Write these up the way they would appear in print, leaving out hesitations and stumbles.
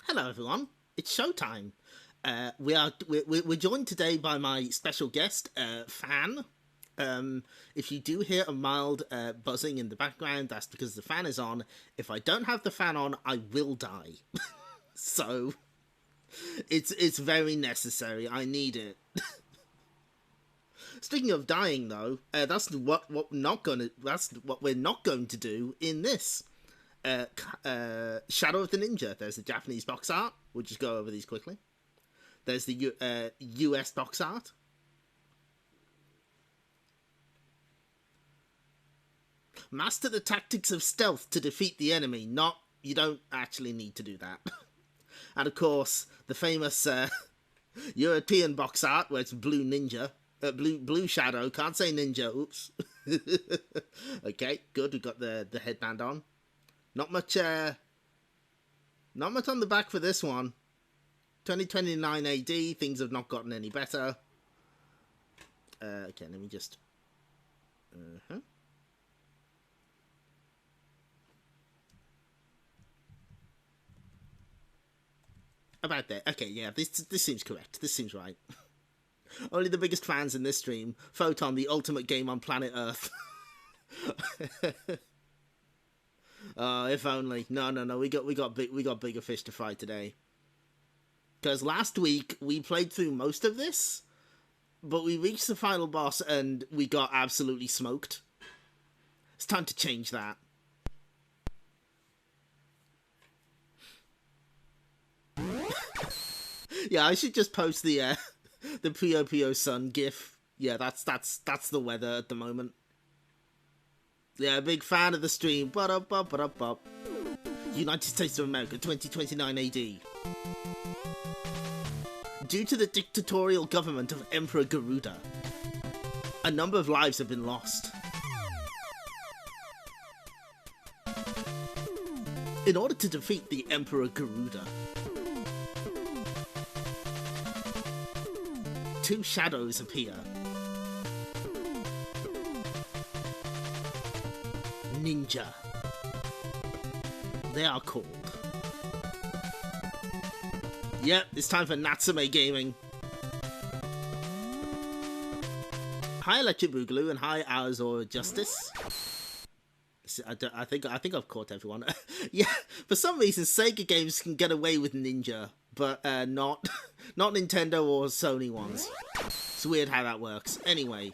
Hello, everyone. It's showtime. We're joined today by my special guest, Fan. If you do hear a mild buzzing in the background, that's because the fan is on. If I don't have the fan on, I will die. So it's very necessary. I need it. Speaking of dying, though, that's what we're not going to do in this. Shadow of the Ninja. There's the Japanese box art. We'll just go over these quickly. There's the US box art. Master the tactics of stealth to defeat the enemy. You don't actually need to do that. And of course, the famous European box art where it's blue ninja. Blue shadow. Can't say ninja. Oops. Okay, good. We've got the headband on. Not much on the back for this one. 2029 AD, things have not gotten any better. Okay, let me just... About there. Okay, yeah, this seems correct. This seems right. Only the biggest fans in this stream. Photon, the ultimate game on planet Earth. If only. No. We got bigger fish to fry today. Because last week we played through most of this, but we reached the final boss and we got absolutely smoked. It's time to change that. Yeah, I should just post the Puyo Puyo Sun gif. Yeah, that's the weather at the moment. Yeah, big fan of the stream. United States of America, 2029 AD. Due to the dictatorial government of Emperor Garuda, a number of lives have been lost. In order to defeat the Emperor Garuda, two shadows appear. Ninja. They are called. Yep, it's time for Natsume gaming. Hi Electric Boogaloo and hi Arizora Justice. I think I've caught everyone. Yeah, for some reason Sega games can get away with Ninja, but not Nintendo or Sony ones. It's weird how that works. Anyway,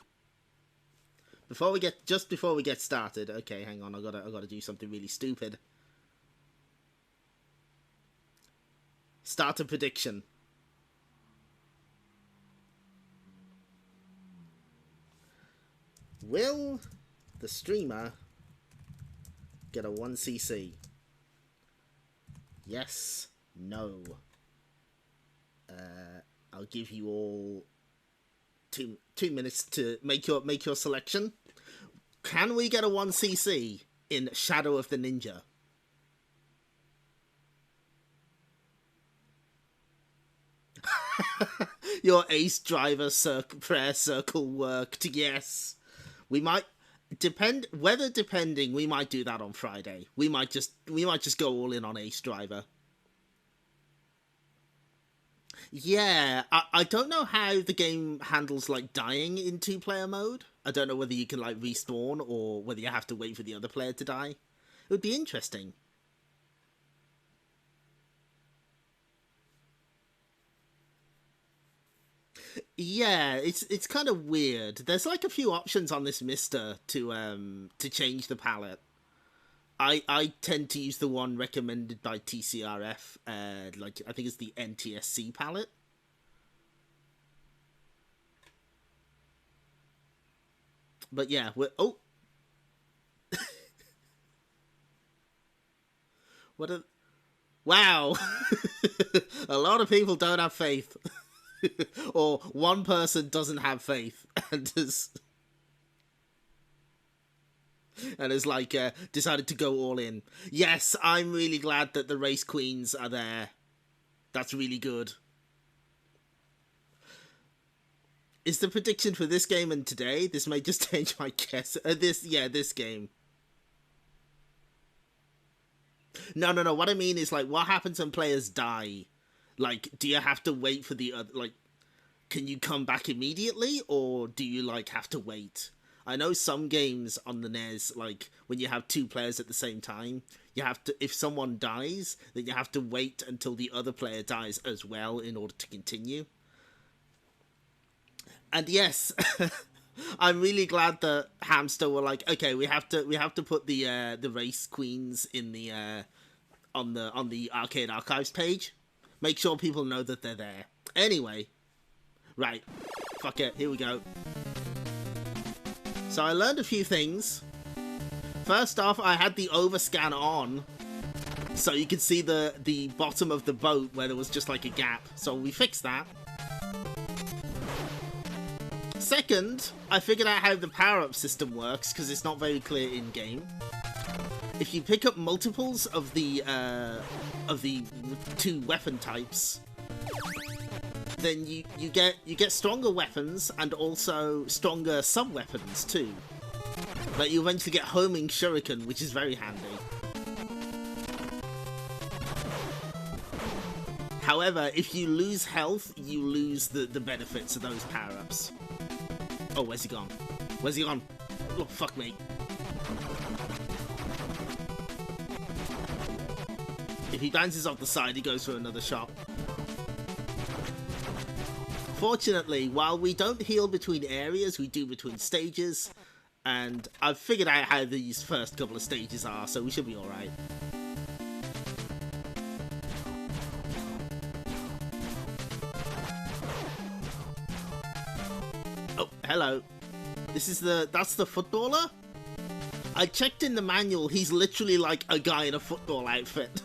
before we get started, okay, hang on, I gotta do something really stupid. Start a prediction. Will the streamer get a 1cc? Yes, no. I'll give you all two minutes to make your selection. Can we get a 1cc in Shadow of the Ninja? Your Ace Driver prayer circle worked. Yes, we might depending. We might do that on Friday. We might just go all in on Ace Driver. Yeah, I don't know how the game handles like dying in 2-player mode. I don't know whether you can like respawn or whether you have to wait for the other player to die. It would be interesting. Yeah, it's kind of weird. There's like a few options on this Mister to change the palette. I tend to use the one recommended by TCRF. Like I think it's the NTSC palette. But yeah, wow. A lot of people don't have faith. Or one person doesn't have faith and is like decided to go all in. Yes, I'm really glad that the race queens are there. That's really good. Is the prediction for this game and today? This may just change my guess. This game. No. What I mean is, like, what happens when players die? Like, do you have to wait for the other, like, can you come back immediately, or do you, like, have to wait? I know some games on the NES, like, when you have two players at the same time, you have to, if someone dies, then you have to wait until the other player dies as well in order to continue. And yes, I'm really glad that Hamster were like, okay, we have to put the race queens in the on the Arcade Archives page. Make sure people know that they're there. Anyway, right, fuck it, here we go. So I learned a few things. First off, I had the overscan on, so you could see the bottom of the boat where there was just like a gap. So we fixed that. Second, I figured out how the power-up system works, because it's not very clear in-game. If you pick up multiples of the two weapon types, then you get stronger weapons and also stronger sub-weapons too. Like, you eventually get homing shuriken, which is very handy. However, if you lose health, you lose the benefits of those power-ups. Oh, where's he gone? Where's he gone? Oh, fuck me. If he bounces off the side, he goes for another shot. Fortunately, while we don't heal between areas, we do between stages. And I've figured out how these first couple of stages are, so we should be alright. Oh, hello. That's the footballer? I checked in the manual, he's literally like a guy in a football outfit.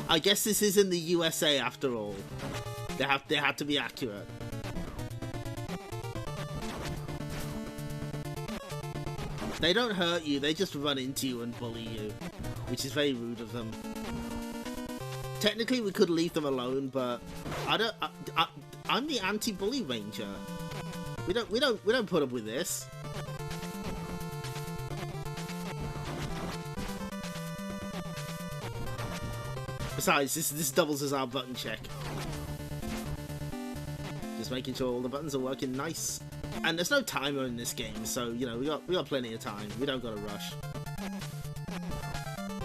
I guess this is in the USA after all. They had to be accurate. They don't hurt you, they just run into you and bully you, which is very rude of them. Technically we could leave them alone, but I'm the anti-bully ranger. We don't put up with this. Besides, this doubles as our button check. Just making sure all the buttons are working nice. And there's no timer in this game, so, you know, we got plenty of time. We don't gotta rush.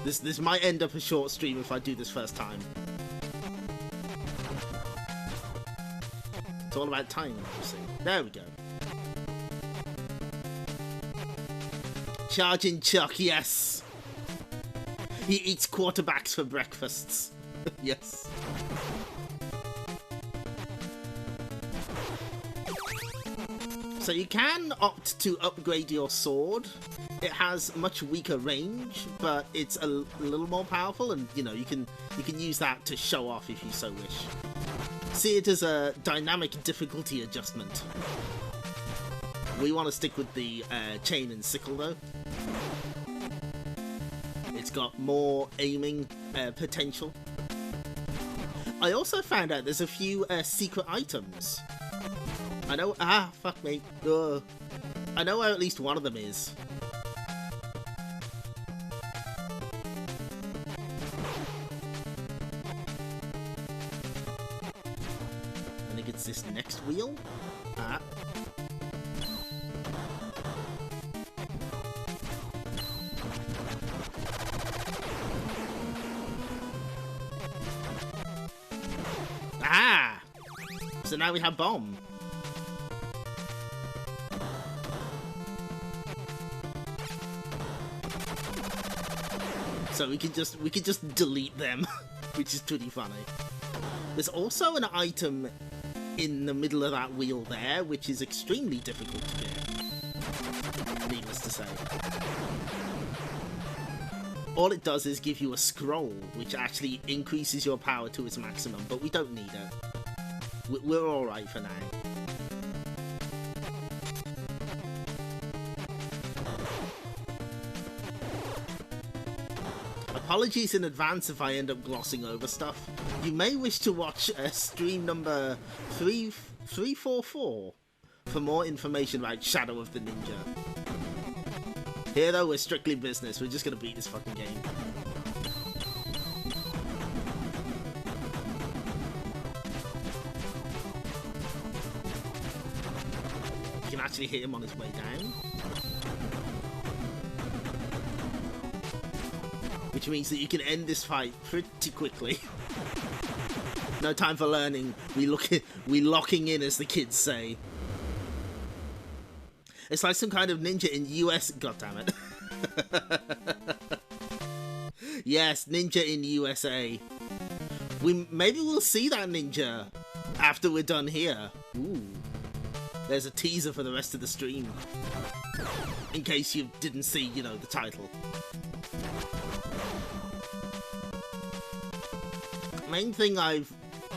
This might end up a short stream if I do this first time. It's all about timing, you see. There we go. Charging Chuck, yes! He eats quarterbacks for breakfasts. Yes. So you can opt to upgrade your sword. It has much weaker range, but it's a little more powerful, and you know, you can use that to show off if you so wish. See it as a dynamic difficulty adjustment. We want to stick with the chain and sickle though. It's got more aiming potential. I also found out there's a few secret items. I know, fuck me. Ugh. I know where at least one of them is. I think it's this next wheel. So now we have bomb. So we can just delete them, which is pretty funny. There's also an item in the middle of that wheel there, which is extremely difficult to get, needless to say. All it does is give you a scroll, which actually increases your power to its maximum, but we don't need it. We're alright for now. Apologies in advance if I end up glossing over stuff. You may wish to watch stream number 344 for more information about Shadow of the Ninja. Here though, we're strictly business. We're just gonna beat this fucking game. can actually hit him on his way down. Which means that you can end this fight pretty quickly. No time for learning. We locking in, as the kids say. It's like some kind of ninja in US. God damn it. Yes, ninja in USA. Maybe we'll see that ninja after we're done here. Ooh. There's a teaser for the rest of the stream. In case you didn't see, you know, the title. Main thing I've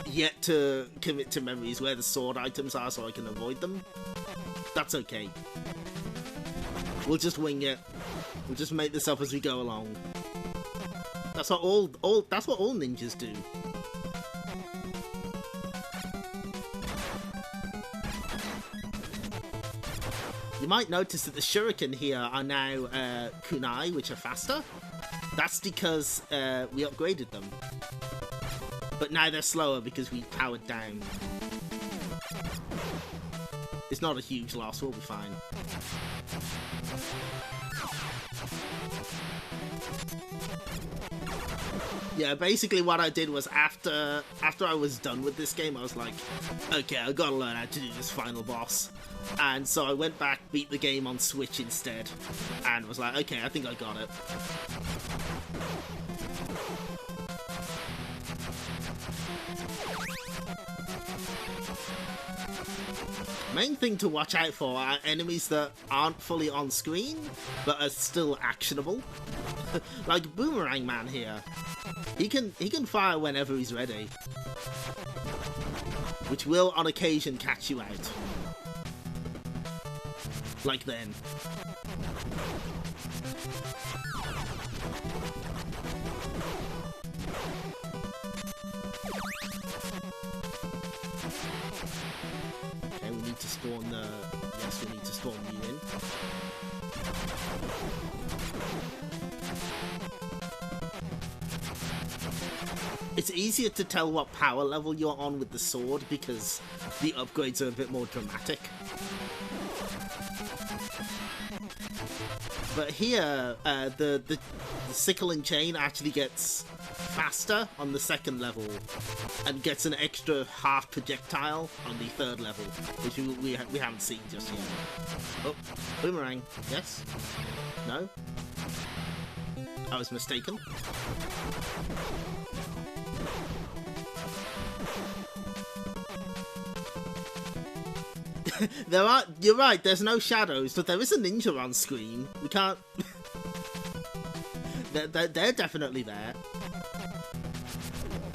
yet to commit to memory is where the sword items are so I can avoid them. That's okay. We'll just wing it. We'll just make this up as we go along. That's what all ninjas do. You might notice that the shuriken here are now kunai, which are faster. That's because we upgraded them. But now they're slower because we powered down. It's not a huge loss, we'll be fine. Yeah, basically what I did was after I was done with this game, I was like, okay, I gotta learn how to do this final boss. And so I went back, beat the game on Switch instead, and was like, okay, I think I got it. Main thing to watch out for are enemies that aren't fully on screen, but are still actionable. Like Boomerang Man here. He can fire whenever he's ready. Which will on occasion catch you out. Like then. Okay, we need to spawn the... Yes, we need to spawn you in. It's easier to tell what power level you're on with the sword because the upgrades are a bit more dramatic. But here, the sickle and chain actually gets faster on the second level and gets an extra half projectile on the third level, which we haven't seen just yet. Oh, boomerang. Yes? No? I was mistaken. You're right, there's no shadows, but there is a ninja on screen. We can't... they're definitely there.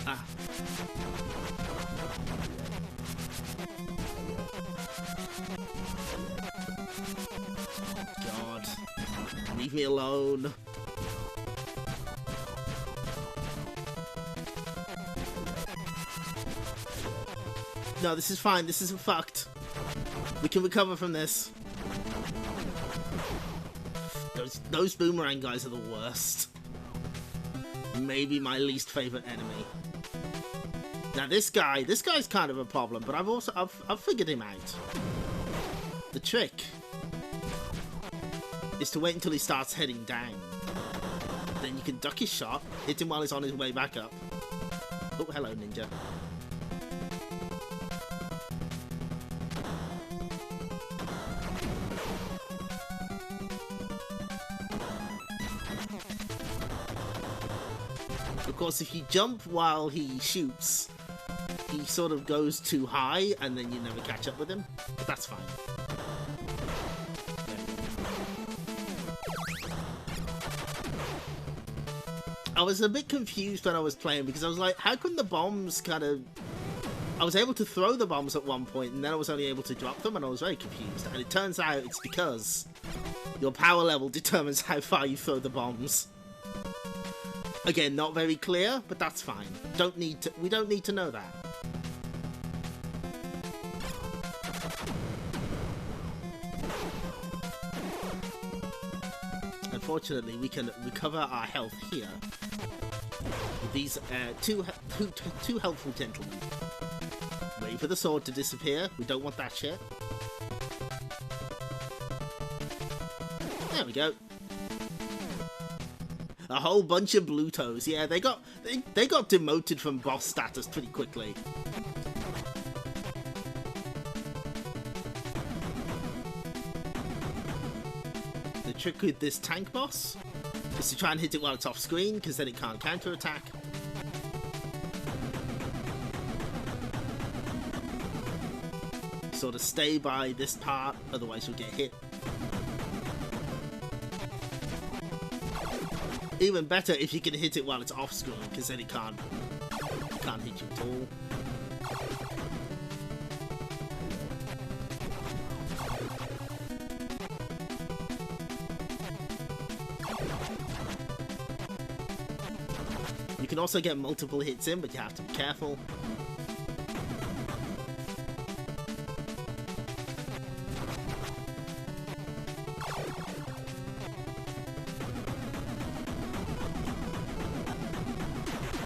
Ah. God. Leave me alone. No, this is fine, this isn't fucked. We can recover from this. Those boomerang guys are the worst. Maybe my least favorite enemy. Now this guy's kind of a problem, but I've figured him out. The trick is to wait until he starts heading down. Then you can duck his shot, hit him while he's on his way back up. Oh, hello, ninja. Of course, if you jump while he shoots, he sort of goes too high and then you never catch up with him, but that's fine. I was a bit confused when I was playing because I was like, how come the bombs kind of... I was able to throw the bombs at one point and then I was only able to drop them and I was very confused. And it turns out it's because your power level determines how far you throw the bombs. Again, not very clear, but that's fine. We don't need to know that. Unfortunately, we can recover our health here with these two helpful gentlemen. Wait for the sword to disappear. We don't want that shit. There we go. A whole bunch of blue toes. Yeah, they got demoted from boss status pretty quickly. The trick with this tank boss is to try and hit it while it's off screen, because then it can't counterattack. Sort of stay by this part, otherwise you'll get hit. Even better if you can hit it while it's off screen, because then it can't hit you at all. You can also get multiple hits in, but you have to be careful.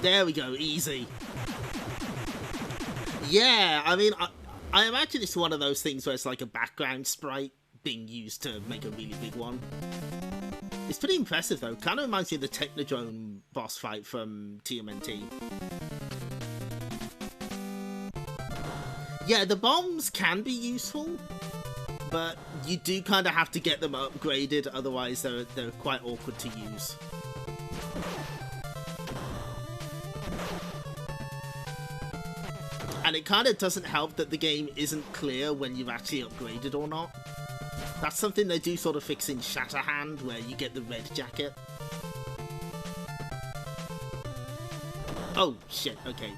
There we go, easy. Yeah, I mean, I imagine it's one of those things where it's like a background sprite being used to make a really big one. It's pretty impressive though, kind of reminds me of the Technodrome boss fight from TMNT. Yeah, the bombs can be useful, but you do kind of have to get them upgraded, otherwise they're quite awkward to use. And it kind of doesn't help that the game isn't clear when you've actually upgraded or not. That's something they do sort of fix in Shatterhand, where you get the red jacket. Oh, shit, okay.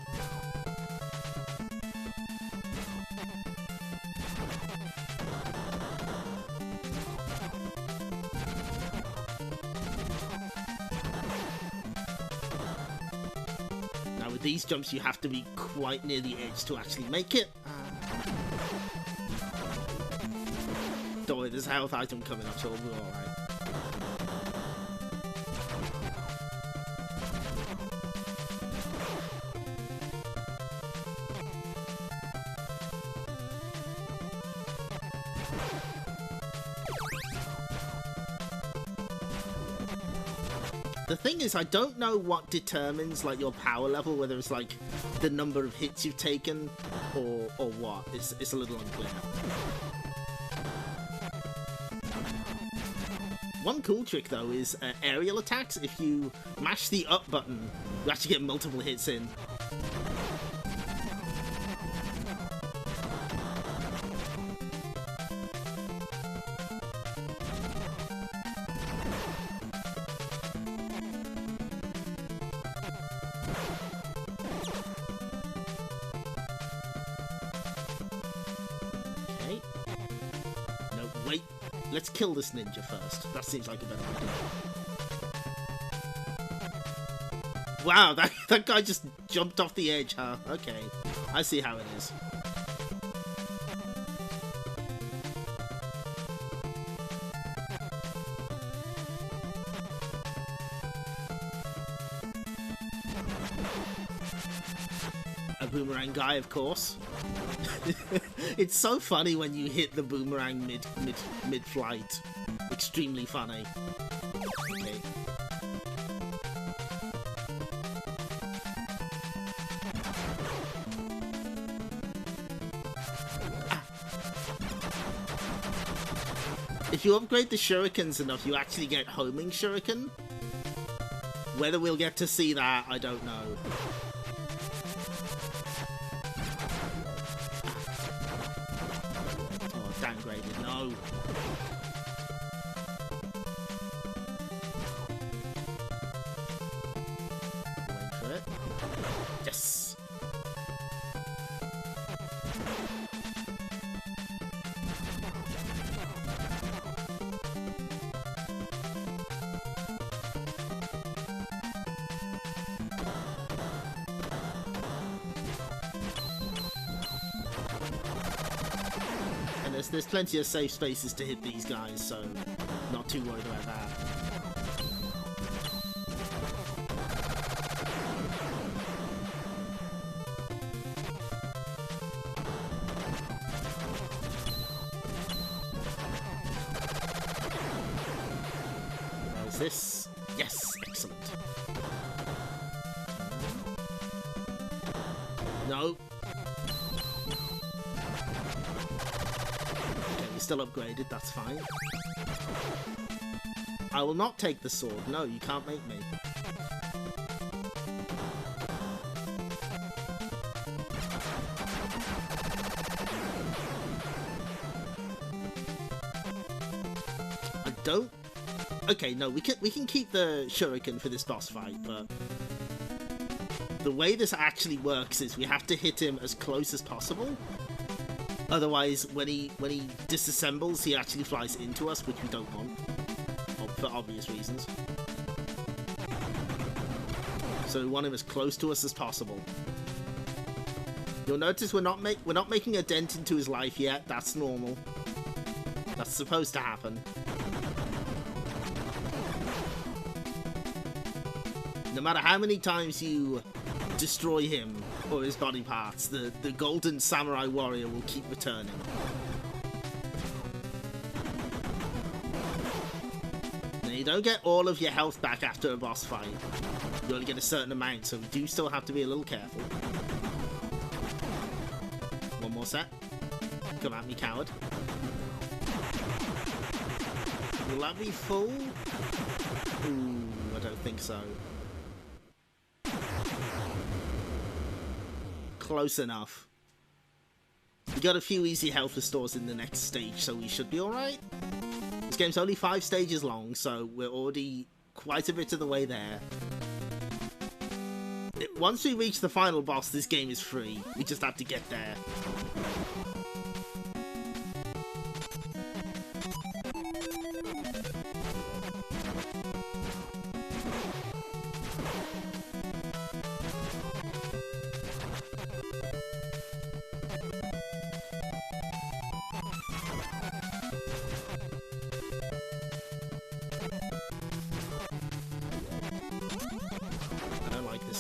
These jumps you have to be quite near the edge to actually make it. Don't worry, there's a health item coming, I'm sure we're alright. The thing is, I don't know what determines like your power level, whether it's like the number of hits you've taken or what. It's a little unclear. One cool trick though is aerial attacks. If you mash the up button, you actually get multiple hits in. Let's kill this ninja first. That seems like a better idea. Wow, that guy just jumped off the edge, huh? Okay, I see how it is. A boomerang guy, of course. It's so funny when you hit the boomerang mid-flight. Extremely funny. Okay. Ah. If you upgrade the shurikens enough, you actually get homing shuriken. Whether we'll get to see that, I don't know. Downgraded, no. Wait for it. Yes. There's plenty of safe spaces to hit these guys, so not too worried about that. Is this? Yes, excellent. No. Okay, we're still upgraded, that's fine. I will not take the sword. No, you can't make me. I don't... Okay, no, we can keep the shuriken for this boss fight, but the way this actually works is we have to hit him as close as possible. Otherwise, when he disassembles, he actually flies into us, which we don't want, for obvious reasons. So we want him as close to us as possible. You'll notice we're not making a dent into his life yet. That's normal. That's supposed to happen. No matter how many times you destroy him or his body parts, the golden samurai warrior will keep returning. Now, you don't get all of your health back after a boss fight. You only get a certain amount, so we do still have to be a little careful. One more set. Come at me, coward. Will that be full? Ooh, I don't think so. Close enough. We got a few easy health restores in the next stage, so we should be alright. This game's only 5 stages long, so we're already quite a bit of the way there. Once we reach the final boss, this game is free. We just have to get there.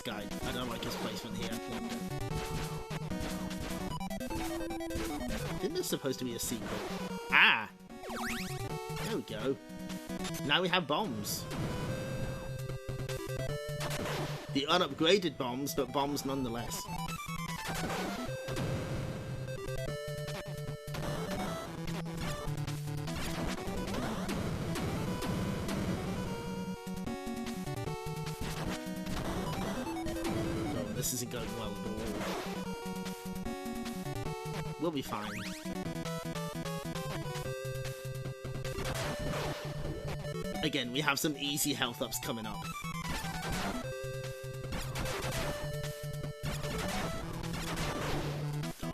Guy. I don't like his placement here. Isn't this supposed to be a sequel? Ah! There we go. Now we have bombs. The unupgraded bombs, but bombs nonetheless. This isn't going well at all. We'll be fine. Again, we have some easy health ups coming up.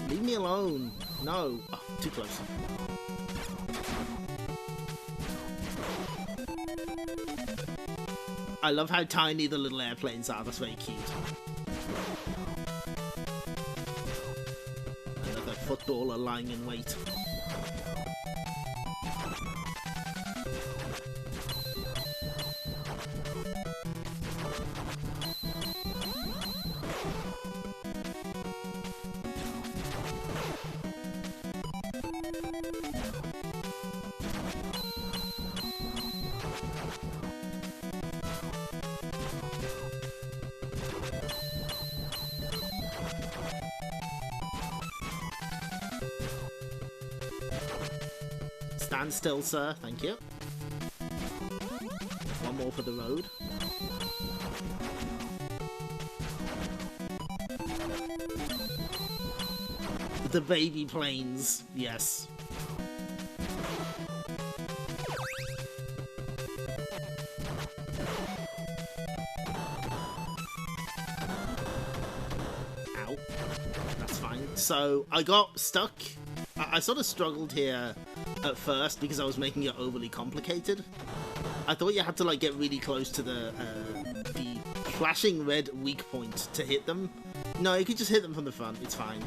Leave me alone. No. Oh, too close. I love how tiny the little airplanes are. That's very cute. Another footballer lying in wait. Stand still, sir. Thank you. One more for the road. The baby planes. Yes. Ow. That's fine. So, I got stuck. I sort of struggled here at first because I was making it overly complicated. I thought you had to like get really close to the flashing red weak point to hit them. No, you could just hit them from the front, it's fine.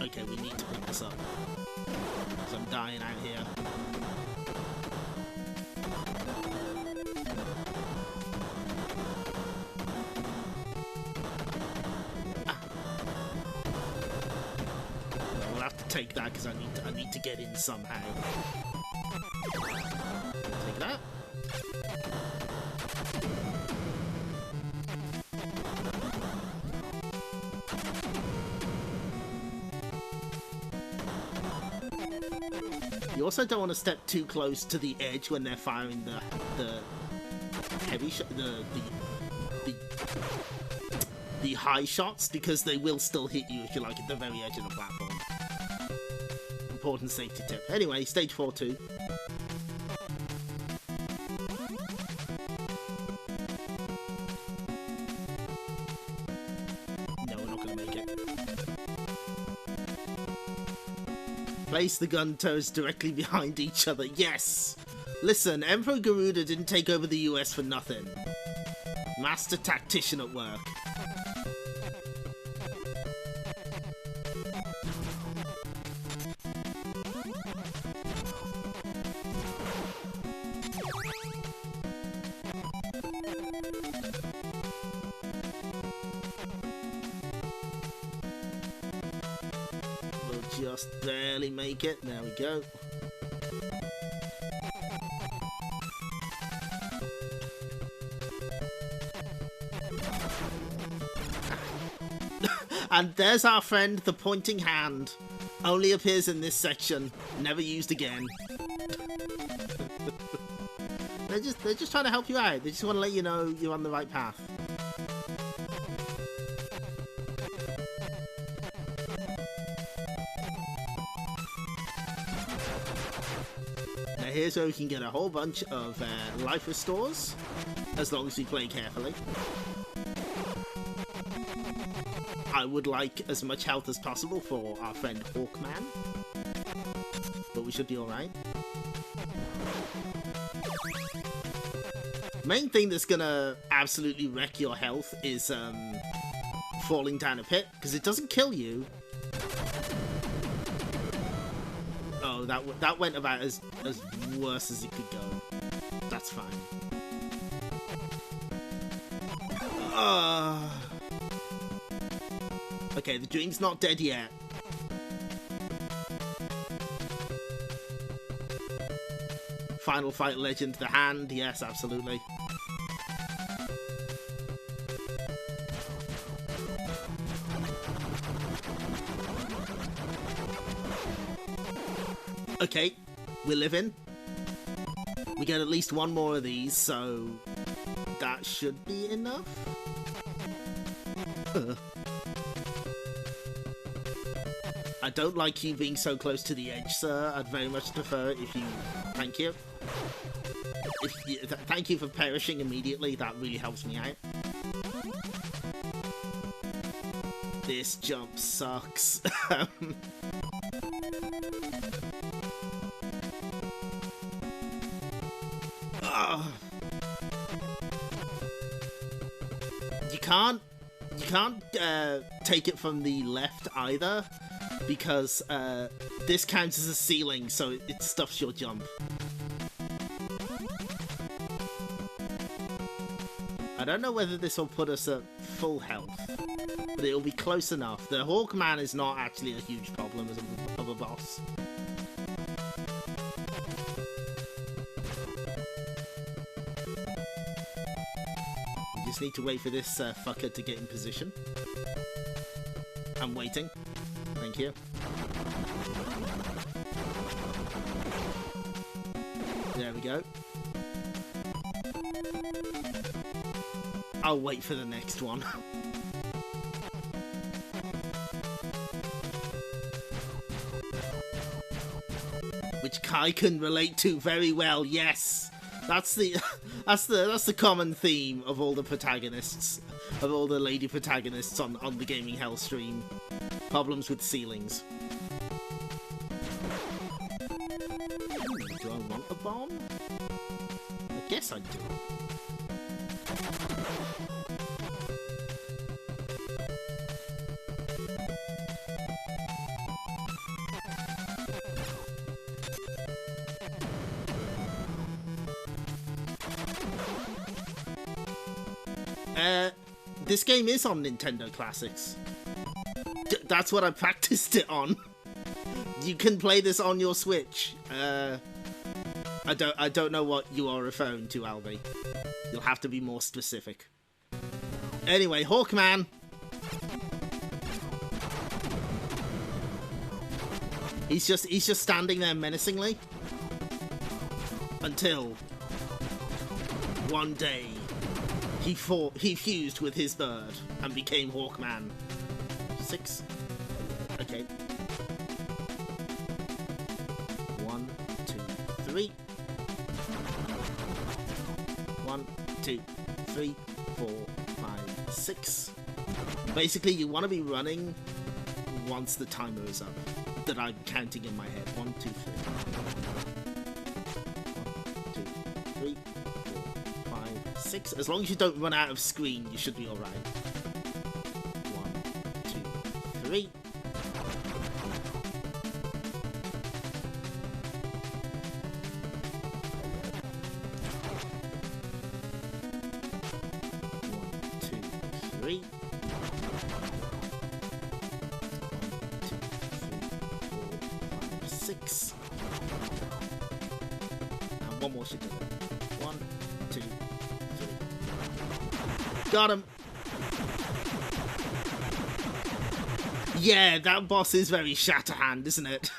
Okay, we need to pick this up because I'm dying out here. take that because I need to get in somehow. Take that. You also don't want to step too close to the edge when they're firing the heavy shot, the high shots, because they will still hit you if you're like at the very edge of the platform. Important safety tip. Anyway, stage 4-2. No, we're not going to make it. Place the gun turrets directly behind each other. Yes! Listen, Emperor Garuda didn't take over the US for nothing. Master tactician at work. We'll just barely make it. There we go. And there's our friend, the pointing hand. Only appears in this section, never used again. They're just trying to help you out. They just want to let you know you're on the right path. Now here's where we can get a whole bunch of life restores, as long as we play carefully. I would like as much health as possible for our friend Hawkman, but we should be alright. Main thing that's gonna absolutely wreck your health is falling down a pit, because it doesn't kill you. Oh, that went about as worse as it could go. That's fine. Okay, the dream's not dead yet. Final fight legend, the hand. Yes, absolutely. Okay, we're living. We get at least one more of these, so that should be enough. I don't like you being so close to the edge, sir. I'd very much prefer it if you... Thank you. Thank you for perishing immediately. That really helps me out. This jump sucks. You can't take it from the left either, because this counts as a ceiling, so it stuffs your jump. I don't know whether this will put us at full health, but it'll be close enough. The Hawkman is not actually a huge problem of a boss. We just need to wait for this fucker to get in position. I'm waiting. Thank you. There we go. I'll wait for the next one. Which Kai can relate to very well. Yes, that's the common theme of all the protagonists, of all the lady protagonists on the Gaming Hell stream. Problems with ceilings. Do I want a bomb? I guess I do. This game is on Nintendo Classics. That's what I practiced it on. You can play this on your Switch. I don't know what you are referring to, Albie. You'll have to be more specific. Anyway, Hawkman. He's just standing there menacingly until one day he fused with his bird and became Hawkman. 6. Okay. 1, 2, 3. 1, 2, 3, 4, 5, 6. Basically, you want to be running once the timer is up. That I'm counting in my head. 1, 2, 3. 1, 2, 3, 4, 5, 6. As long as you don't run out of screen, you should be alright. 1, 2, 3. 1, 2, 3. 6. And one more should do it. 1, 2, 3. Got him! Yeah, that boss is very Shatterhand, isn't it?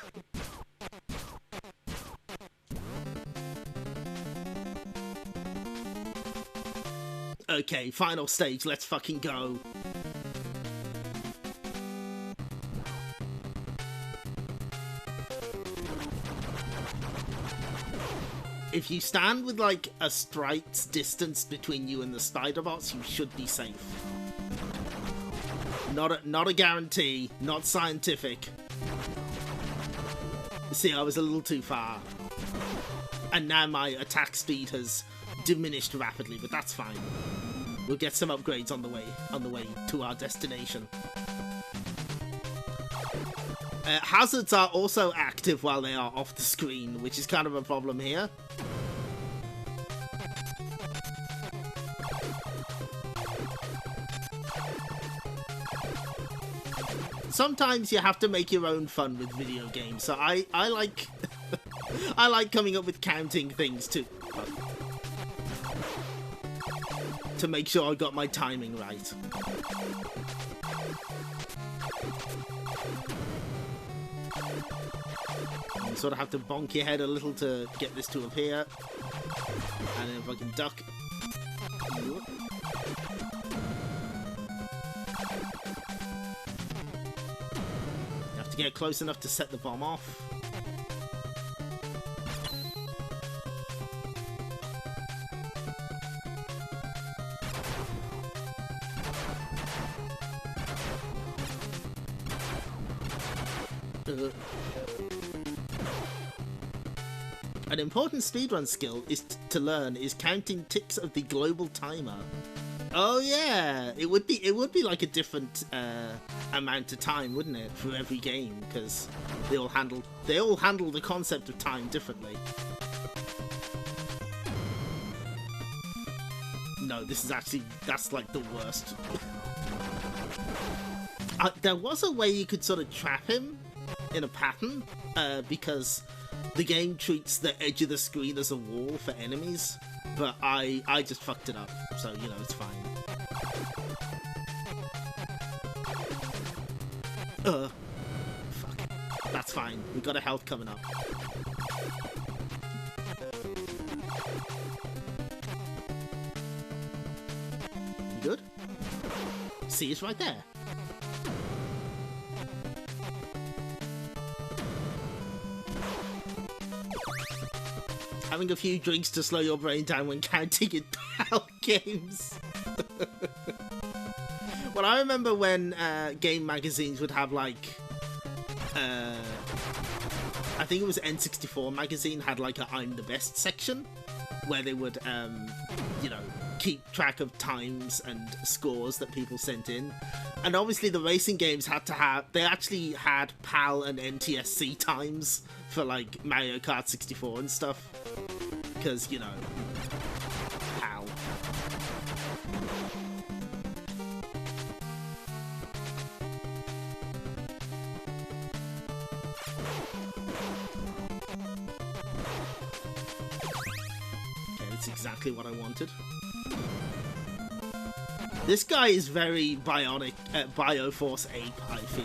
Okay, final stage, let's fucking go. If you stand with like a strike's distance between you and the spider bots, you should be safe. Not a guarantee, not scientific. See, I was a little too far. And now my attack speed has diminished rapidly, but that's fine. We'll get some upgrades on the way to our destination. Hazards are also active while they are off the screen, which is kind of a problem here. Sometimes you have to make your own fun with video games, so I like I like coming up with counting things to make sure I got my timing right. You sort of have to bonk your head a little to get this to appear, and then if I can duck. Get close enough to set the bomb off. An important speedrun skill to learn is counting ticks of the global timer. Oh yeah, it would be like a different amount of time, wouldn't it, for every game, because they all handle the concept of time differently. No, that's like the worst. There was a way you could sort of trap him in a pattern, because the game treats the edge of the screen as a wall for enemies. But I just fucked it up, so, you know, it's fine. Fuck. That's fine. We got a health coming up. You good? See, it's right there. Having a few drinks to slow your brain down when counting in PAL games. Well, I remember when game magazines would have like, I think it was N64 magazine had like a I'm the Best section, where they would, you know, keep track of times and scores that people sent in. And obviously the racing games had to have, they actually had PAL and NTSC times for like Mario Kart 64 and stuff. Because, you know, PAL. That's exactly what I wanted. This guy is very bionic, Bioforce Ape, I feel.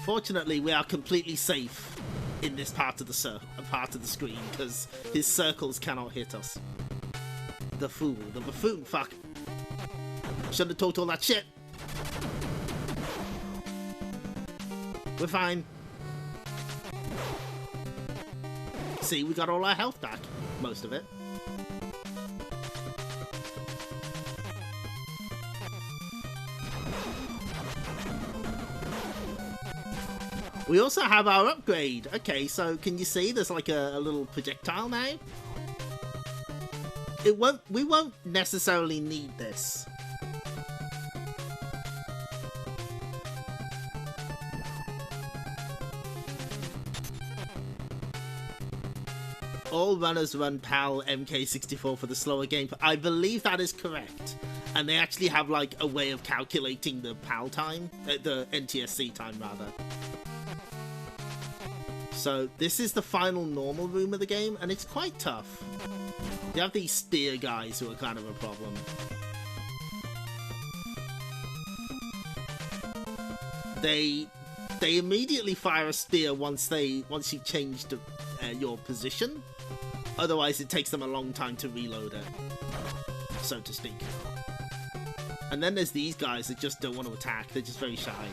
Fortunately, we are completely safe in this part of the screen, because his circles cannot hit us. The buffoon, fuck. Shouldn't have talked all that shit. We're fine. See, we got all our health back. Most of it. We also have our upgrade. Okay, so can you see there's like a little projectile now? We won't necessarily need this. All runners run PAL MK64 for the slower game. I believe that is correct. And they actually have like a way of calculating the PAL time, the NTSC time rather. So this is the final normal room of the game, and it's quite tough. You have these spear guys who are kind of a problem. They immediately fire a spear once you've changed your position. Otherwise, it takes them a long time to reload it, so to speak. And then there's these guys that just don't want to attack. They're just very shy.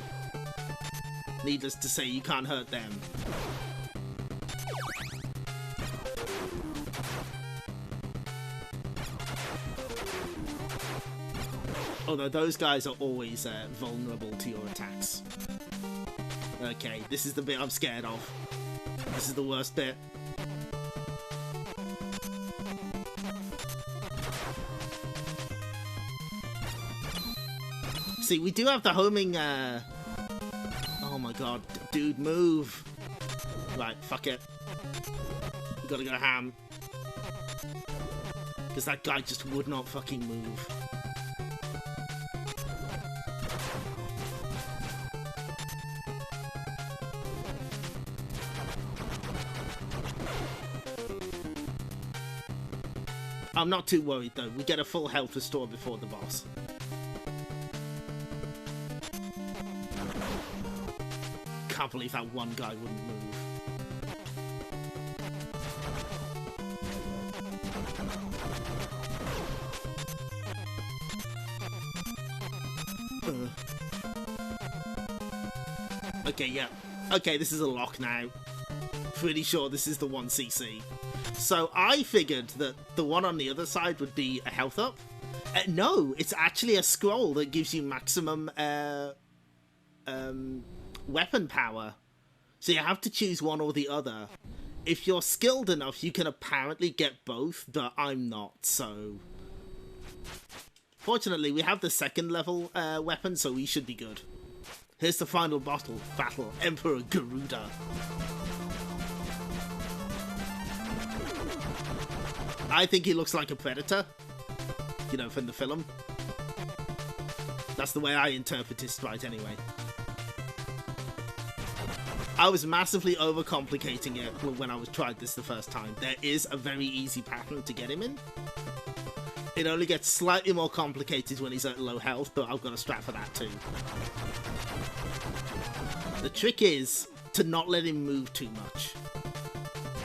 Needless to say, you can't hurt them. Although those guys are always vulnerable to your attacks. Okay, this is the bit I'm scared of. This is the worst bit. See, we do have the homing, oh my god, dude, move! Right, fuck it. We gotta go ham. Because that guy just would not fucking move. I'm not too worried though, we get a full health restore before the boss. Can't believe that one guy wouldn't move. Okay, yeah. Okay, this is a lock now. Pretty sure this is the 1cc. So I figured that the one on the other side would be a health up. No, it's actually a scroll that gives you maximum weapon power. So you have to choose one or the other. If you're skilled enough, you can apparently get both, but I'm not, so... Fortunately, we have the second level weapon, so we should be good. Here's the final battle, Emperor Garuda. I think he looks like a predator, you know, from the film. That's the way I interpret his sprite anyway. I was massively overcomplicating it when I tried this the first time. There is a very easy pattern to get him in. It only gets slightly more complicated when he's at low health, but I've got a strat for that too. The trick is to not let him move too much.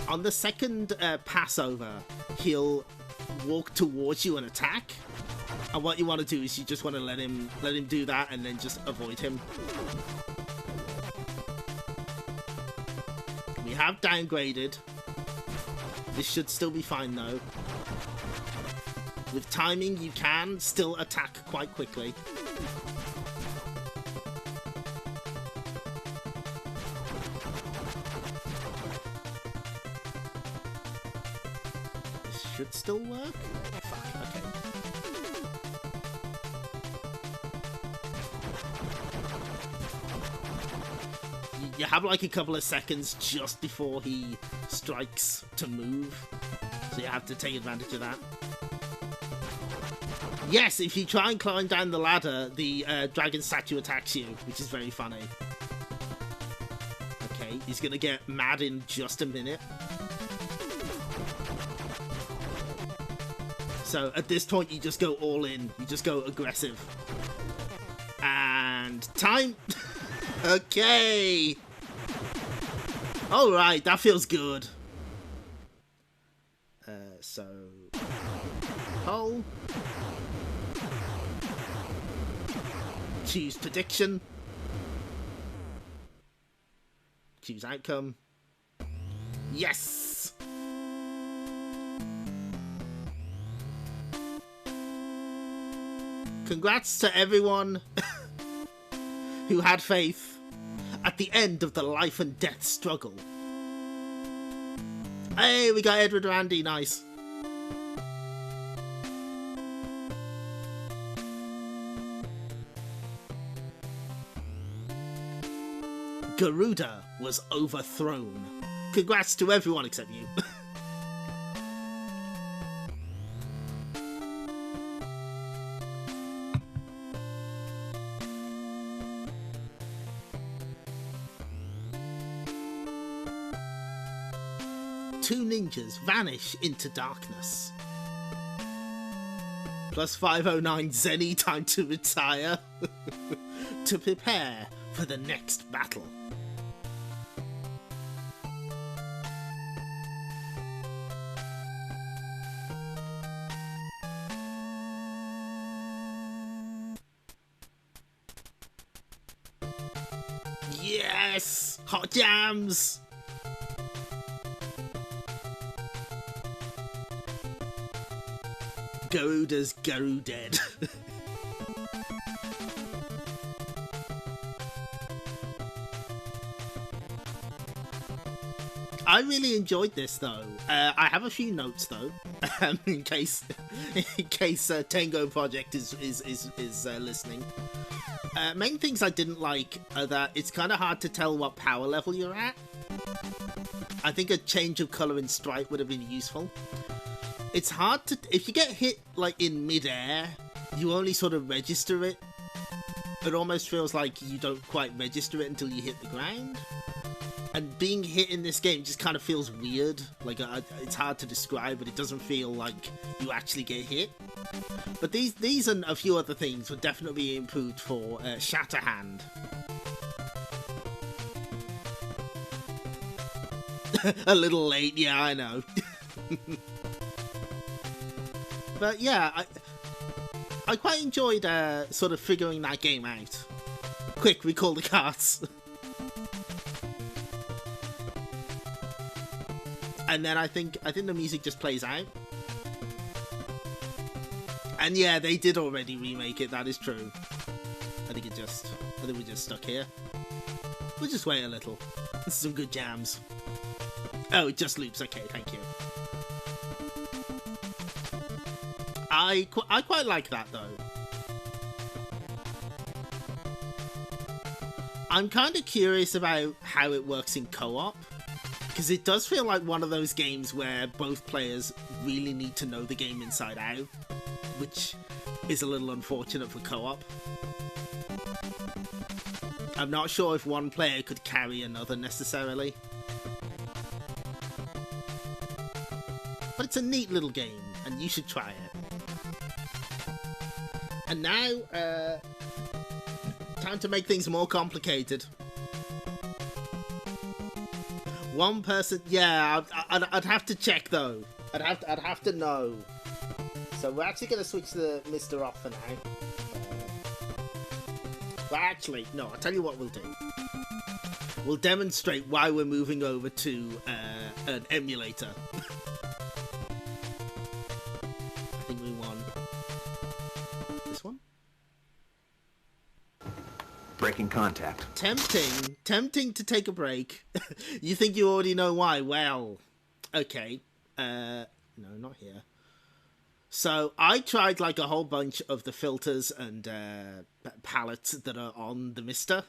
On the second pass over, he'll walk towards you and attack. And what you want to do is you just want to let him do that and then just avoid him. We have downgraded. This should still be fine though. With timing, you can still attack quite quickly. This should still work? Fuck, okay. You have like a couple of seconds just before he strikes to move. So you have to take advantage of that. Yes, if you try and climb down the ladder, the dragon statue attacks you, which is very funny. Okay, he's gonna get mad in just a minute. So at this point, you just go all in. You just go aggressive. And time. Okay. All right, that feels good. So hole. Choose prediction. Choose outcome. Yes. Congrats to everyone who had faith at the end of the life and death struggle. Hey, we got Edward Randy, nice. Garuda was overthrown. Congrats to everyone except you. Two ninjas vanish into darkness. Plus 509 Zenny time to retire. To prepare for the next battle. Yes! Hot jams! Garuda's Garuded. I really enjoyed this though. I have a few notes though, in case Tango Project is listening. Main things I didn't like are that it's kind of hard to tell what power level you're at. I think a change of color in sprite would have been useful. It's hard to, if you get hit like in mid-air, you only sort of register it. It almost feels like you don't quite register it until you hit the ground. And being hit in this game just kind of feels weird. Like, it's hard to describe, but it doesn't feel like you actually get hit. But these and a few other things would definitely be improved for Shatterhand. A little late, yeah, I know. But yeah, I quite enjoyed sort of figuring that game out. Quick, recall the cards. And then I think the music just plays out. And yeah, they did already remake it, that is true. I think we're just stuck here. We'll just wait a little. This is some good jams. Oh, it just loops, okay, thank you. I quite like that though. I'm kind of curious about how it works in co-op. Because it does feel like one of those games where both players really need to know the game inside out, which is a little unfortunate for co-op. I'm not sure if one player could carry another necessarily. But it's a neat little game, and you should try it. And now, time to make things more complicated. One person, yeah, I'd have to check though. I'd have to know. So we're actually going to switch the Mr. off for now. Well, actually, no. I'll tell you what we'll do. We'll demonstrate why we're moving over to an emulator. I think we want this one. Breaking contact. Tempting to take a break. You think you already know why? Well, okay. No, not here. So I tried like a whole bunch of the filters and palettes that are on the Mister,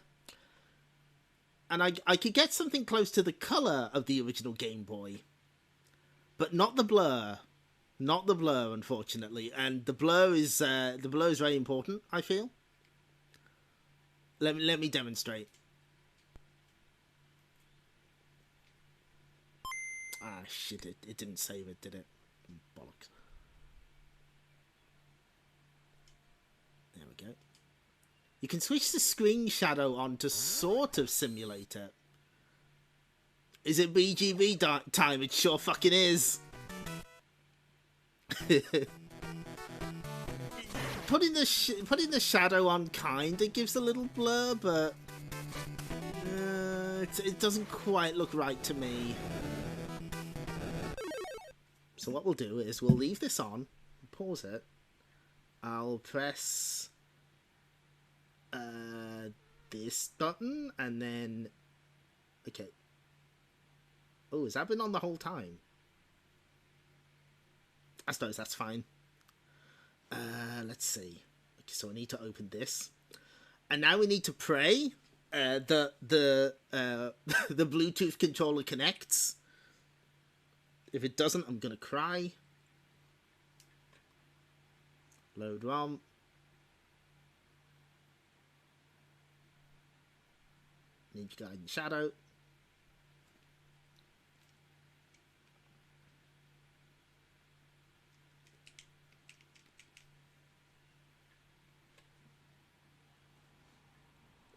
and I could get something close to the color of the original Game Boy, but not the blur. Not the blur, unfortunately, and the blur is very important, I feel. Let me demonstrate. Ah, shit, it didn't save it, did it? Bollocks. There we go. You can switch the screen shadow on to sort of simulate it. Is it BGB time? It sure fucking is. Putting the shadow on kinda gives a little blur, but it doesn't quite look right to me. So what we'll do is we'll leave this on, pause it. I'll press this button and then okay. Oh, has that been on the whole time? I suppose that's fine. Let's see. Okay, so I need to open this, and now we need to pray the Bluetooth controller connects. If it doesn't, I'm gonna cry. Load ROM. Ninja Gaiden Shadow.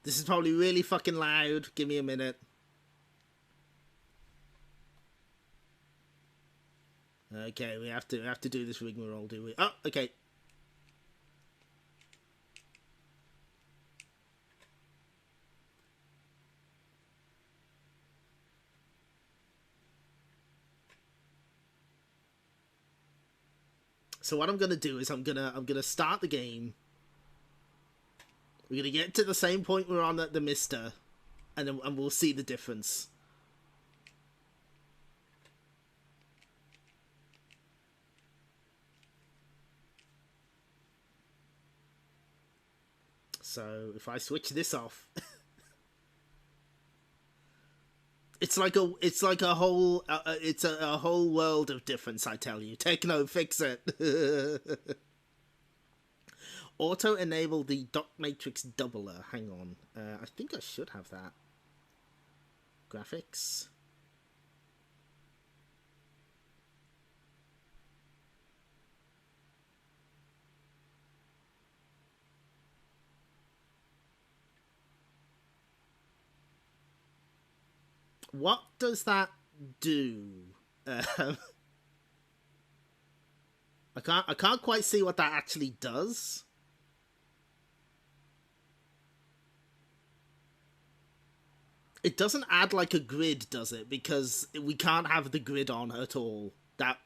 This is probably really fucking loud. Give me a minute. Okay, we have to do this rigmarole, do we? Oh, okay. So what I'm gonna do is I'm gonna start the game. We're gonna get to the same point we're on at the Mister, and we'll see the difference. So if I switch this off, it's like a whole world of difference. I tell you, Techno, fix it. Auto enable the dot matrix doubler. Hang on, I think I should have that. Graphics. What does that do? I can't quite see what that actually does. It doesn't add like a grid, does it? Because we can't have the grid on at all. That.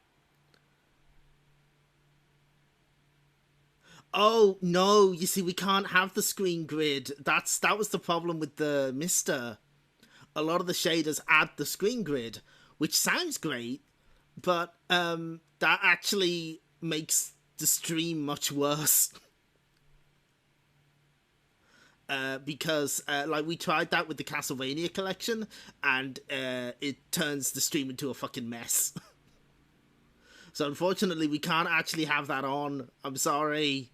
Oh no! You see, we can't have the screen grid. That was the problem with the Mister. A lot of the shaders add the screen grid, which sounds great, but that actually makes the stream much worse. Because like we tried that with the Castlevania collection, and it turns the stream into a fucking mess. So unfortunately, we can't actually have that on. I'm sorry.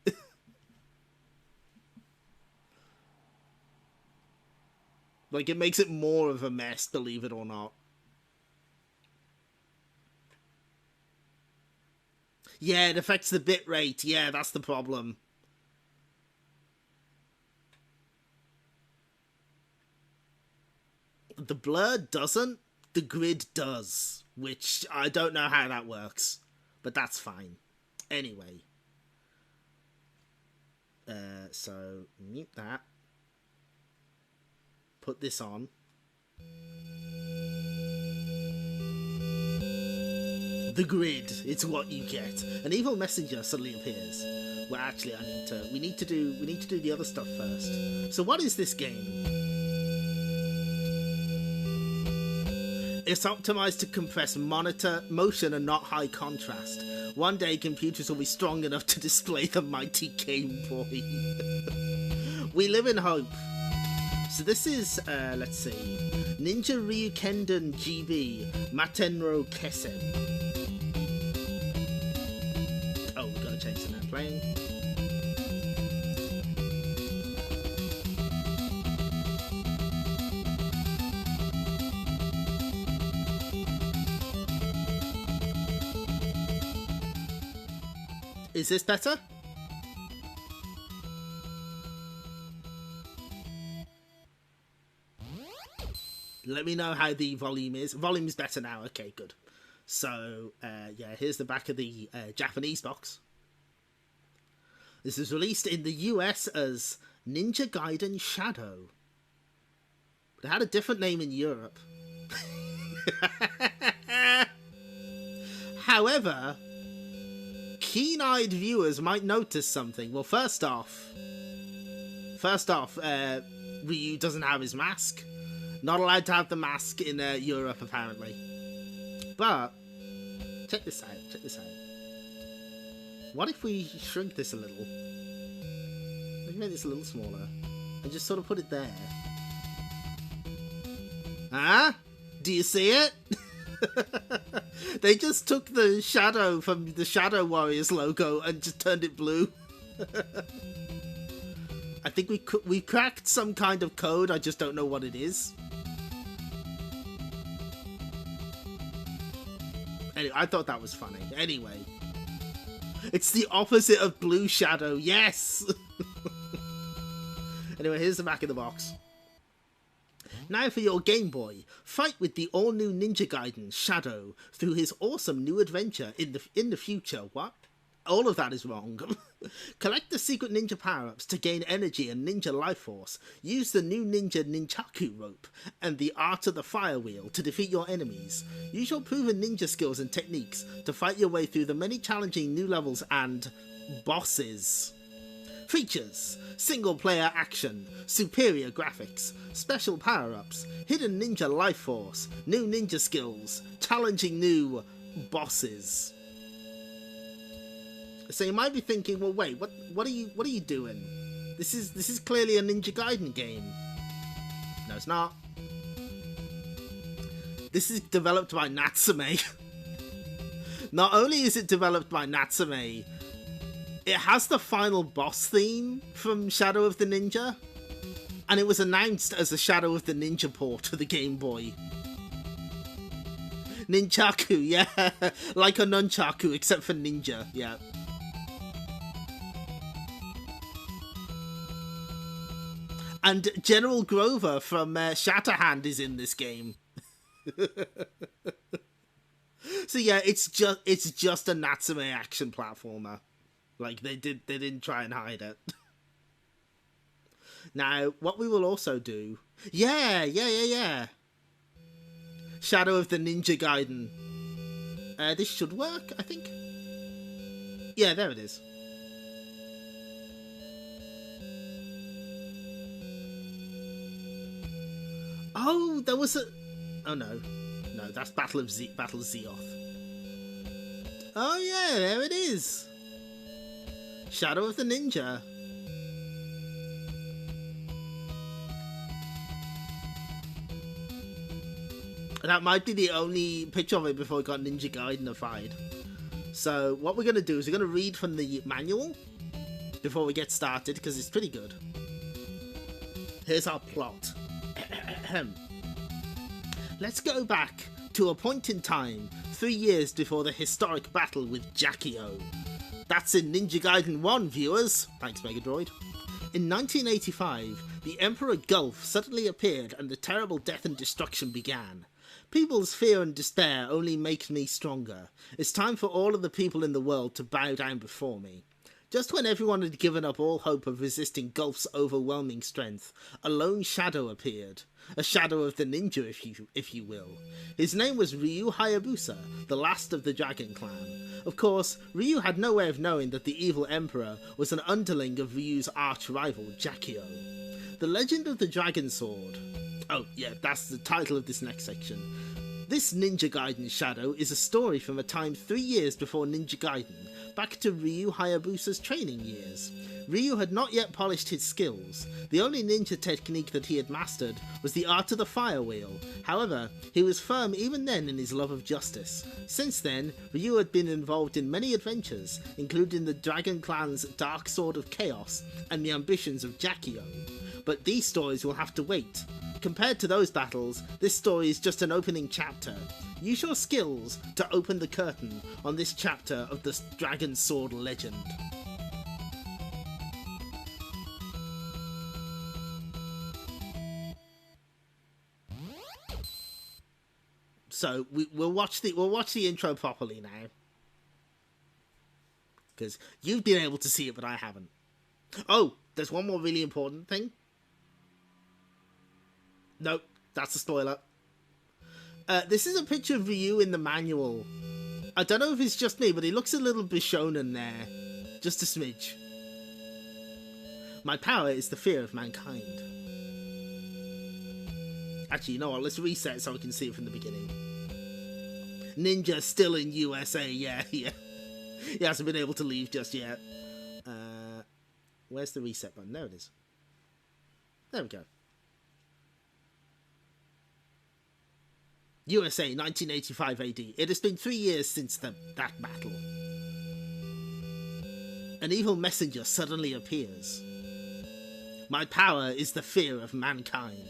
Like, it makes it more of a mess, believe it or not. Yeah, it affects the bitrate. Yeah, that's the problem. The blur doesn't. The grid does. Which, I don't know how that works. But that's fine. Anyway. So, mute that. Put this on. The grid, it's what you get. An evil messenger suddenly appears. Well, actually, we need to do the other stuff first. So what is this game? It's optimized to compress monitor motion and not high contrast. One day computers will be strong enough to display the mighty Game Boy. We live in hope. So this is, let's see, Ninja Ryukenden GB Matenro Kesen. chasing and playing. Is this better? Let me know how the volume is. Volume is better now. Okay, good. So, yeah, here's the back of the Japanese box. This is released in the US as Ninja Gaiden Shadow. But it had a different name in Europe. However, keen-eyed viewers might notice something. Well, first off, Ryu doesn't have his mask. Not allowed to have the mask in Europe, apparently. But, check this out. What if we shrink this a little? Maybe make this a little smaller. And just sort of put it there. Huh? Do you see it? They just took the shadow from the Shadow Warriors logo and just turned it blue. I think we cracked some kind of code, I just don't know what it is. Anyway, I thought that was funny. Anyway. It's the opposite of Blue Shadow, yes! Anyway, here's the back of the box. Now for your Game Boy, fight with the all-new Ninja Gaiden Shadow through his awesome new adventure in the future. What? All of that is wrong. Collect the secret ninja power-ups to gain energy and ninja life force. Use the new ninja Ninjaku rope and the art of the fire wheel to defeat your enemies. Use your proven ninja skills and techniques to fight your way through the many challenging new levels and bosses. Features: single-player action, superior graphics, special power-ups, hidden ninja life force, new ninja skills, challenging new bosses. So you might be thinking, well, wait, what are you doing? This is clearly a Ninja Gaiden game. No, it's not. This is developed by Natsume. Not only is it developed by Natsume, it has the final boss theme from Shadow of the Ninja, and it was announced as a Shadow of the Ninja port to the Game Boy. Ninjaku, yeah, like a nunchaku except for ninja, yeah. And General Grover from Shatterhand is in this game. So yeah, it's just a Natsume action platformer. Like they didn't try and hide it. Now, what we will also do, yeah. Shadow of the Ninja Gaiden. This should work, I think. Yeah, there it is. Oh, there was a... Oh, no. No, that's Battle of Zeoth. Oh, yeah, there it is. Shadow of the Ninja. That might be the only picture of it before it got Ninja Gaidenified. So, what we're going to do is we're going to read from the manual before we get started, because it's pretty good. Here's our plot. Let's go back to a point in time 3 years before the historic battle with Jakio. That's in Ninja Gaiden 1, viewers. Thanks, Megadroid. In 1985, the Emperor Gulf suddenly appeared and the terrible death and destruction began. People's fear and despair only make me stronger. It's time for all of the people in the world to bow down before me. Just when everyone had given up all hope of resisting Gulf's overwhelming strength, a lone shadow appeared. A shadow of the ninja, if you will. His name was Ryu Hayabusa, the last of the Dragon Clan. Of course, Ryu had no way of knowing that the evil emperor was an underling of Ryu's arch-rival, Jakio. The Legend of the Dragon Sword. Oh, yeah, that's the title of this next section. This Ninja Gaiden Shadow is a story from a time 3 years before Ninja Gaiden, back to Ryu Hayabusa's training years. Ryu had not yet polished his skills. The only ninja technique that he had mastered was the art of the fire wheel. However, he was firm even then in his love of justice. Since then, Ryu had been involved in many adventures, including the Dragon Clan's Dark Sword of Chaos and the ambitions of Jakio. But these stories will have to wait. Compared to those battles, this story is just an opening chapter. Use your skills to open the curtain on this chapter of the Dragon Sword legend. So we'll watch the intro properly now, because you've been able to see it, but I haven't. Oh, there's one more really important thing. Nope, that's a spoiler. This is a picture of Ryu in the manual. I don't know if it's just me, but he looks a little Bishonen there. Just a smidge. My power is the fear of mankind. Actually, you know what? Let's reset so we can see it from the beginning. Ninja still in USA, yeah. He hasn't been able to leave just yet. Where's the reset button? There it is. There we go. USA, 1985 AD. It has been 3 years since that battle. An evil messenger suddenly appears. My power is the fear of mankind.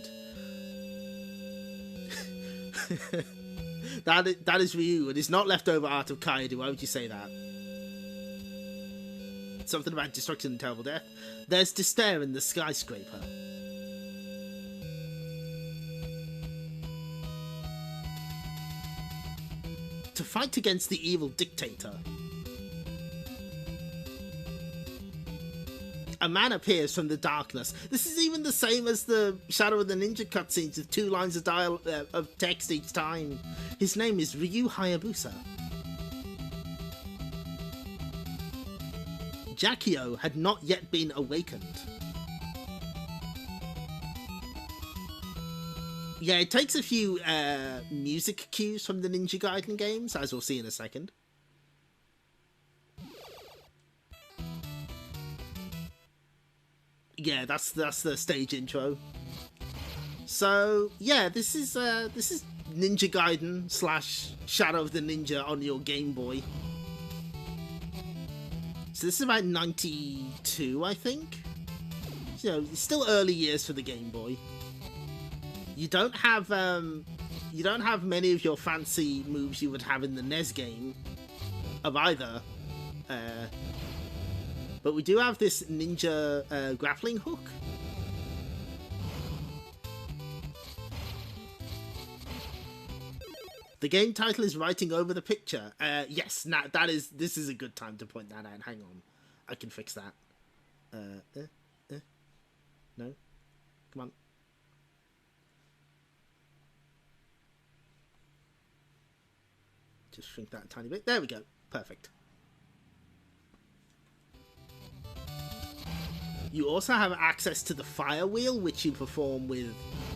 That is Ryu. It is not leftover art of Kaido. Why would you say that? Something about destruction and terrible death. There's despair in the skyscraper. To fight against the evil dictator. A man appears from the darkness. This is even the same as the Shadow of the Ninja cutscenes, with 2 lines of text each time. His name is Ryu Hayabusa. Jakio had not yet been awakened. Yeah, it takes a few music cues from the Ninja Gaiden games, as we'll see in a second. Yeah, that's the stage intro. So yeah, this is Ninja Gaiden / Shadow of the Ninja on your Game Boy. So this is about 92, I think. You know, it's still early years for the Game Boy. You don't have many of your fancy moves you would have in the NES game of either. But we do have this ninja grappling hook. The game title is Writing Over the Picture. Yes, now this is a good time to point that out. Hang on, I can fix that. No, come on. Just shrink that a tiny bit. There we go. Perfect. You also have access to the fire wheel, which you perform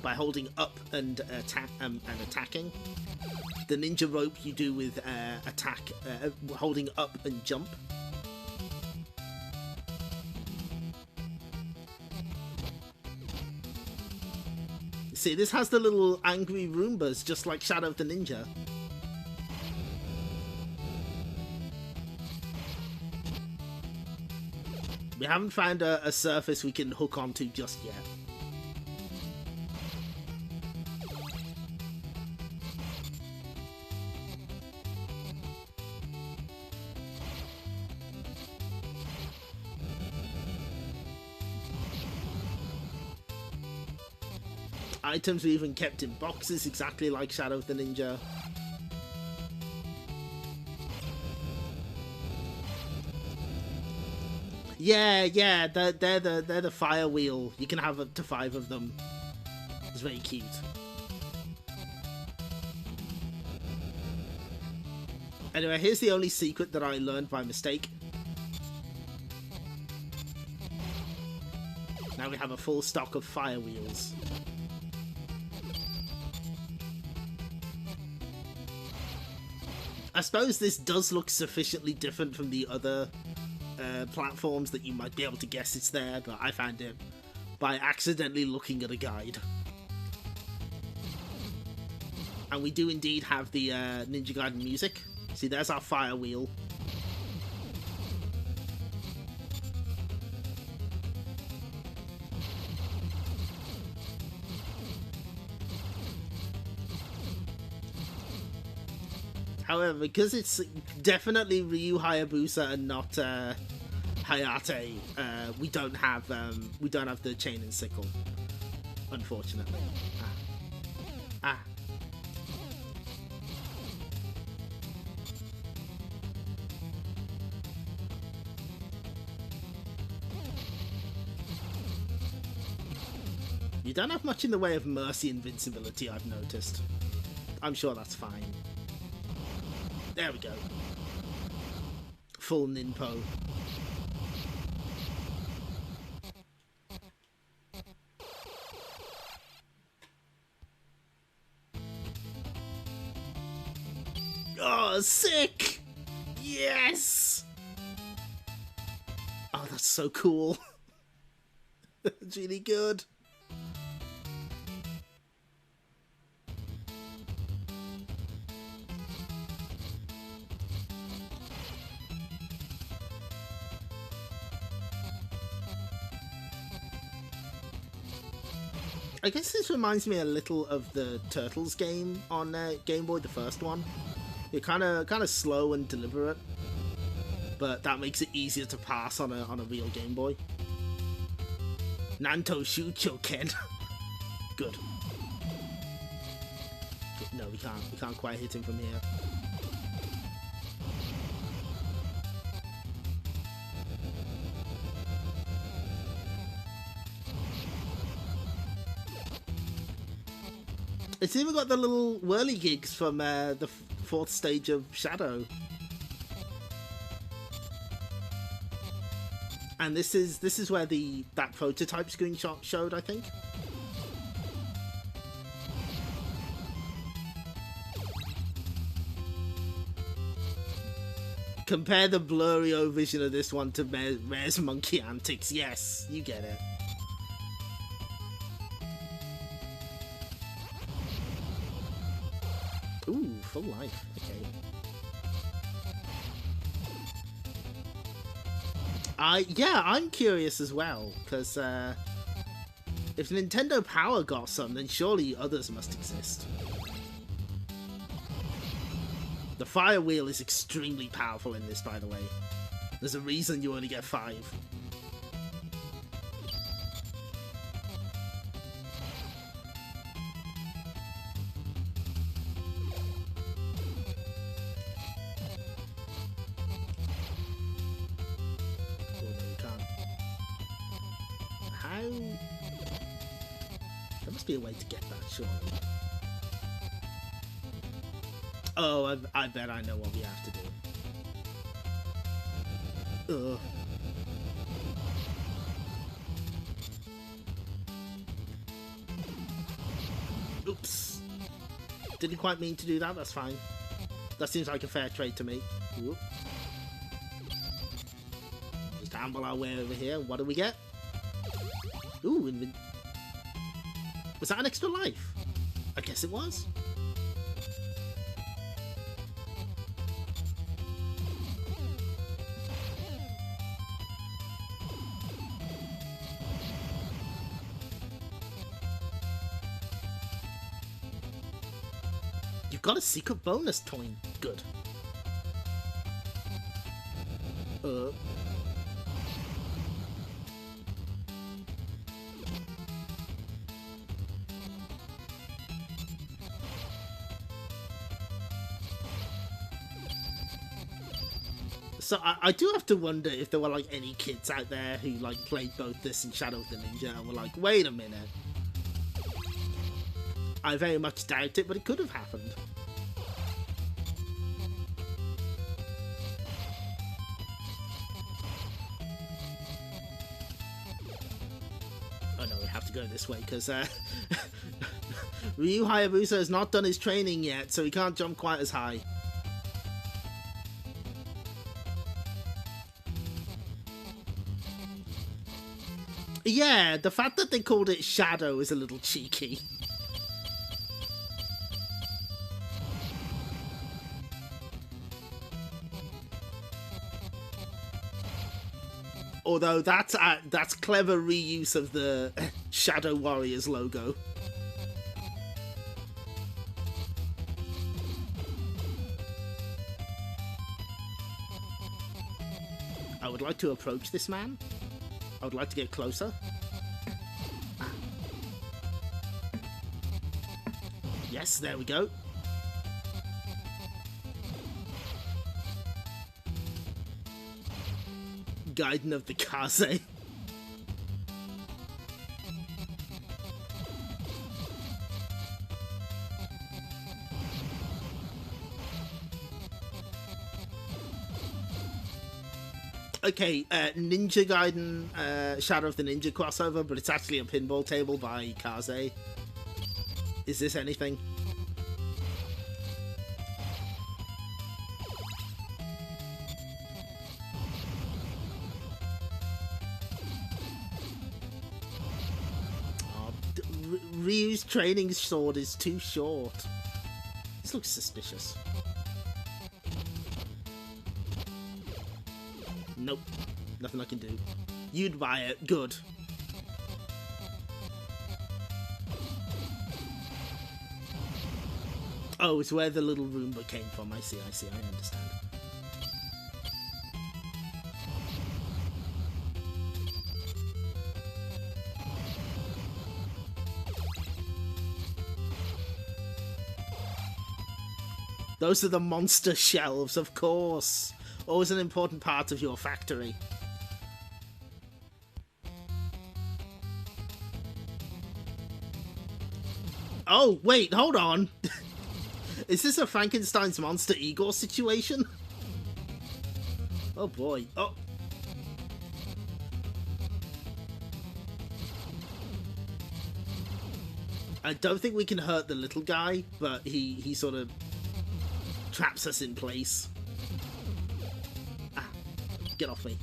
by holding up and attacking. The ninja rope you do with holding up and jump. See, this has the little angry Roombas, just like Shadow of the Ninja. We haven't found a surface we can hook onto just yet. Items are even kept in boxes, exactly like Shadow of the Ninja. Yeah, they're the fire wheel. You can have up to 5 of them. It's very cute. Anyway, here's the only secret that I learned by mistake. Now we have a full stock of fire wheels. I suppose this does look sufficiently different from the other platforms that you might be able to guess it's there, but I found it by accidentally looking at a guide. And we do indeed have the Ninja Gaiden music. See, there's our fire wheel. However, because it's definitely Ryu Hayabusa and not Hayate, we don't have the chain and sickle, unfortunately. Ah. You don't have much in the way of mercy invincibility, I've noticed. I'm sure that's fine. There we go. Full ninpo. Oh, sick! Yes! Oh, that's so cool. It's really good. I guess this reminds me a little of the Turtles game on Game Boy, the first one. You're kind of slow and deliberate, but that makes it easier to pass on a real Game Boy. Nanto Shuchoken. Good. No, we can't quite hit him from here. It's even got the little whirligigs from the fourth stage of Shadow. And this is where that prototype screenshot showed, I think. Compare the blurry vision of this one to Rare's monkey antics. Yes, you get it. Ooh, full life. Okay. Yeah, I'm curious as well, because if Nintendo Power got some, then surely others must exist. The fire wheel is extremely powerful in this, by the way. There's a reason you only get 5. There must be a way to get that, surely. Oh, I bet I know what we have to do. Ugh. Oops. Didn't quite mean to do that, that's fine. That seems like a fair trade to me. Whoop. Just amble our way over here. What do we get? Ooh, was that an extra life? I guess it was. You've got a secret bonus coin. Good. So I do have to wonder if there were like any kids out there who like played both this and Shadow of the Ninja and were like, wait a minute. I very much doubt it, but it could have happened. Oh no, we have to go this way because Ryu Hayabusa has not done his training yet, so he can't jump quite as high. Yeah, the fact that they called it Shadow is a little cheeky. Although that's clever reuse of the Shadow Warriors logo. I would like to approach this man. I would like to get closer. Ah. Yes, there we go. Gaiden of the Kaze. Okay, Ninja Gaiden Shadow of the Ninja crossover, but it's actually a pinball table by Kaze. Is this anything? Ryu's training sword is too short. This looks suspicious. Nope. Nothing I can do. You'd buy it. Good. Oh, it's where the little Roomba came from. I see, I understand. Those are the monster shelves, of course. Always an important part of your factory. Oh, wait, hold on. Is this a Frankenstein's Monster Igor situation? Oh boy. Oh. I don't think we can hurt the little guy, but he sort of traps us in place. Ah, get off me.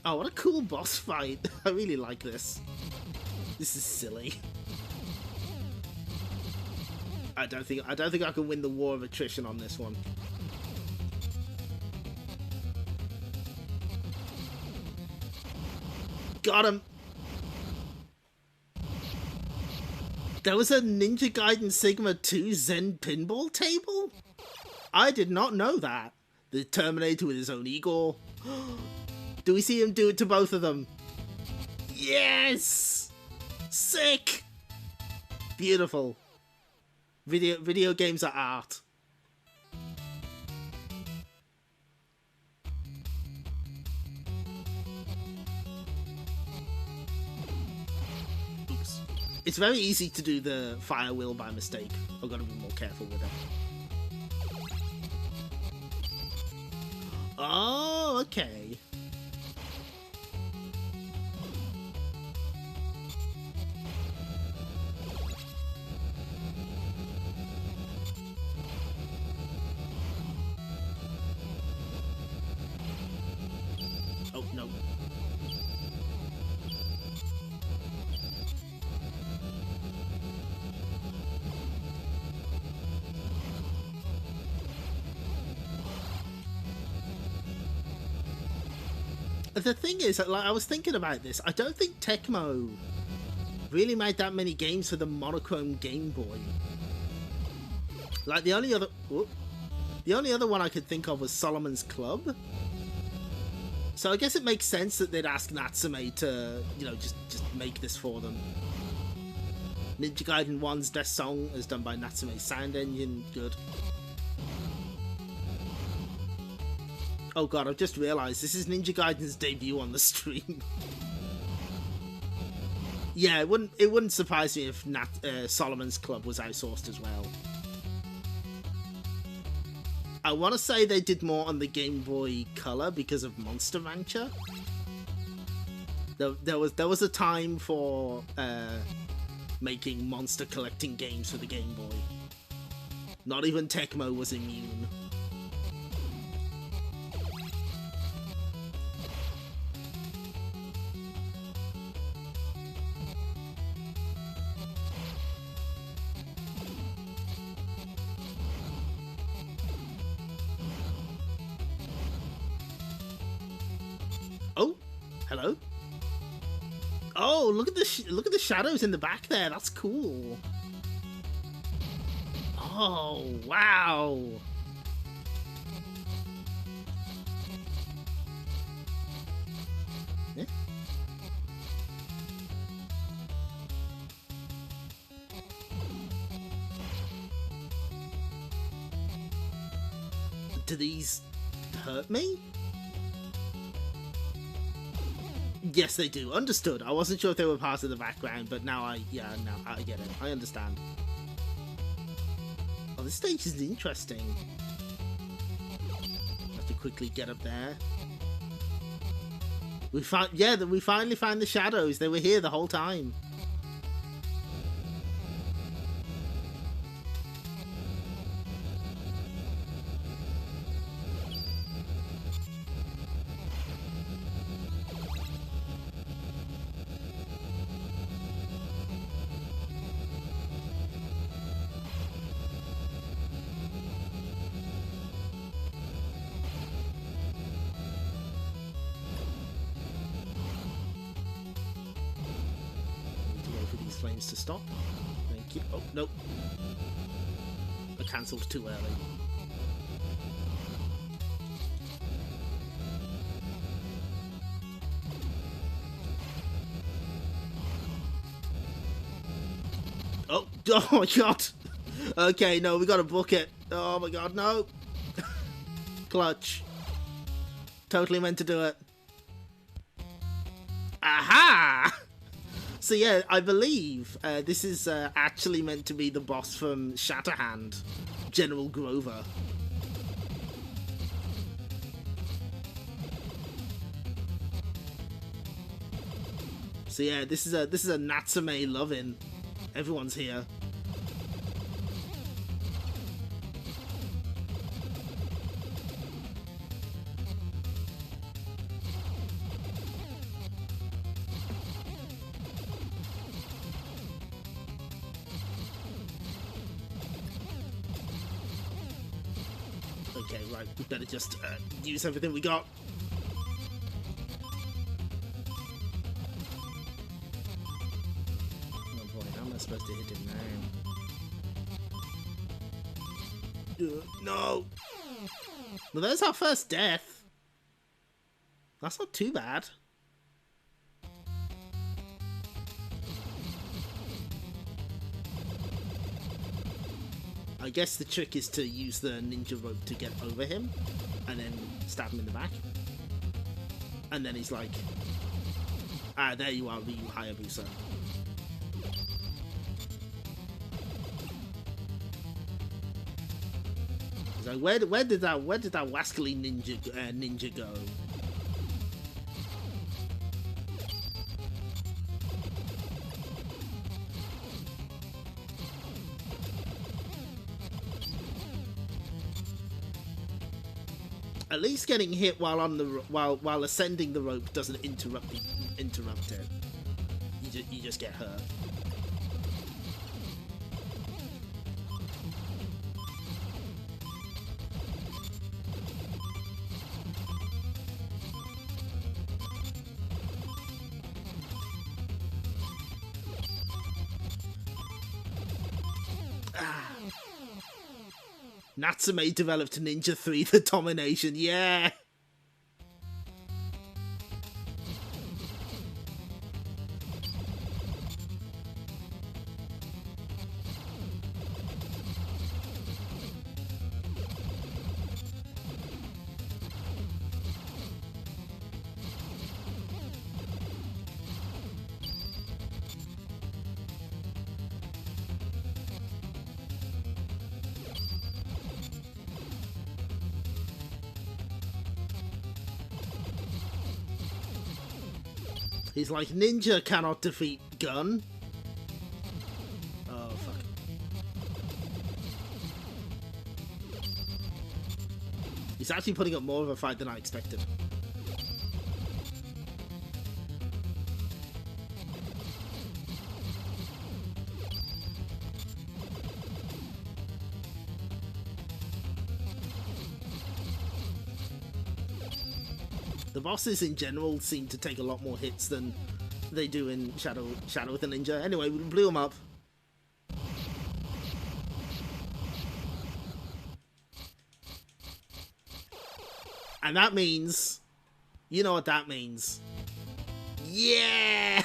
Oh, what a cool boss fight. I really like this. This is silly. I don't think I can win the war of attrition on this one. Got him. There was a Ninja Gaiden Sigma 2 Zen pinball table? I did not know that. The Terminator with his own Igor. Do we see him do it to both of them? Yes! Sick! Beautiful. Video games are art. Oops. It's very easy to do the fire wheel by mistake. I've got to be more careful with it. Oh, okay. Oh, no. The thing is, like, I was thinking about this. I don't think Tecmo really made that many games for the monochrome Game Boy. Like the only other one I could think of was Solomon's Club. So I guess it makes sense that they'd ask Natsume to, you know, just make this for them. Ninja Gaiden 1's Death Song is done by Natsume's Sound Engine. Good. Oh god, I've just realised this is Ninja Gaiden's debut on the stream. Yeah, it wouldn't surprise me if Solomon's Club was outsourced as well. I want to say they did more on the Game Boy Color because of Monster Rancher. There was a time for making monster collecting games for the Game Boy. Not even Tecmo was immune. Hello? Oh, look at the shadows in the back there. That's cool. Oh, wow. Yeah. Do these hurt me? Yes, they do. Understood. I wasn't sure if they were part of the background, but now I get it. I understand. Oh, this stage is interesting. Have to quickly get up there. We finally found the shadows. They were here the whole time. Flames to stop. Thank you. Oh, nope. I cancelled too early. Oh, oh my god. Okay, no, we gotta book it. Oh my god, no. Clutch. Totally meant to do it. Aha! So yeah, I believe this is actually meant to be the boss from Shatterhand, General Grover. So yeah, this is a Natsume lovin'. Everyone's here. Okay, right, we better just use everything we got. Oh boy, how am I supposed to hit him now? No! Well, there's our first death. That's not too bad. I guess the trick is to use the ninja rope to get over him, and then stab him in the back. And then he's like, ah, there you are, Ryu Hayabusa. He's like, where did that wascally ninja go? At least getting hit while on the while ascending the rope doesn't interrupt it. You just get hurt. Natsume developed Ninja 3 The Domination, yeah! He's like, ninja cannot defeat gun. Oh, fuck. He's actually putting up more of a fight than I expected. The bosses in general seem to take a lot more hits than they do in Shadow of the Ninja. Anyway, we blew them up. And that means... You know what that means. Yeah!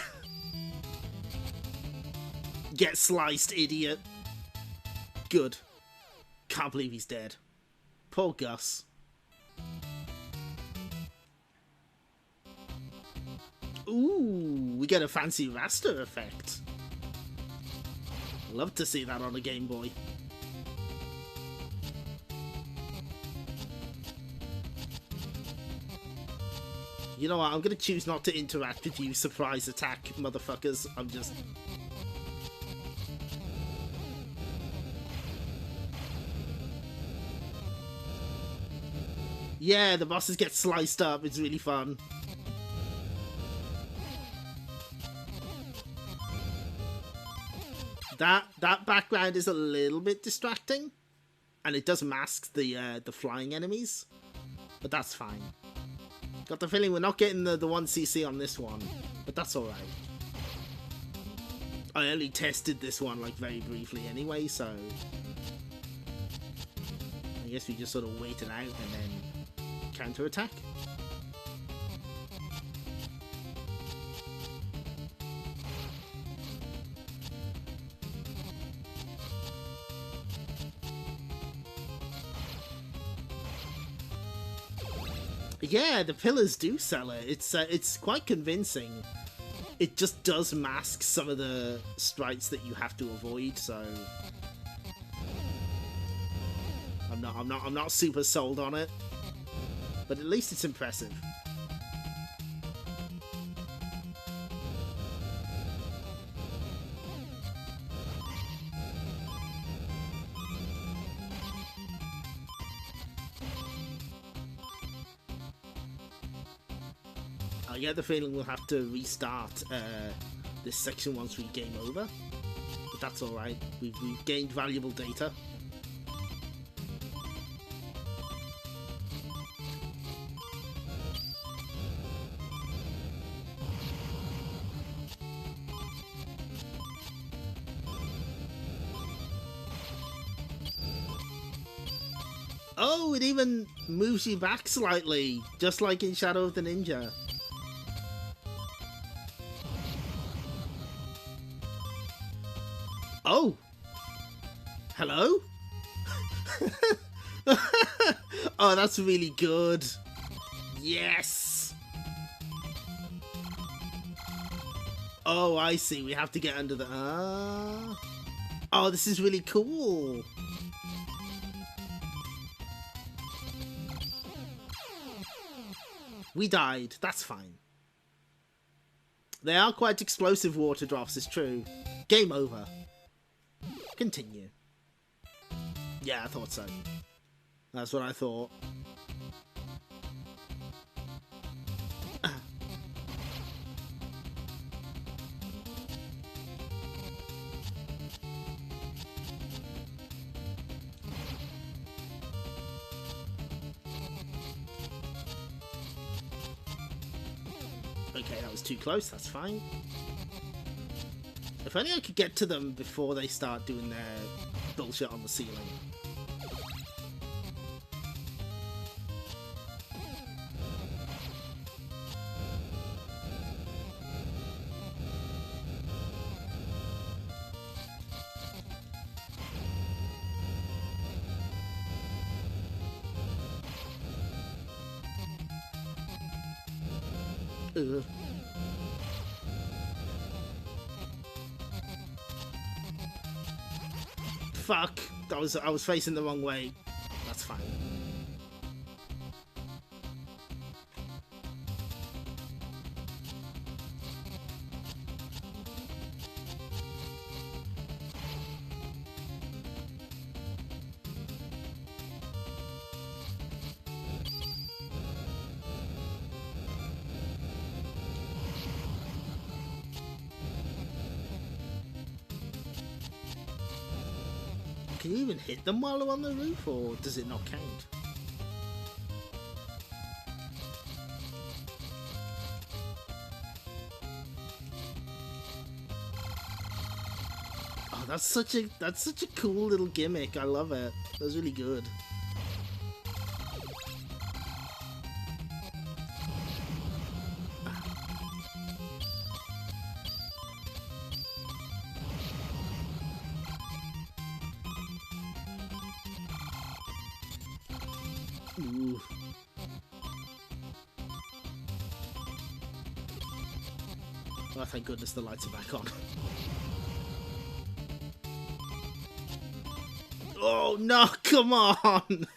Get sliced, idiot. Good. Can't believe he's dead. Poor Gus. Ooh, we get a fancy raster effect. Love to see that on a Game Boy. You know what, I'm gonna choose not to interact with you, surprise attack motherfuckers. I'm just... Yeah, the bosses get sliced up, it's really fun. That background is a little bit distracting, and it does mask the flying enemies, but that's fine. Got the feeling we're not getting the 1cc on this one, but that's alright. I only tested this one like very briefly anyway, so I guess we just sort of wait it out and then counter-attack. Yeah, the pillars do sell it. It's quite convincing. It just does mask some of the sprites that you have to avoid, so I'm not super sold on it. But at least it's impressive. I get the feeling we'll have to restart this section once we game over, but that's alright. We've gained valuable data. Oh, it even moves you back slightly, just like in Shadow of the Ninja. Oh! Hello? Oh, that's really good. Yes! Oh, I see. We have to get under the... Oh, this is really cool. We died. That's fine. They are quite explosive water drops, it's true. Game over. Continue. Yeah, I thought so. That's what I thought. Okay, that was too close, that's fine. If only I could get to them before they start doing their bullshit on the ceiling. Ugh. Fuck! I was facing the wrong way. That's fine. Can you even hit them while they're on the roof, or does it not count? That's such a cool little gimmick. I love it. That's really good. Ooh. Oh, thank goodness the lights are back on. Oh no, come on!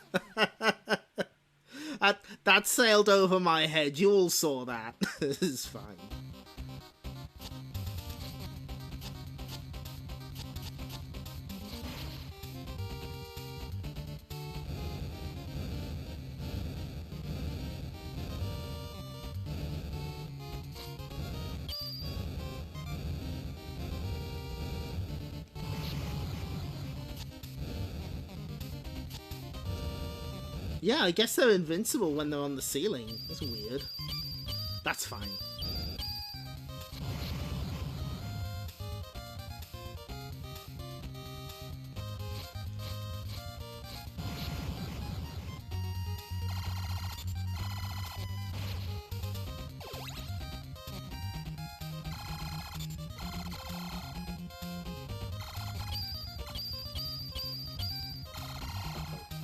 that sailed over my head. You all saw that. This is fine. Yeah, I guess they're invincible when they're on the ceiling. That's weird. That's fine.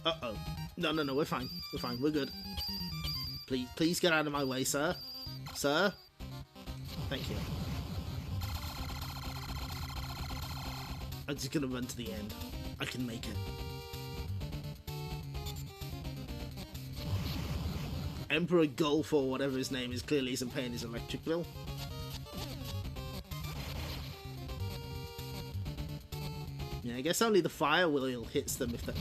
Uh-oh. No, we're fine. We're fine. We're good. Please get out of my way, sir. Sir? Thank you. I'm just gonna run to the end. I can make it. Emperor Gulf, or whatever his name is, clearly isn't paying his electric bill. Yeah, I guess only the fire wheel hits them if they...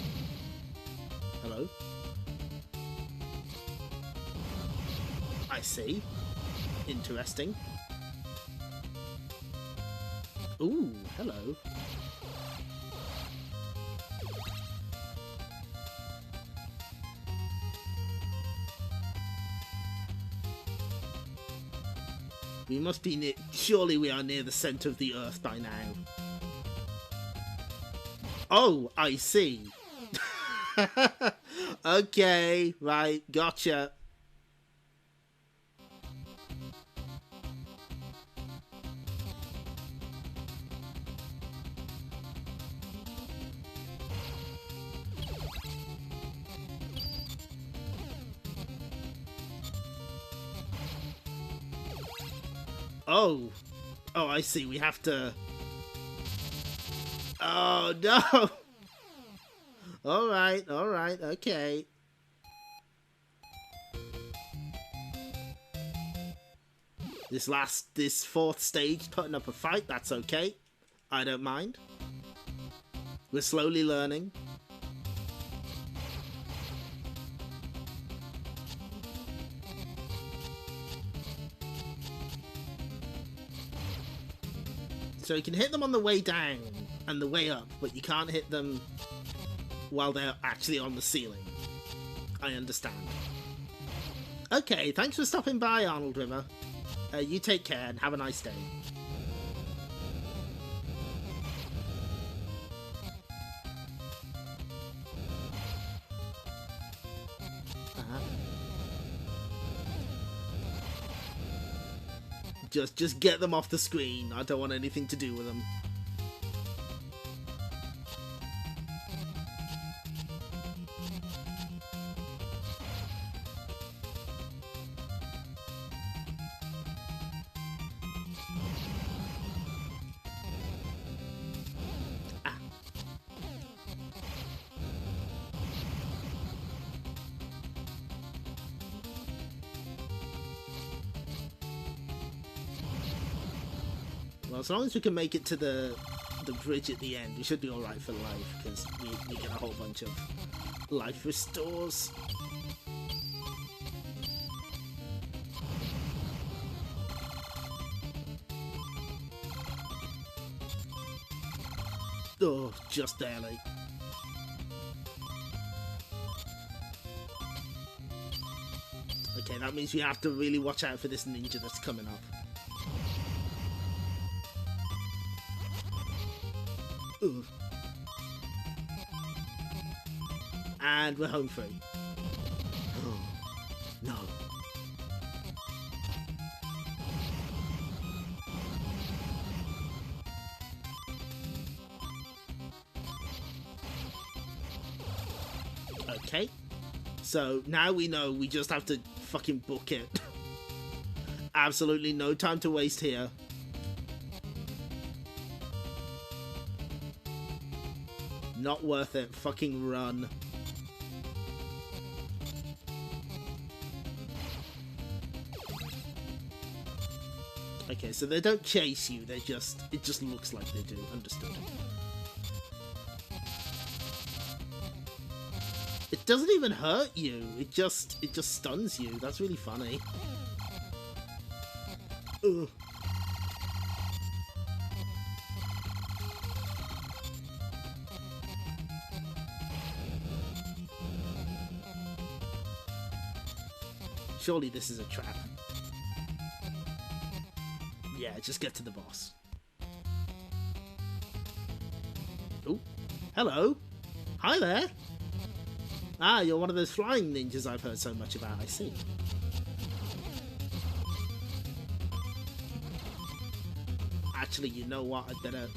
Hello? I see. Interesting. Ooh, hello. We must be near... Surely we are near the center of the Earth by now. Oh, I see. Okay, right, gotcha. Oh, I see. We have to... Oh, no! Alright, okay. This fourth stage putting up a fight, that's okay. I don't mind. We're slowly learning. So you can hit them on the way down and the way up, but you can't hit them while they're actually on the ceiling. I understand. Okay, thanks for stopping by, Arnold River. You take care and have a nice day. Just get them off the screen. I don't want anything to do with them. Well, as long as we can make it to the bridge at the end, we should be alright for life, because we get a whole bunch of life restores. Oh, just barely. Okay, that means we have to really watch out for this ninja that's coming up. Ugh. And we're home free. No. Okay. So now we know we just have to fucking book it. Absolutely no time to waste here. Not worth it. Fucking run. Okay, so they don't chase you, they just... It just looks like they do. Understood. It doesn't even hurt you. It just stuns you. That's really funny. Ugh. Surely this is a trap. Yeah, just get to the boss. Oh, hello. Hi there. Ah, you're one of those flying ninjas I've heard so much about, I see. Actually, you know what? I'd better...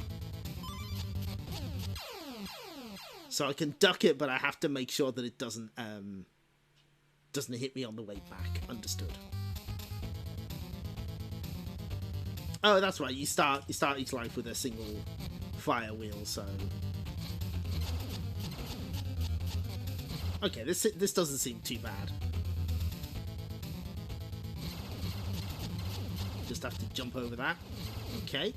So I can duck it, but I have to make sure that it doesn't hit me on the way back. Understood. Oh, that's right. You start each life with a single fire wheel, so... Okay, this doesn't seem too bad. Just have to jump over that. Okay.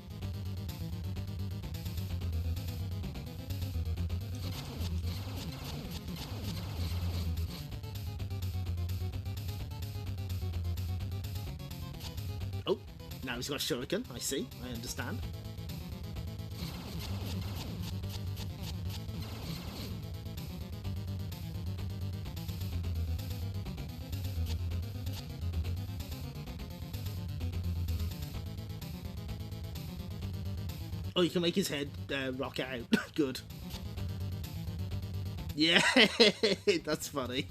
Oh, now he's got a shuriken. I see. I understand. Oh, you can make his head rock out. Good. Yeah, that's funny.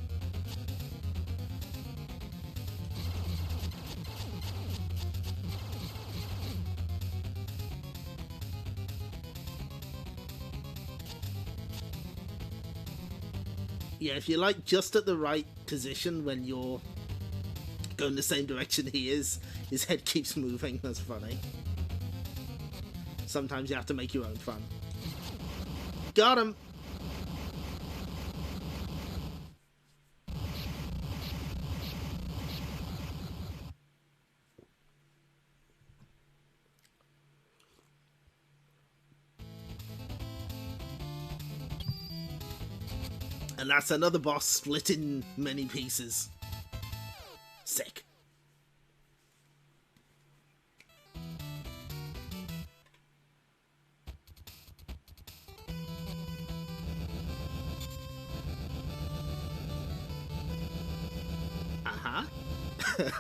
Yeah, if you're like just at the right position when you're going the same direction he is, his head keeps moving. That's funny. Sometimes you have to make your own fun. Got him! And that's another boss split in many pieces. Sick.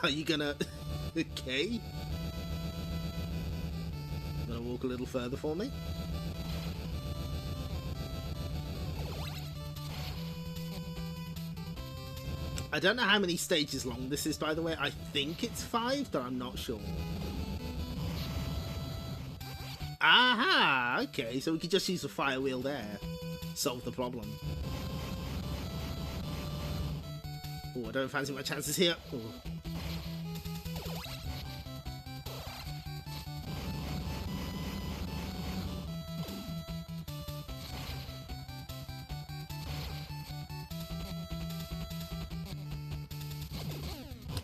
Are you gonna... Okay. Gonna walk a little further for me? I don't know how many stages long this is, by the way. I think it's 5, but I'm not sure. Aha! Okay, so we could just use the fire wheel there. Solve the problem. Oh, I don't fancy my chances here. Ooh.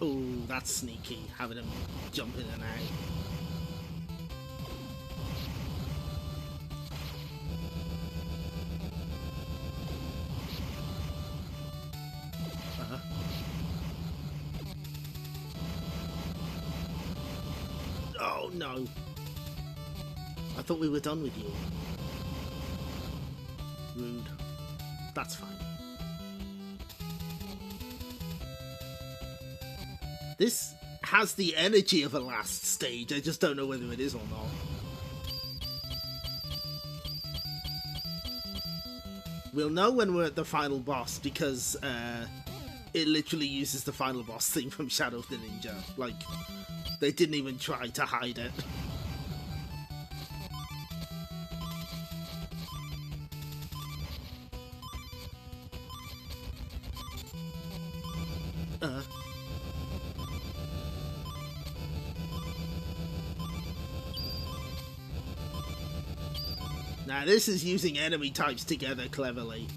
Oh, that's sneaky, having him jump in and out. Oh no! I thought we were done with you. Rude. That's fine. This has the energy of a last stage, I just don't know whether it is or not. We'll know when we're at the final boss because it literally uses the final boss theme from Shadow of the Ninja. Like, they didn't even try to hide it. Now this is using enemy types together cleverly.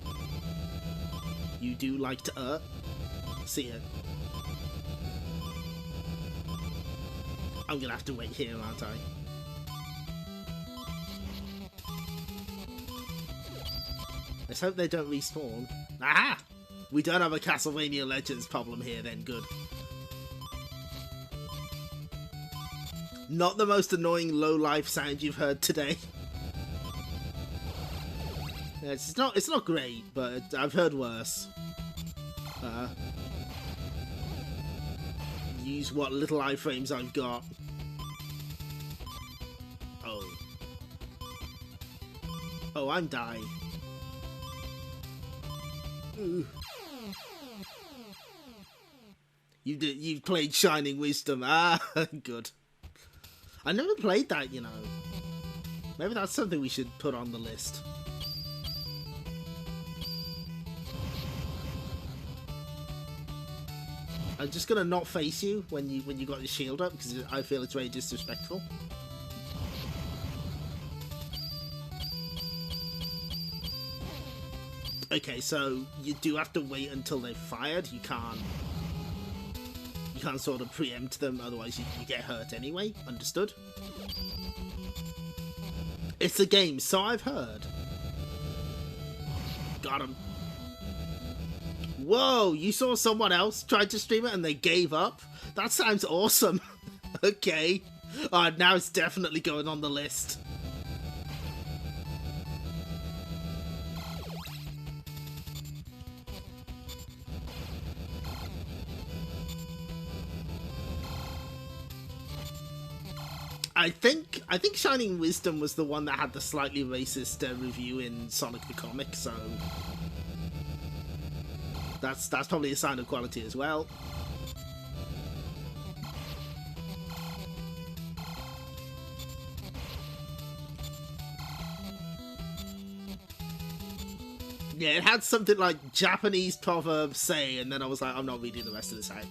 You do like to see it. I'm gonna have to wait here, aren't I? Let's hope they don't respawn. Aha! We don't have a Castlevania Legends problem here then, good. Not the most annoying low-life sound you've heard today. It's not great, but I've heard worse. Use what little iframes I've got. Oh, I'm dying. Ooh. You've played Shining Wisdom. Ah, good. I never played that, you know. Maybe that's something we should put on the list. I'm just gonna not face you when you got your shield up because I feel it's very disrespectful. Okay, so you do have to wait until they've fired. You can't sort of preempt them, otherwise you get hurt anyway. Understood? It's a game, so I've heard. Got him. Whoa, you saw someone else tried to stream it and they gave up? That sounds awesome. Okay. Now it's definitely going on the list. I think Shining Wisdom was the one that had the slightly racist review in Sonic the Comic, so that's probably a sign of quality as well. Yeah, it had something like Japanese proverbs say, and then I was like, I'm not reading the rest of this out.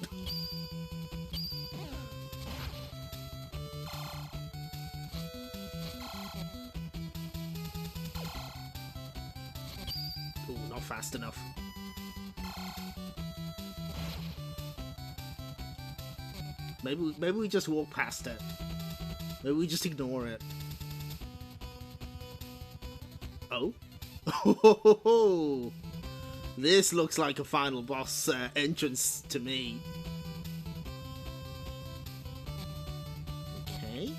Ooh, not fast enough. Maybe we just walk past it. Maybe we just ignore it. Oh? This looks like a final boss entrance to me. Okay.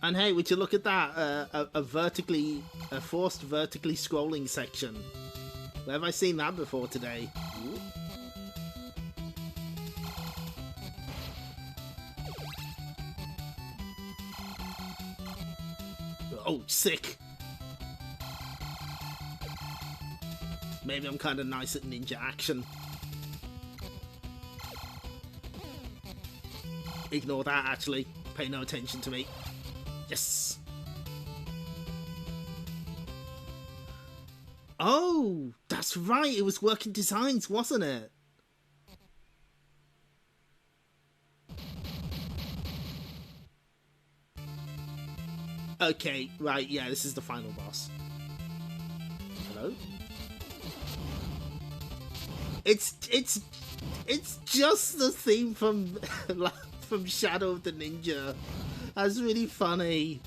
And hey, would you look at that? A forced vertically scrolling section. Where have I seen that before today? Ooh. Oh, sick. Maybe I'm kind of nice at ninja action. Ignore that, actually. Pay no attention to me. Yes! Oh! That's right! It was Working Designs, wasn't it? Okay, right, yeah, this is the final boss. Hello? It's just the theme from from Shadow of the Ninja. That's really funny.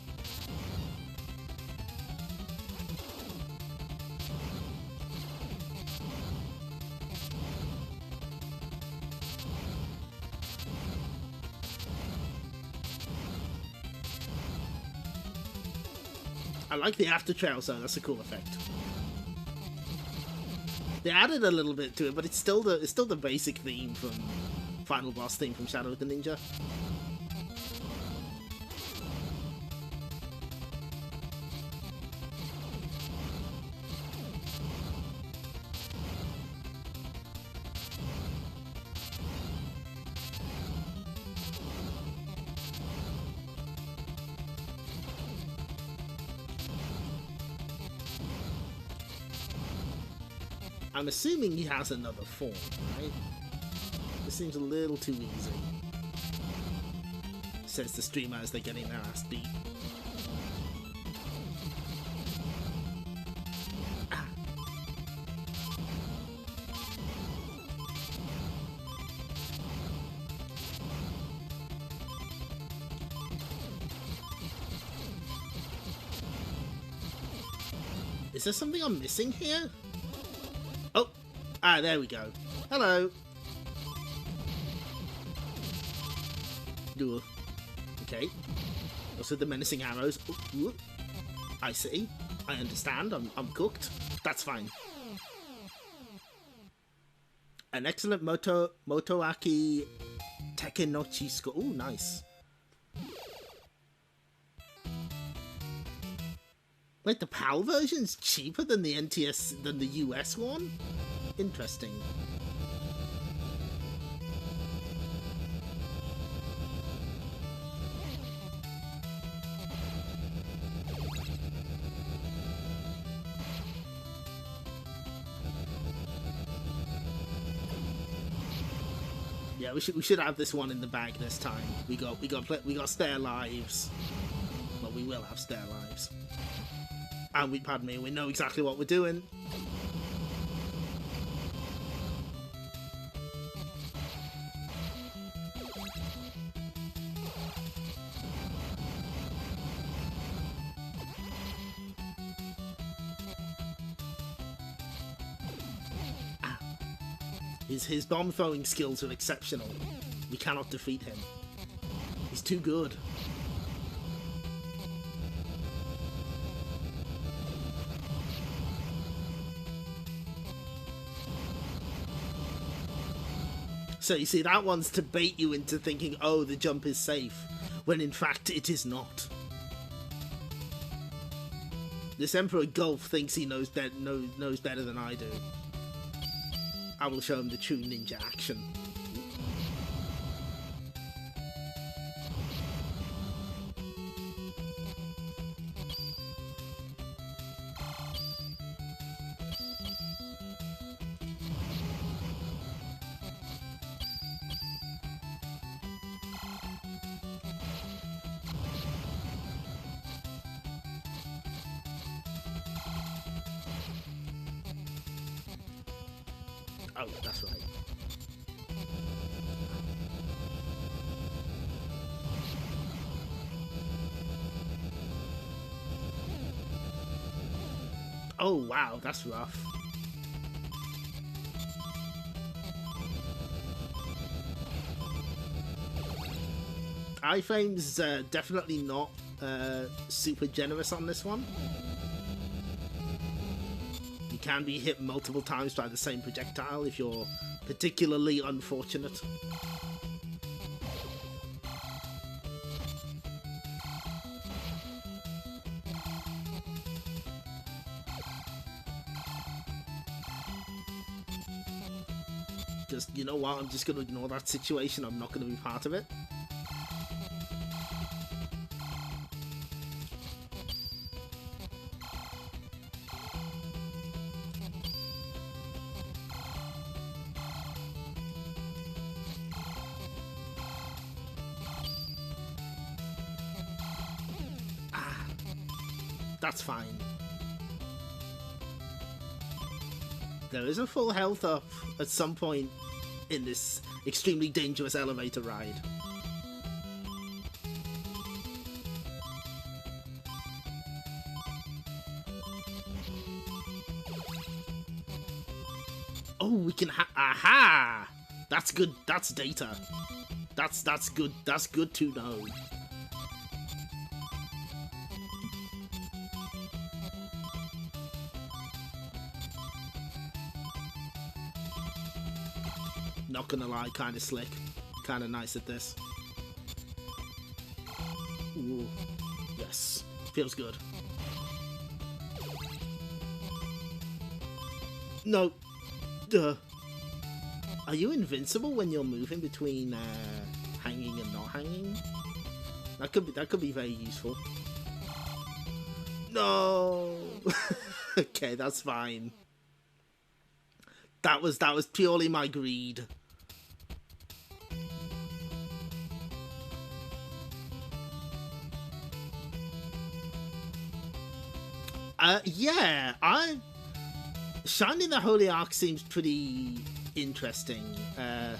I like the after trails though, that's a cool effect. They added a little bit to it, but it's still the basic theme from final boss theme from Shadow of the Ninja. I'm assuming he has another form, right? This seems a little too easy. Says the streamer as they're getting their ass beat. Ah. Is there something I'm missing here? Oh! Ah, there we go. Hello! Ooh. Okay. Also the menacing arrows. Ooh. I see. I understand. I'm cooked. That's fine. An excellent Motoaki Tekenochi score. Ooh, nice. Wait, the PAL version's cheaper than the NTS than the US one? Interesting. Yeah, we should have this one in the bag this time. We got spare lives. Well, we will have spare lives. And pardon me, we know exactly what we're doing. His bomb throwing skills are exceptional. We cannot defeat him. He's too good. So you see, that one's to bait you into thinking, oh, the jump is safe, when in fact it is not. This Emperor Gulf thinks he knows better than I do. I will show him the true ninja action. Oh, that's right. Oh, wow, that's rough. iframe's definitely not super generous on this one. You can be hit multiple times by the same projectile if you're particularly unfortunate. Just, you know what, I'm just going to ignore that situation, I'm not going to be part of it. That's fine. There is a full health up at some point in this extremely dangerous elevator ride. Oh, we can aha! That's good. That's data. That's good. That's good to know. Not gonna lie, kind of slick. Kind of nice at this. Ooh. Yes. Feels good. No. Duh. Are you invincible when you're moving between hanging and not hanging? That could be very useful. No. Okay, that's fine. That was purely my greed. Yeah, Shining the Holy Ark seems pretty interesting. A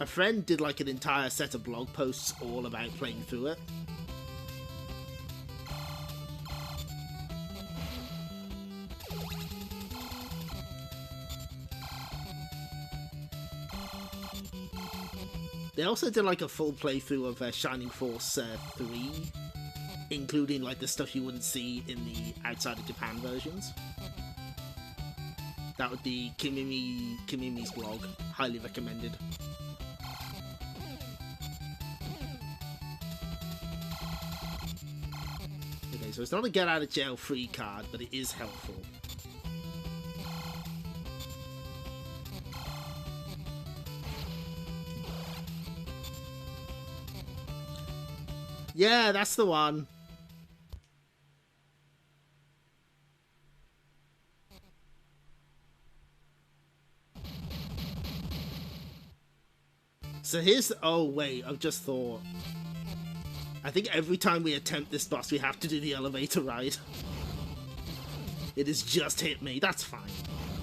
friend did like an entire set of blog posts all about playing through it. They also did like a full playthrough of Shining Force 3, including like the stuff you wouldn't see in the outside of Japan versions. That would be Kimimi's blog. Highly recommended. Okay, so it's not a get out of jail free card, but it is helpful. Yeah, that's the one. So here's the, oh wait, I've just thought. I think every time we attempt this boss, we have to do the elevator ride. It has just hit me. That's fine.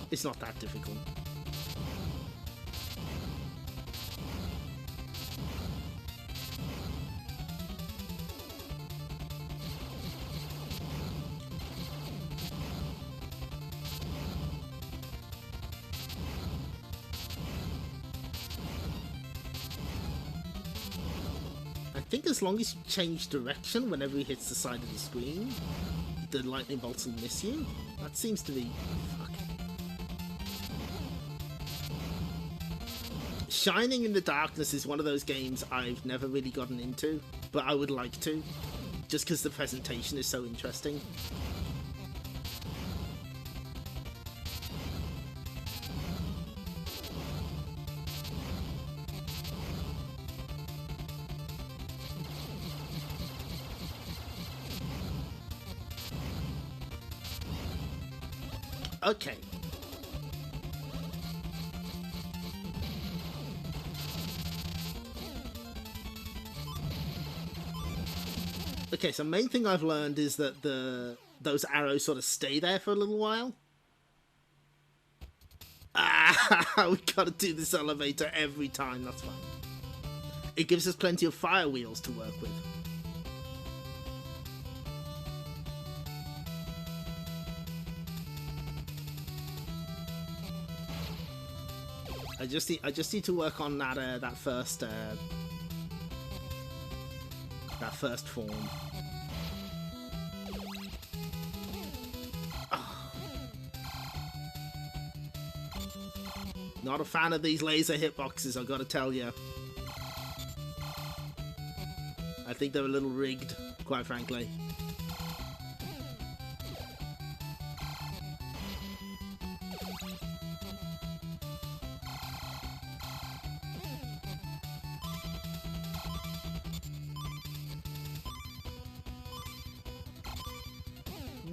It's not that difficult. I think as long as you change direction whenever he hits the side of the screen, the lightning bolts will miss you. That seems to be... Fuck. Shining in the Darkness is one of those games I've never really gotten into, but I would like to, just because the presentation is so interesting. Okay. Okay, so main thing I've learned is that those arrows sort of stay there for a little while. Ah, we gotta do this elevator every time, that's fine. It gives us plenty of fire wheels to work with. I just need to work on that first form. Oh. Not a fan of these laser hitboxes, I've got to tell you. I think they're a little rigged, quite frankly.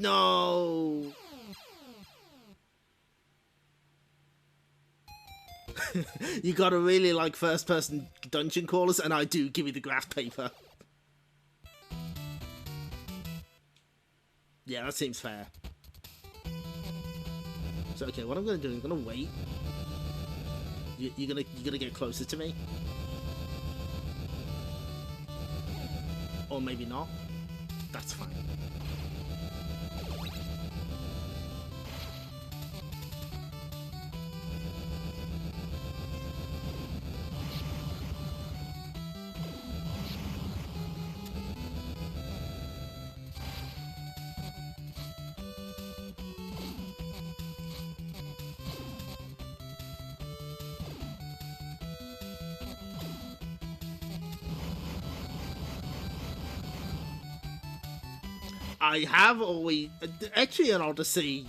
No! You gotta really like first-person dungeon crawlers, and I do. Give me the graph paper. Yeah, that seems fair. So, okay, what I'm gonna do is I'm gonna wait. You're gonna get closer to me, or maybe not. That's fine. I have always... Etrian Odyssey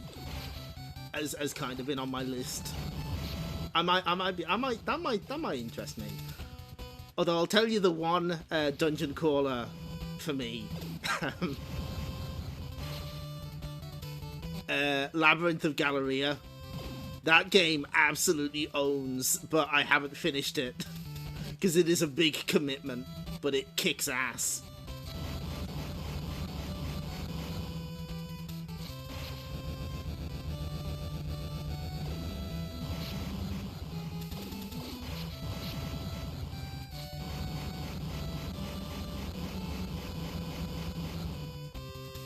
has kind of been on my list. That might interest me. Although I'll tell you the one dungeon crawler for me. Labyrinth of Galleria. That game absolutely owns, but I haven't finished it. Because it is a big commitment, but it kicks ass.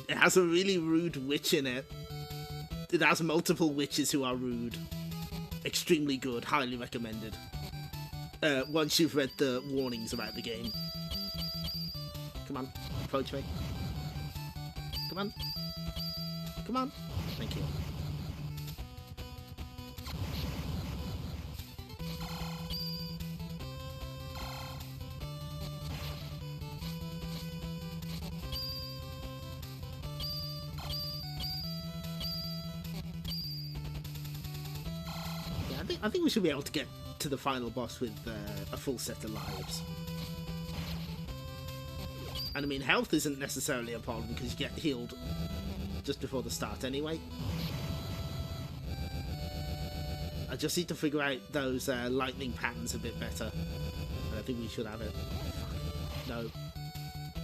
It has a really rude witch in it. It has multiple witches who are rude. Extremely good, highly recommended. Once you've read the warnings about the game. Come on, approach me. Come on. Come on. Thank you. Yeah, I think we should be able to get to the final boss with a full set of lives. And I mean, health isn't necessarily a problem because you get healed just before the start anyway. I just need to figure out those lightning patterns a bit better. And I think we should have it. Fuck. No.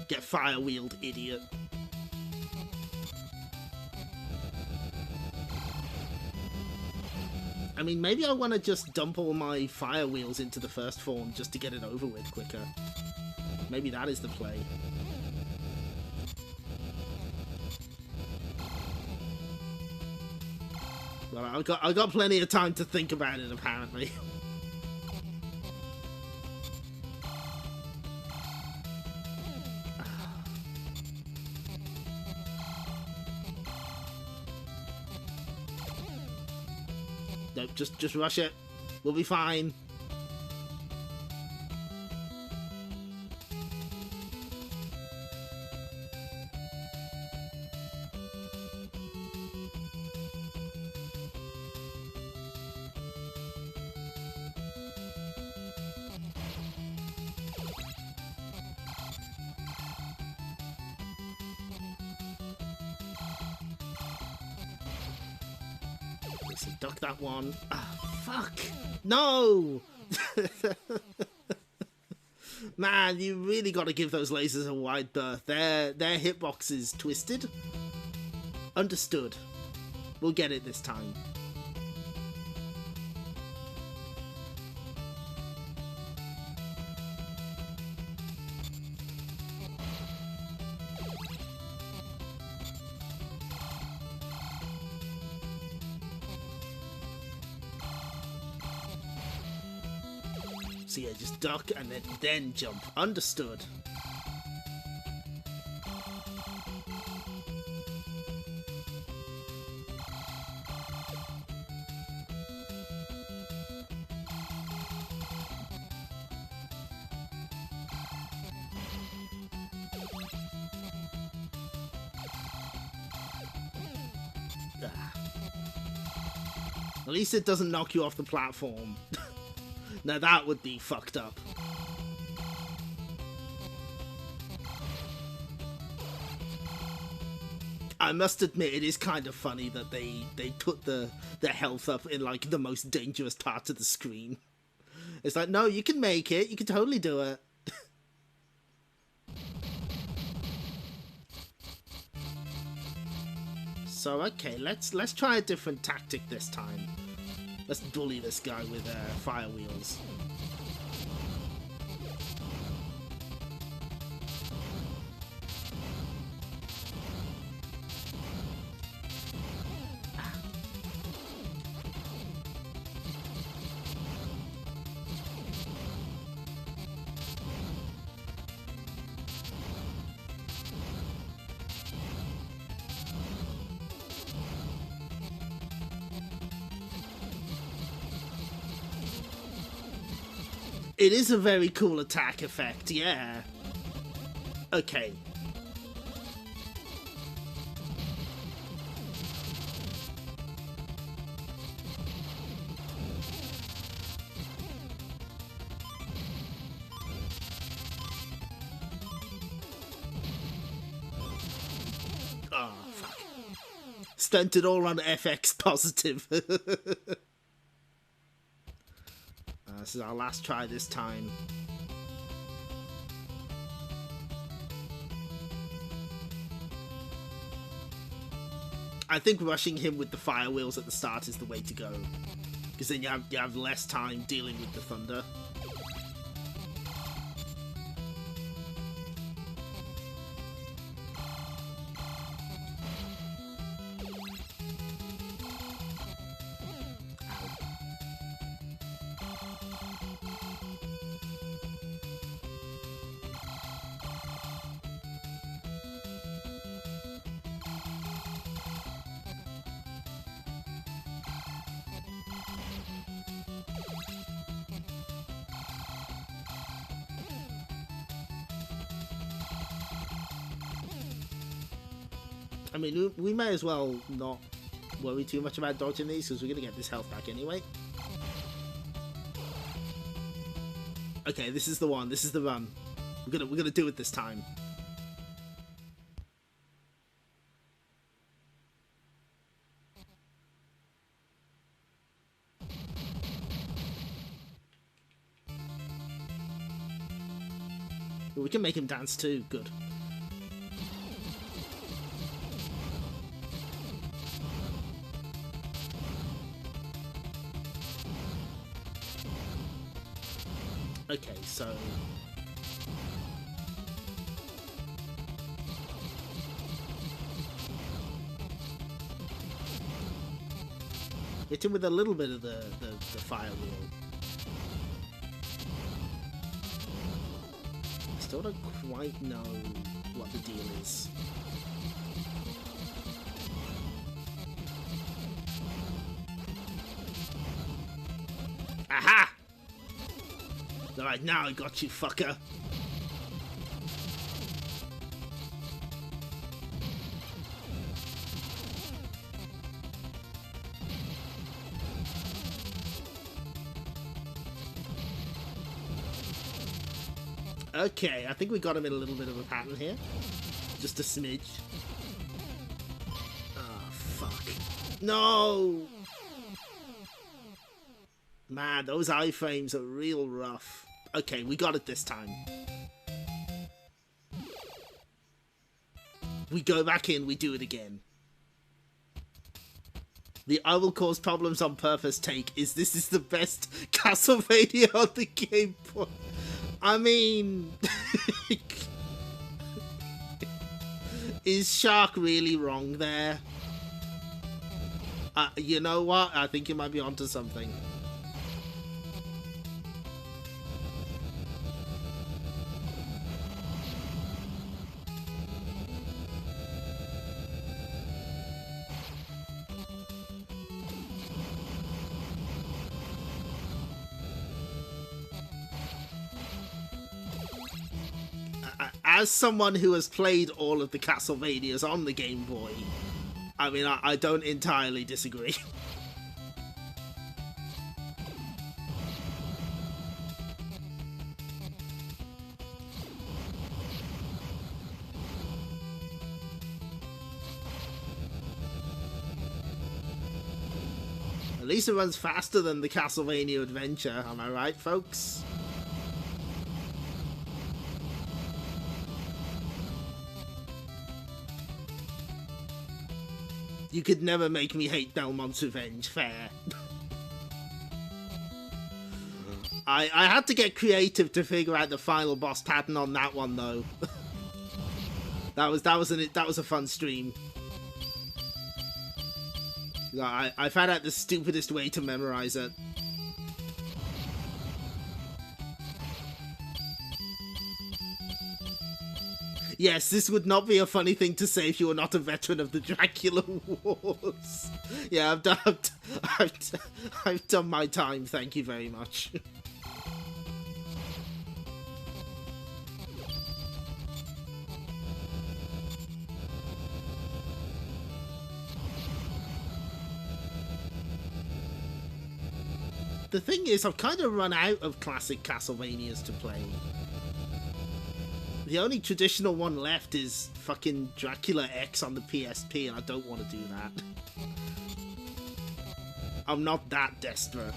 Get fire wheeled, idiot. I mean, maybe I want to just dump all my fire wheels into the first form just to get it over with quicker. Maybe that is the play. Well, I've got plenty of time to think about it, apparently. Nope, just rush it. We'll be fine. So duck that one. Ah, fuck! No! Man, you really got to give those lasers a wide berth. Their hitbox is twisted. Understood. We'll get it this time. So yeah, just duck and then jump. Understood. Ah. At least it doesn't knock you off the platform. Now that would be fucked up. I must admit, it is kind of funny that they put the health up in like the most dangerous part of the screen. It's like, no, you can make it. You can totally do it. So okay, let's try a different tactic this time. Let's bully this guy with fire wheels. It is a very cool attack effect, yeah. Okay. spent it all on FX positive. This is our last try this time. I think rushing him with the fire wheels at the start is the way to go, because then you have less time dealing with the thunder. I mean, we may as well not worry too much about dodging these, because we're going to get this health back anyway. Okay, this is the one. This is the run. We're gonna do it this time. We can make him dance too. Good. Okay, so... hit him with a little bit of the fire wheel. I still don't quite know what the deal is. Aha! Alright, now I got you, fucker. Okay, I think we got him in a little bit of a pattern here. Just a smidge. Oh, fuck. No! Man, those iframes are real rough. Okay, we got it this time. We go back in, we do it again. The I will cause problems on purpose take is this is the best Castlevania on the Game Boy. I mean... is Shark really wrong there? You know what? I think you might be onto something. As someone who has played all of the Castlevanias on the Game Boy, I mean, I don't entirely disagree. At least it runs faster than the Castlevania Adventure, am I right, folks? You could never make me hate Belmont's Revenge, fair. I had to get creative to figure out the final boss pattern on that one, though. that was a fun stream. I found out the stupidest way to memorize it. Yes, this would not be a funny thing to say if you were not a veteran of the Dracula Wars. Yeah, I've done my time, thank you very much. The thing is, I've kind of run out of classic Castlevanias to play. The only traditional one left is fucking Dracula X on the PSP, and I don't want to do that. I'm not that desperate.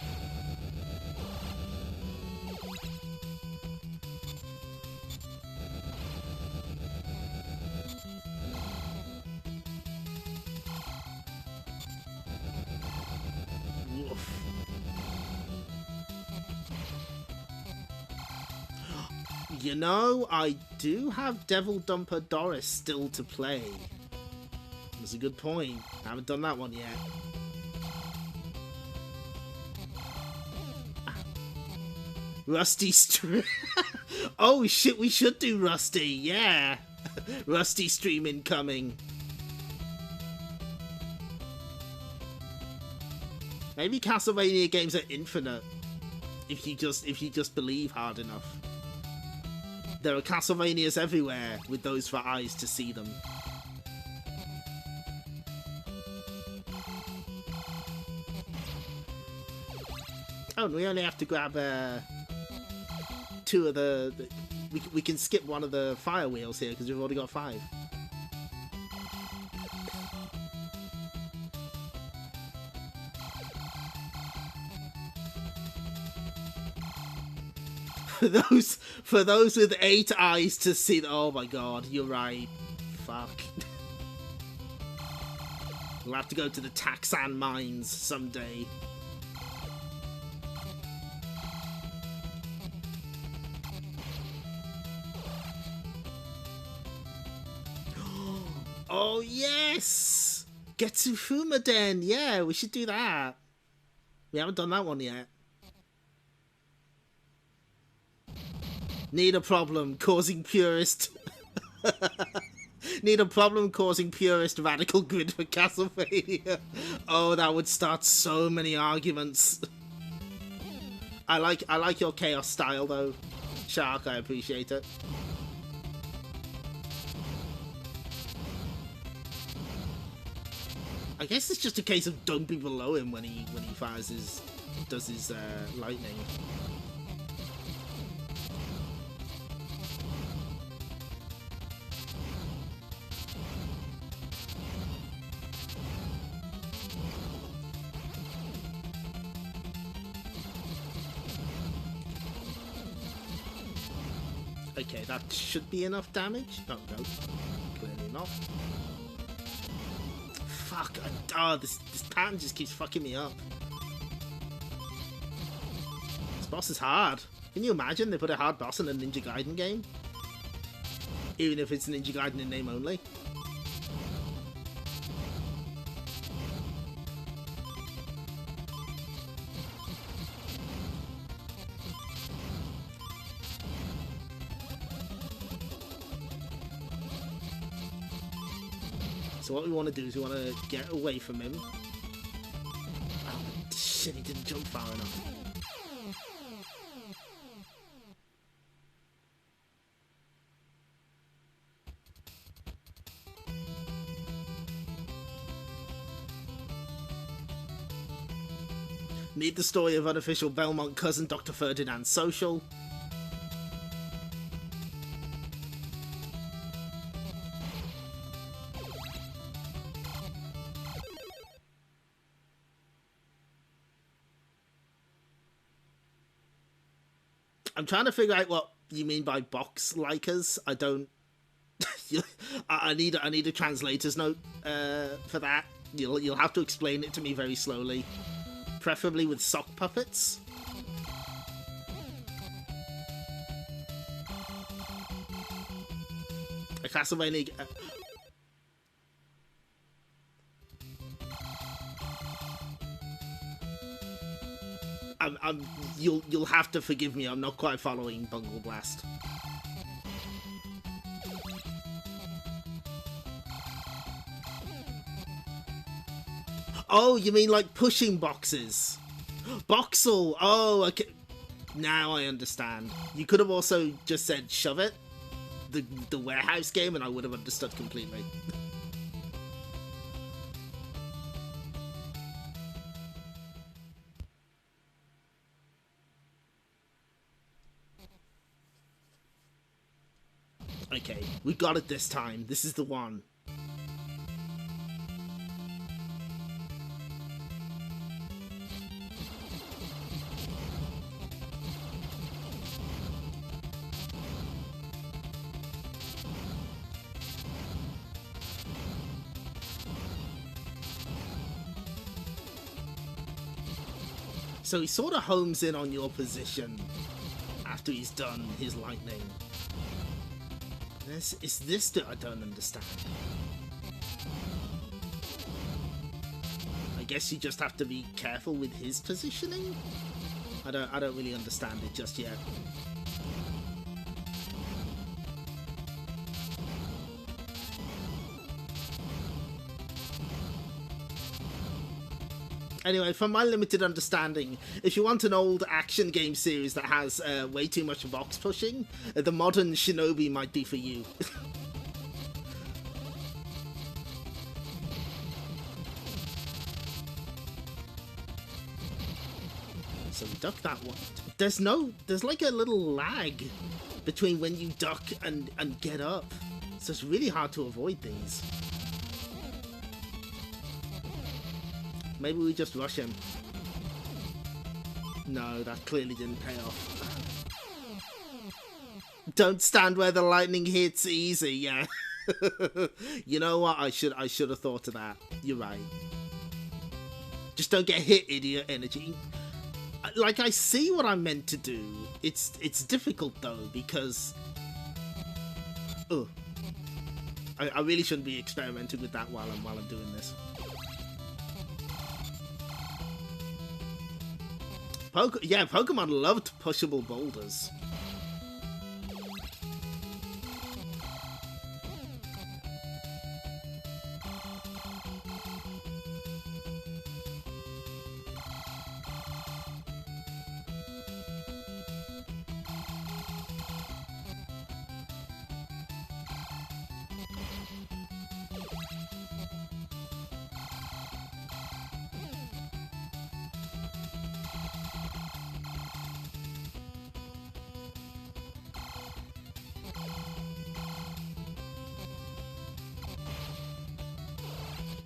Woof. You know, I do have Devil Dumper Doris still to play. That's a good point. I haven't done that one yet. Rusty stream. Oh shit, we should do Rusty. Yeah. Rusty stream incoming. Maybe Castlevania games are infinite if you just believe hard enough. There are Castlevanias everywhere with those for eyes to see them. Oh, and we only have to grab two of the we can skip one of the fire wheels here because we've already got 5. For those with 8 eyes to see. Oh my god, you're right. Fuck. We'll have to go to the Taxan mines someday. Oh yes! Getsu Fumaden! Yeah, we should do that. We haven't done that one yet. Need a problem causing purist. Need a problem causing purist radical grid for Castlevania. Oh, that would start so many arguments. I like your chaos style though, Shark. I appreciate it. I guess it's just a case of dumping below him when he fires does his lightning. Okay, that should be enough damage. Oh no, clearly not. Fuck! This pattern just keeps fucking me up. This boss is hard. Can you imagine they put a hard boss in a Ninja Gaiden game? Even if it's Ninja Gaiden in name only. So what we want to do is we want to get away from him. Oh shit, he didn't jump far enough. Need the story of unofficial Belmont cousin Dr. Ferdinand's social. I'm trying to figure out what you mean by box likers. I don't. I need a translator's note for that. You'll have to explain it to me very slowly, preferably with sock puppets. A Castlevania. You'll have to forgive me. I'm not quite following Bungle Blast. Oh, you mean like pushing boxes? Boxel. Oh, okay. Now I understand. You could have also just said shove it, the warehouse game, and I would have understood completely. Okay, we got it this time. This is the one. So he sort of homes in on your position after he's done his lightning. It's this that I don't understand. I guess you just have to be careful with his positioning? I don't really understand it just yet. Anyway, from my limited understanding, if you want an old action game series that has way too much box pushing, the modern Shinobi might be for you. So we duck that one. There's like a little lag between when you duck and get up. So it's really hard to avoid these. Maybe we just rush him. No, that clearly didn't pay off. Don't stand where the lightning hits easy, yeah. You know what? I should have thought of that. You're right. Just don't get hit, idiot energy. Like, I see what I'm meant to do. It's difficult though, because I really shouldn't be experimenting with that while I'm doing this. Yeah, Pokemon loved pushable boulders.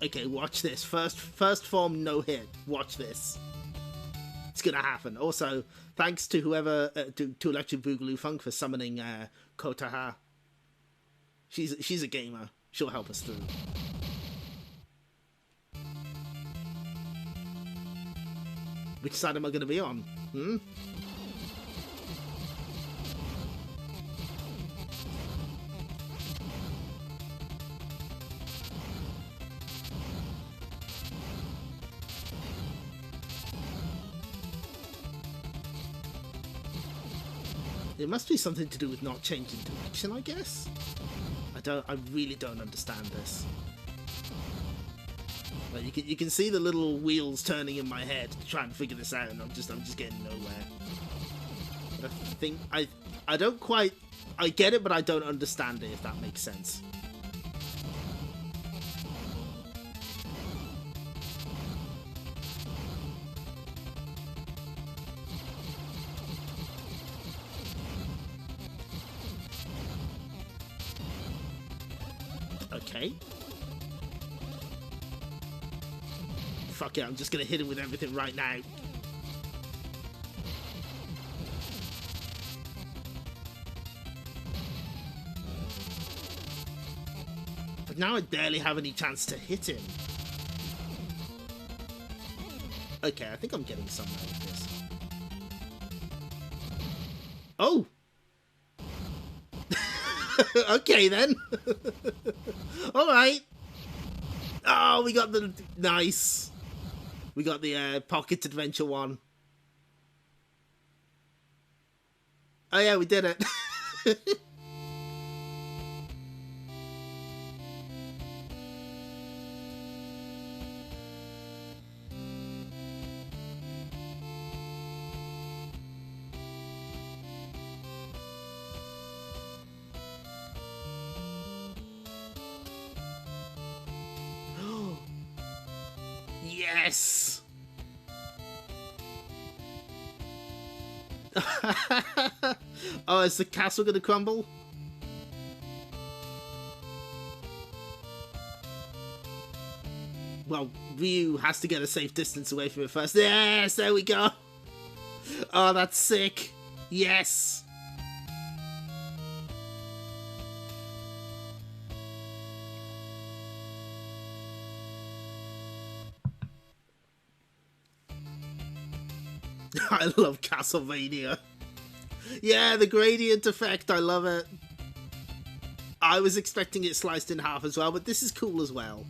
Okay, watch this. First form no hit. Watch this. It's gonna happen. Also, thanks to whoever to Electric Boogaloo Funk for summoning Kotaha. She's a gamer. She'll help us through. Which side am I gonna be on? It must be something to do with not changing direction, I guess. I really don't understand this. Like you can see the little wheels turning in my head to try and figure this out, and I'm just getting nowhere. But I think I don't quite, I get it, but I don't understand it, if that makes sense. Okay. Fuck it, I'm just gonna hit him with everything right now. But now I barely have any chance to hit him. Okay, I think I'm getting somewhere with this. Oh! Okay then. Alright. Oh, we got the... Nice. We got the Pocket Adventure one. Oh yeah, we did it. Yes! Oh, is the castle gonna crumble? Well, Ryu has to get a safe distance away from it first. Yes, there we go! Oh, that's sick! Yes! I love Castlevania. Yeah, the gradient effect, I love it. I was expecting it sliced in half as well, but this is cool as well.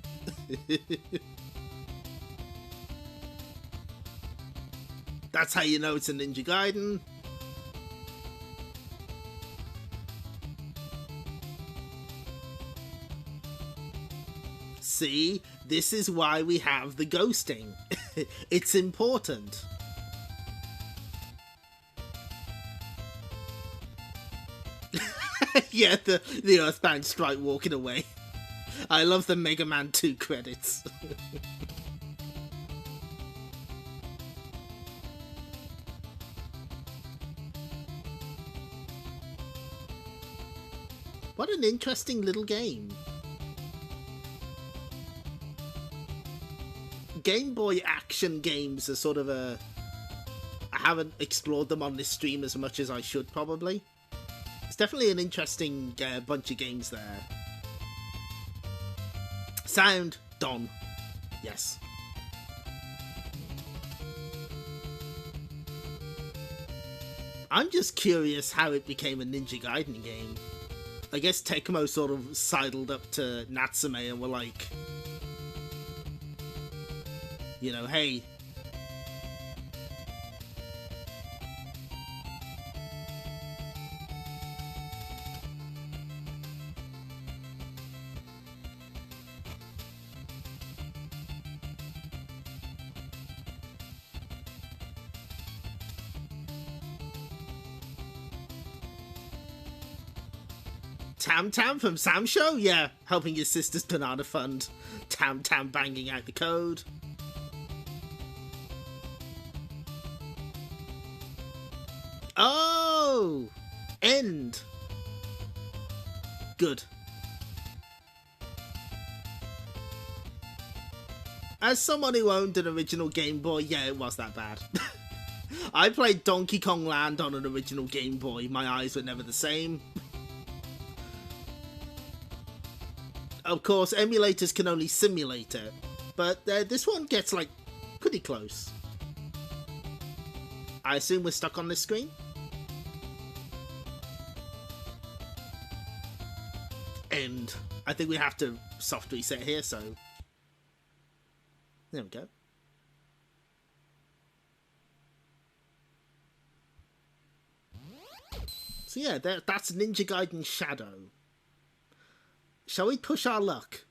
That's how you know it's a Ninja Gaiden. See, this is why we have the ghosting. It's important. Yeah, the Earthbound Strike walking away. I love the Mega Man 2 credits. What an interesting little game. Game Boy action games are sort of a... I haven't explored them on this stream as much as I should, probably. It's definitely an interesting bunch of games there. Sound done. Yes. I'm just curious how it became a Ninja Gaiden game. I guess Tecmo sort of sidled up to Natsume and were like, you know, hey, Tam Tam from Sam Show? Yeah, helping his sister's banana fund. Tam Tam banging out the code. Oh! End. Good. As someone who owned an original Game Boy, yeah, it was that bad. I played Donkey Kong Land on an original Game Boy. My eyes were never the same. Of course, emulators can only simulate it, but this one gets, like, pretty close. I assume we're stuck on this screen? End. I think we have to soft reset here, so... There we go. So yeah, that's Ninja Gaiden Shadow. Shall we push our luck?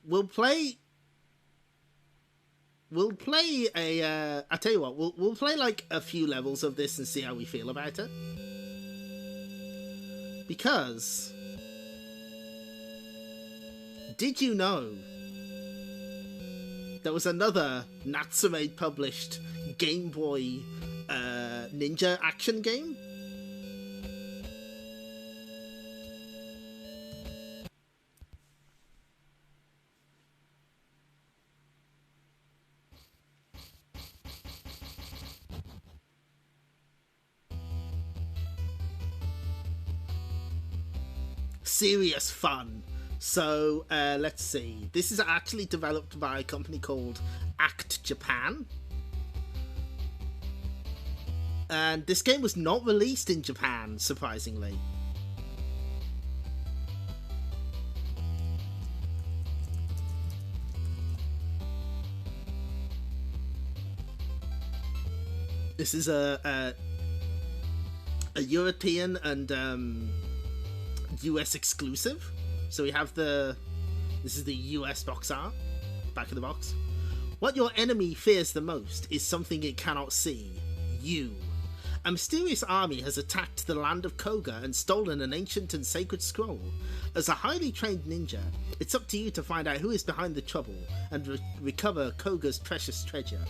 We'll play a... I tell you what, we'll play like a few levels of this and see how we feel about it. Because... Did you know there was another Natsume published Game Boy ninja action game? Serious fun. So, let's see. This is actually developed by a company called Act Japan. And this game was not released in Japan, surprisingly. This is a European and US exclusive. So we have this is the US box art, back of the box. What your enemy fears the most is something it cannot see. You. A mysterious army has attacked the land of Koga and stolen an ancient and sacred scroll. As a highly trained ninja, it's up to you to find out who is behind the trouble and recover Koga's precious treasure.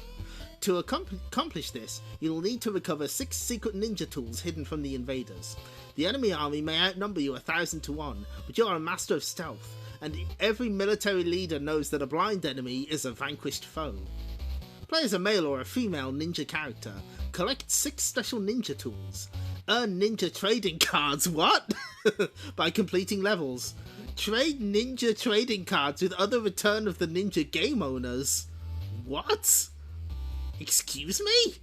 To accomplish this, you'll need to recover 6 secret ninja tools hidden from the invaders. The enemy army may outnumber you 1,000 to 1, but you are a master of stealth, and every military leader knows that a blind enemy is a vanquished foe. Play as a male or a female ninja character. Collect 6 special ninja tools. Earn ninja trading cards, what? By completing levels. Trade ninja trading cards with other Return of the Ninja game owners. What? Excuse me?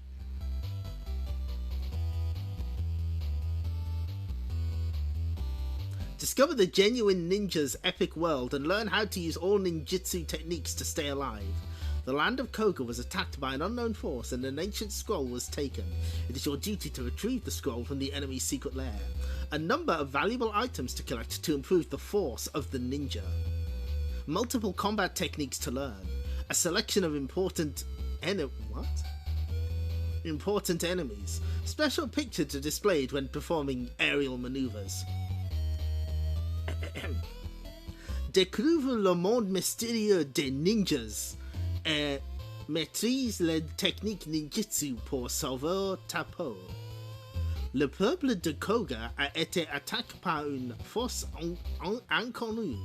Discover the genuine ninja's epic world and learn how to use all ninjutsu techniques to stay alive. The land of Koga was attacked by an unknown force and an ancient scroll was taken. It is your duty to retrieve the scroll from the enemy's secret lair. A number of valuable items to collect to improve the force of the ninja. Multiple combat techniques to learn. A selection of important enemies. Special picture to displayed when performing aerial maneuvers. Découvre le monde mystérieux des ninjas et maîtrise les techniques ninjutsu pour sauver ta peau. Le peuple de Koga a été attaqué par une force inconnue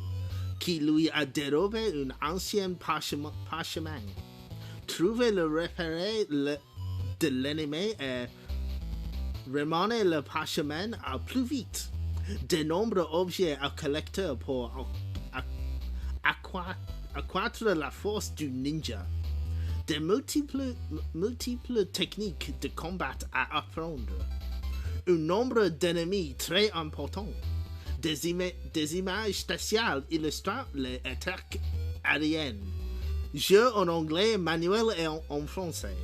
qui lui a dérobé un ancien parchemin. Trouvez le repéré de l'ennemi et ramenez le parchemin au plus vite. De nombreux objets à collecteur pour accroître la force du ninja. De multiples techniques de combat à apprendre. Un nombre d'ennemis très important. Des images spéciales illustrant les attaques aériennes. Jeu en anglais, manuel et en français.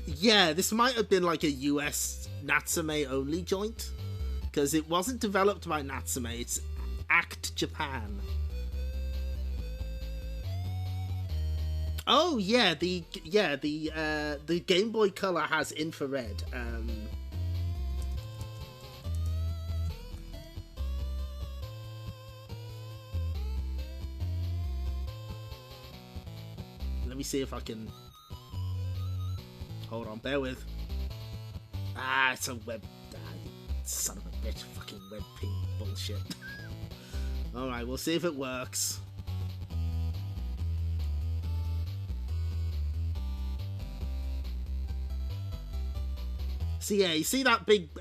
Yeah, this might have been like a US Natsume only joint, because it wasn't developed by Natsume, it's Act Japan. Oh yeah, the Game Boy Color has infrared. Let me see if I can. Hold on, bear with. It's a web. Son of a bitch, fucking web ping bullshit. Alright, we'll see if it works. So yeah, you see that big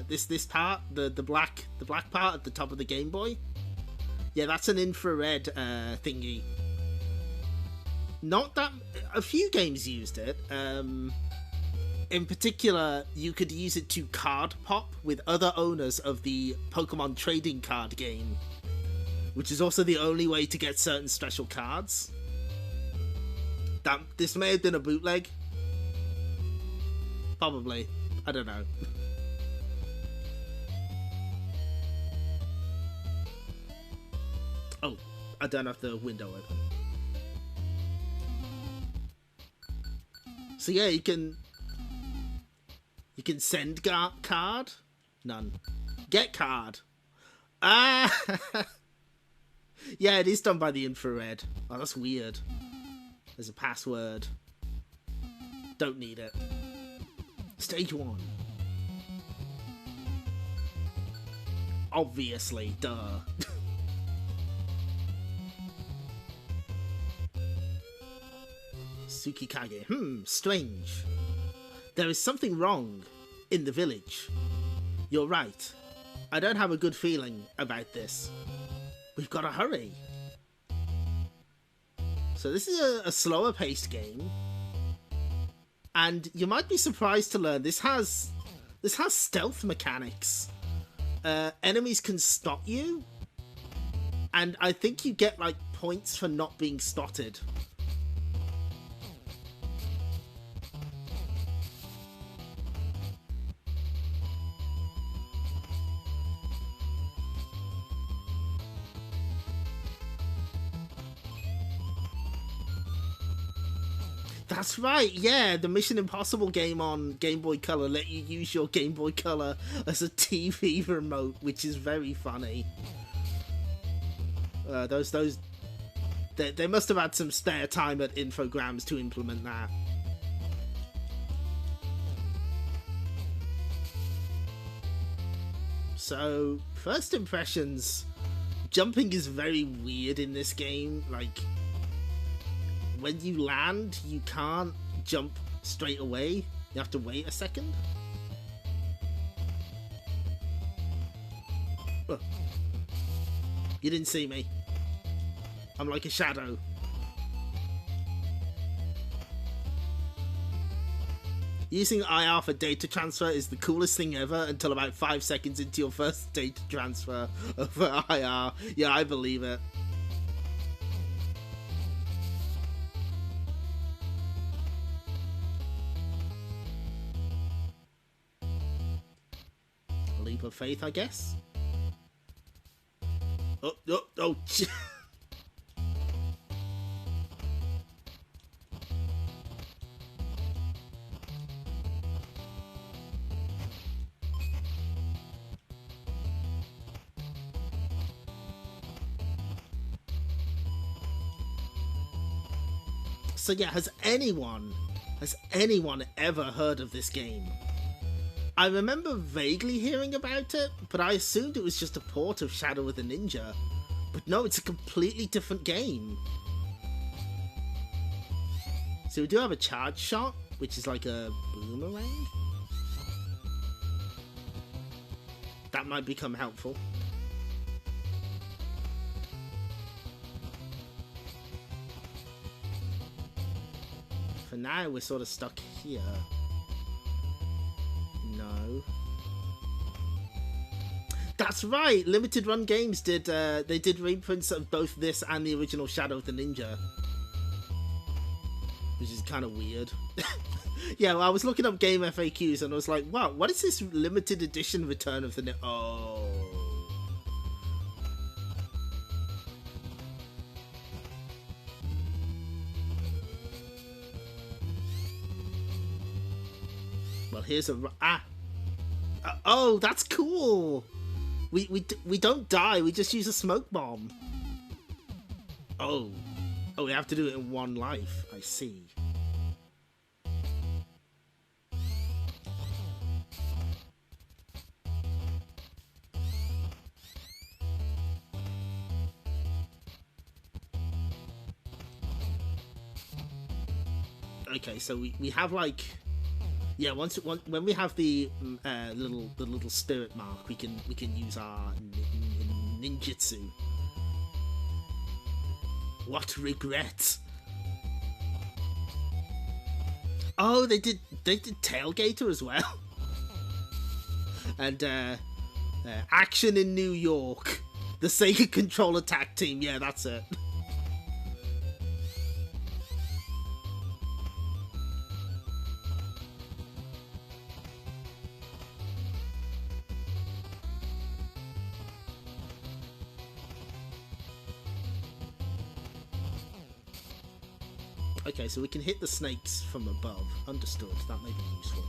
this part, the black part at the top of the Game Boy? Yeah, that's an infrared thingy. Not that a few games used it. In particular, you could use it to card pop with other owners of the Pokemon trading card game, which is also the only way to get certain special cards. This may have been a bootleg. Probably. I don't know. Oh, I don't have the window open. So yeah, you can send card. None. Get card. Yeah, it is done by the infrared. Oh, that's weird. There's a password. Don't need it. Stage 1. Obviously, duh. Tsukikage. Strange. There is something wrong in the village. You're right. I don't have a good feeling about this. We've got to hurry. So this is a slower paced game. And you might be surprised to learn this has stealth mechanics. Enemies can spot you. And I think you get like points for not being spotted. That's right, yeah, the Mission Impossible game on Game Boy Color let you use your Game Boy Color as a TV remote, which is very funny. They must have had some spare time at Infogrames to implement that. So, first impressions, jumping is very weird in this game, like, when you land, you can't jump straight away. You have to wait a second. You didn't see me. I'm like a shadow. Using IR for data transfer is the coolest thing ever until about 5 seconds into your first data transfer over IR. Yeah, I believe it. Leap of faith, I guess. Oh. So yeah, has anyone ever heard of this game? I remember vaguely hearing about it, but I assumed it was just a port of Shadow of the Ninja. But no, it's a completely different game. So we do have a charge shot, which is like a boomerang. That might become helpful. For now, we're sort of stuck here. No. That's right! Limited Run Games did, they did reprints of both this and the original Shadow of the Ninja. Which is kind of weird. Yeah, well, I was looking up game FAQs and I was like, wow, what is this limited edition Return of the Ninja? Oh. Well, here's a... oh, that's cool! We don't die, we just use a smoke bomb. Oh. Oh, we have to do it in one life. I see. Okay, so we have like... Yeah, when we have the little spirit mark, we can use our ninjutsu. What regret? Oh, they did Tailgater as well. And Action in New York, the Sega Control Attack Team. Yeah, that's it. Okay, so we can hit the snakes from above. Understood. That may be useful.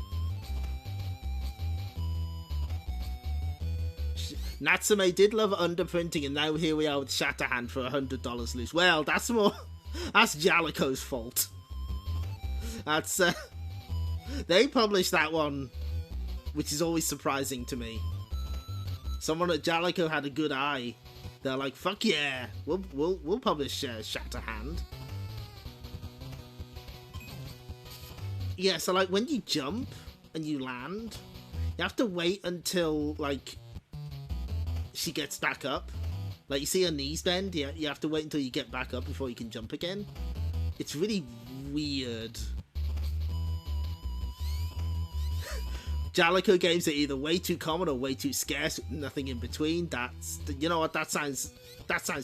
Natsume did love underprinting, and now here we are with Shatterhand for $100 loose. Well, that's more... That's Jalico's fault. That's... They published that one, which is always surprising to me. Someone at Jalico had a good eye. They're like, fuck yeah, we'll publish Shatterhand. Yeah, so like when you jump and you land, you have to wait until like she gets back up. Like you see her knees bend, you have to wait until you get back up before you can jump again. It's really weird. Jalico games are either way too common or way too scarce, nothing in between. That's, you know what, that sounds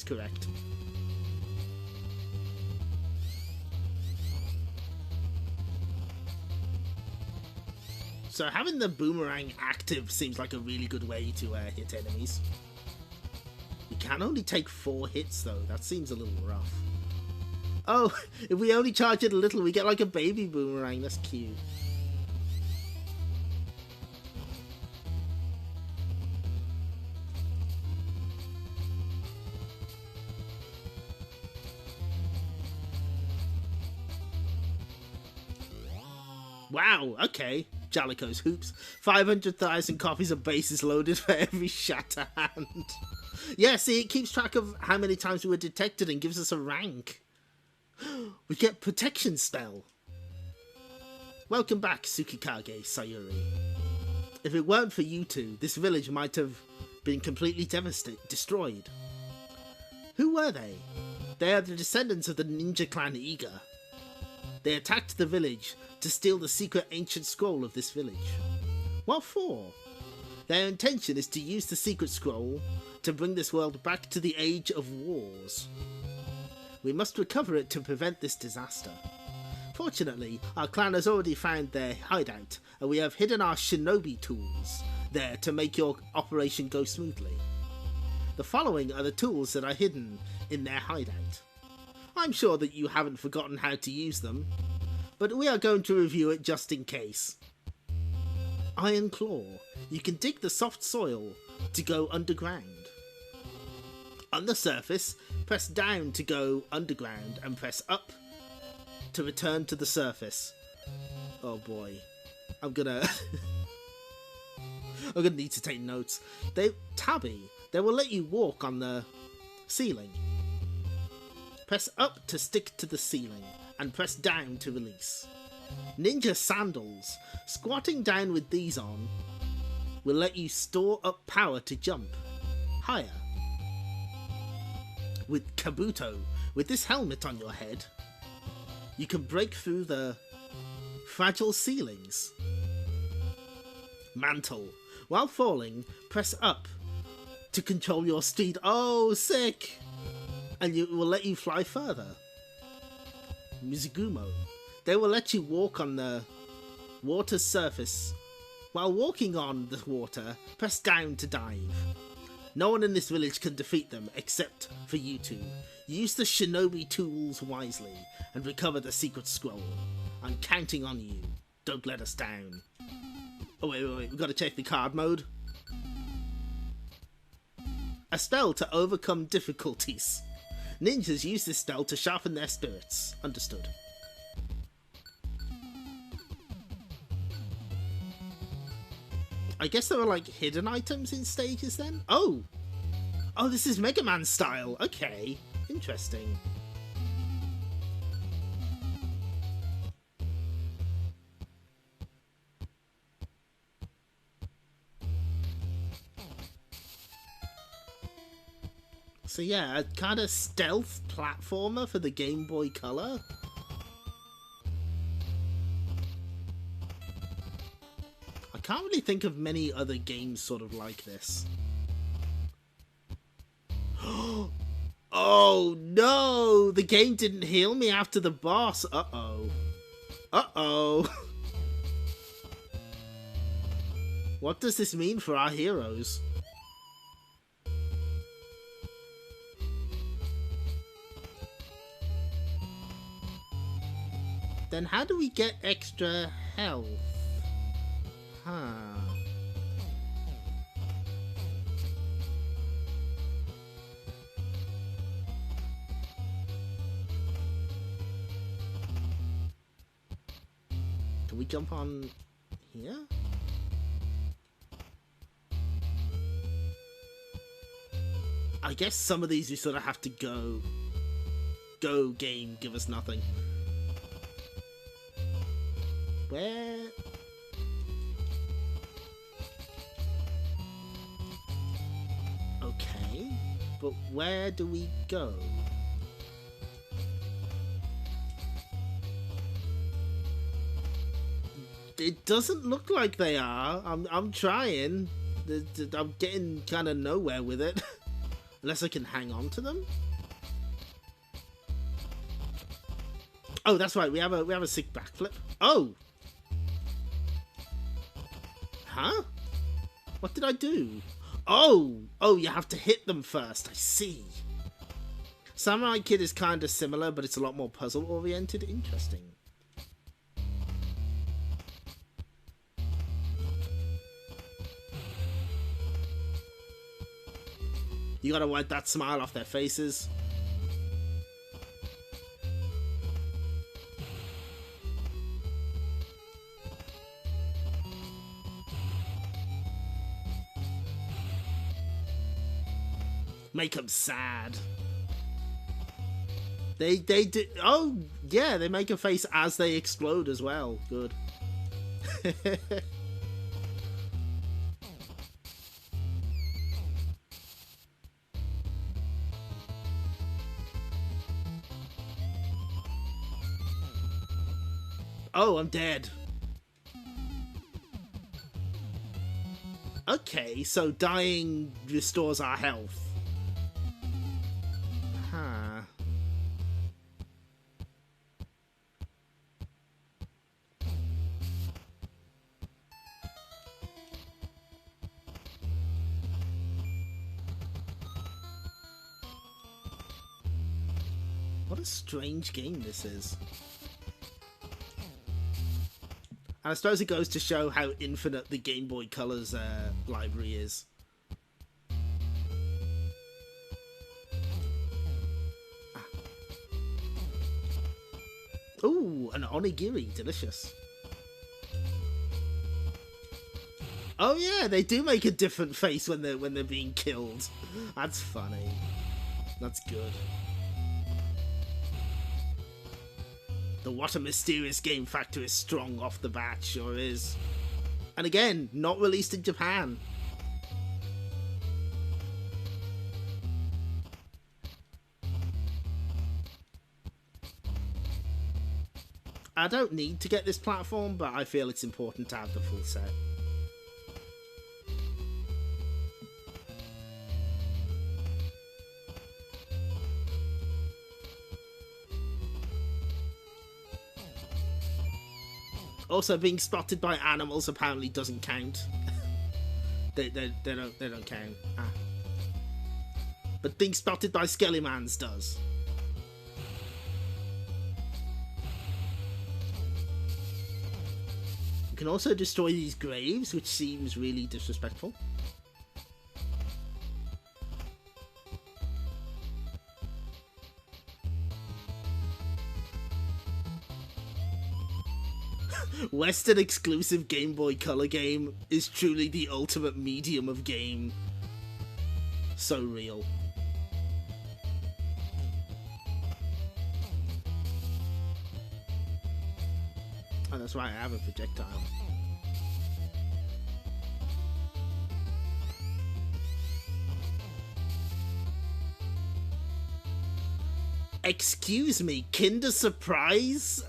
correct. So having the boomerang active seems like a really good way to hit enemies. We can only take 4 hits though, that seems a little rough. Oh, if we only charge it a little, we get like a baby boomerang, that's cute. Wow, okay. Jalico's Hoops. 500,000 copies of bases loaded for every Shatterhand. Yeah, see, it keeps track of how many times we were detected and gives us a rank. We get Protection Spell. Welcome back, Tsukikage Sayuri. If it weren't for you two, this village might have been completely destroyed. Who were they? They are the descendants of the ninja clan Iga. They attacked the village to steal the secret ancient scroll of this village. What for? Their intention is to use the secret scroll to bring this world back to the age of wars. We must recover it to prevent this disaster. Fortunately, our clan has already found their hideout, and we have hidden our shinobi tools there to make your operation go smoothly. The following are the tools that are hidden in their hideout. I'm sure that you haven't forgotten how to use them, but we are going to review it just in case. Iron Claw. You can dig the soft soil to go underground. On the surface, press down to go underground and press up to return to the surface. Oh boy. I'm gonna need to take notes. Tabby. They will let you walk on the ceiling. Press up to stick to the ceiling and press down to release. Ninja Sandals. Squatting down with these on will let you store up power to jump higher. With Kabuto, with this helmet on your head, you can break through the fragile ceilings. Mantle. While falling, press up to control your speed. Oh, sick! And it will let you fly further. Mizugumo. They will let you walk on the water's surface. While walking on the water, press down to dive. No one in this village can defeat them except for you two. Use the shinobi tools wisely and recover the secret scroll. I'm counting on you. Don't let us down. Oh wait, we've got to check the card mode. A spell to overcome difficulties. Ninjas use this spell to sharpen their spirits. Understood. I guess there were like hidden items in stages then? Oh! Oh, this is Mega Man style. Okay. Interesting. So yeah, a kind of stealth platformer for the Game Boy Color. I can't really think of many other games sort of like this. Oh no! The game didn't heal me after the boss. Uh-oh. Uh-oh. What does this mean for our heroes? Then how do we get extra health? Huh. Can we jump on here? I guess some of these we sort of have to go game, give us nothing. Where? Okay, but where do we go? It doesn't look like they are. I'm trying. I'm getting kind of nowhere with it. Unless I can hang on to them. Oh, that's right. We have a sick backflip. Oh. Huh? What did I do? Oh, you have to hit them first. I see. Samurai Kid is kind of similar, but it's a lot more puzzle-oriented. Interesting. You gotta wipe that smile off their faces. Make them sad. They do. Oh yeah, they make a face as they explode as well. Good. Oh, I'm dead. Okay, so dying restores our health. Huh. What a strange game this is. And I suppose it goes to show how infinite the Game Boy Color's library is. Ooh, an onigiri, delicious. Oh yeah, they do make a different face when they're being killed. That's funny. That's good. The what a mysterious game factor is strong off the bat, sure is. And again, not released in Japan. I don't need to get this platform, but I feel it's important to have the full set. Also, being spotted by animals apparently doesn't count. they don't count. Ah. But being spotted by Skellimans does. You can also destroy these graves, which seems really disrespectful. Western exclusive Game Boy Color game is truly the ultimate medium of game. So real. Oh, that's right, I have a projectile. Excuse me, Kinder Surprise?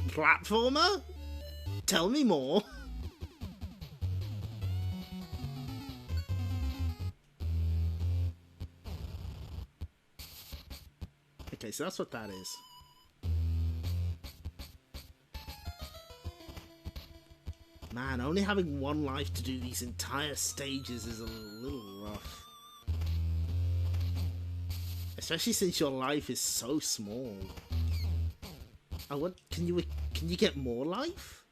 Platformer? Tell me more. Okay, so that's what that is. Man, only having one life to do these entire stages is a little rough. Especially since your life is so small. Can you get more life?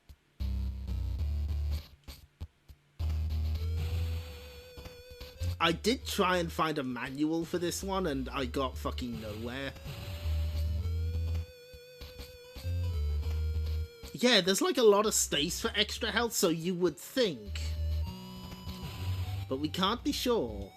I did try and find a manual for this one and I got fucking nowhere. Yeah, there's like a lot of space for extra health, so you would think. But we can't be sure.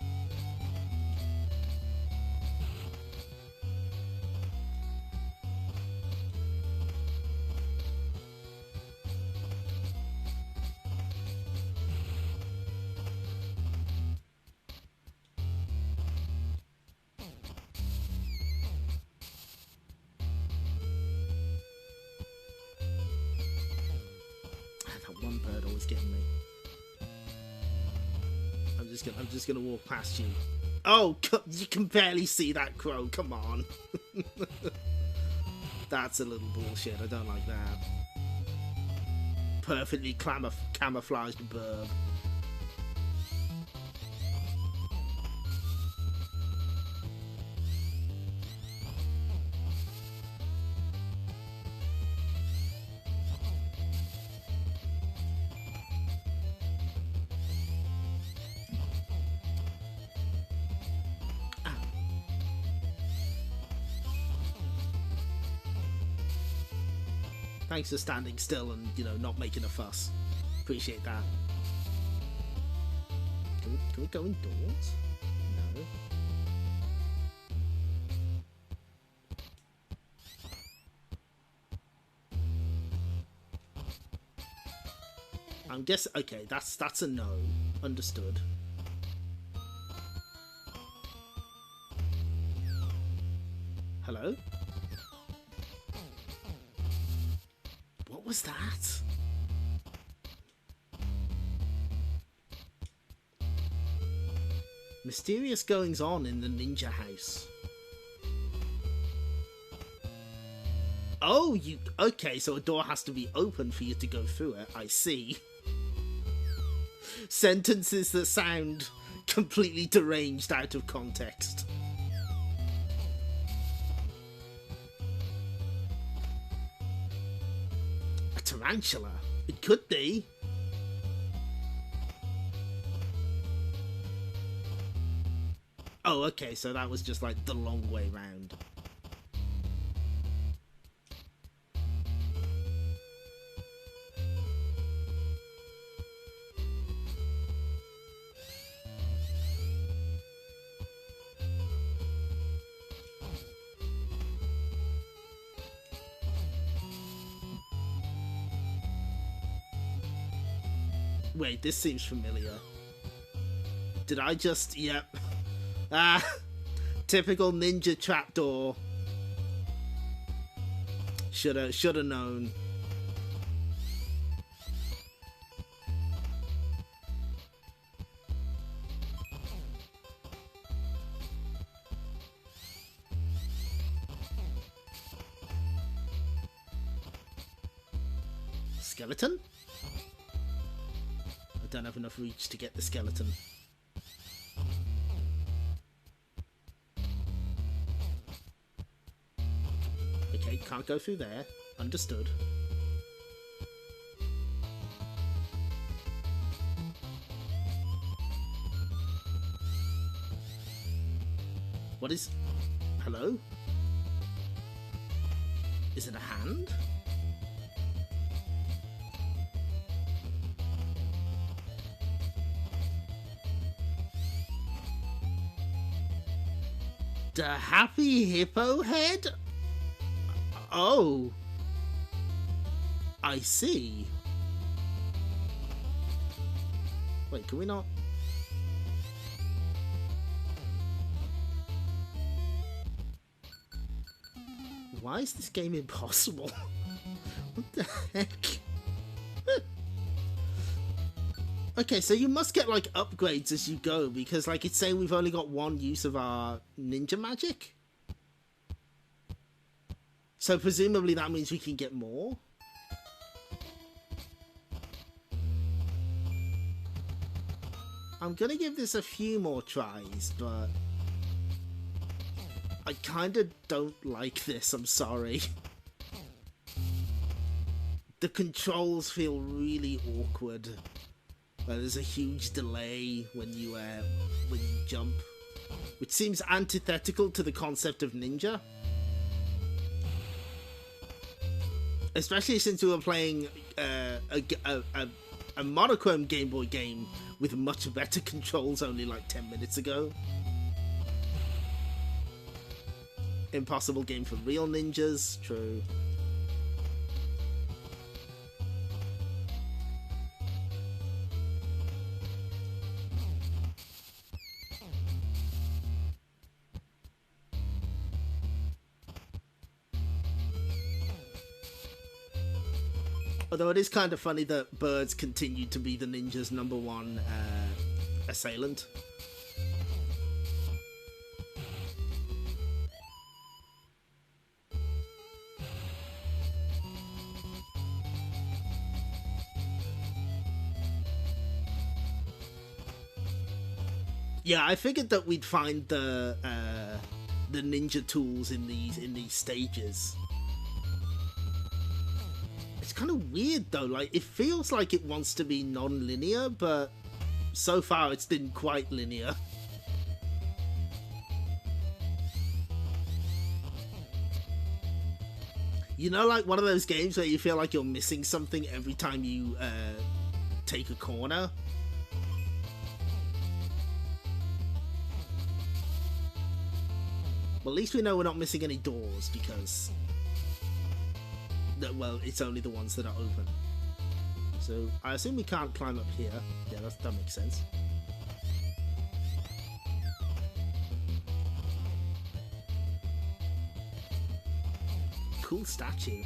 One bird always getting me. I'm just gonna walk past you. Oh, you can barely see that crow. Come on. That's a little bullshit. I don't like that. Perfectly camouflaged burb. Thanks for standing still and, you know, not making a fuss. Appreciate that. Can we go indoors? No. I'm guessing. Okay, that's a no. Understood. Hello? What was that? Mysterious goings on in the ninja house. Oh, okay, so a door has to be open for you to go through it. I see. Sentences that sound completely deranged out of context. A tarantula? It could be. Oh, okay, so that was just like the long way round. Wait, this seems familiar. Did I just... Yep. Ah, typical ninja trapdoor. Shoulda known. Skeleton? I don't have enough reach to get the skeleton. Okay, can't go through there. Understood. What is... Hello? Is it a hand? The happy hippo head? Oh. I see. Wait, can we not... Why is this game impossible? What the heck? Okay, so you must get, like, upgrades as you go, because, like, it's saying we've only got one use of our ninja magic. So presumably that means we can get more? I'm gonna give this a few more tries, but... I kinda don't like this, I'm sorry. The controls feel really awkward. There's a huge delay when you jump, which seems antithetical to the concept of ninja. Especially since we were playing a monochrome Game Boy game with much better controls only like 10 minutes ago. Impossible game for real ninjas, true. Although it is kind of funny that birds continue to be the ninja's #1 assailant. Yeah, I figured that we'd find the ninja tools in these stages. It's kind of weird though, like, it feels like it wants to be non-linear, but so far it's been quite linear. You know, like one of those games where you feel like you're missing something every time you take a corner? Well, at least we know we're not missing any doors, because... well, it's only the ones that are open. So, I assume we can't climb up here. Yeah, that makes sense. Cool statue.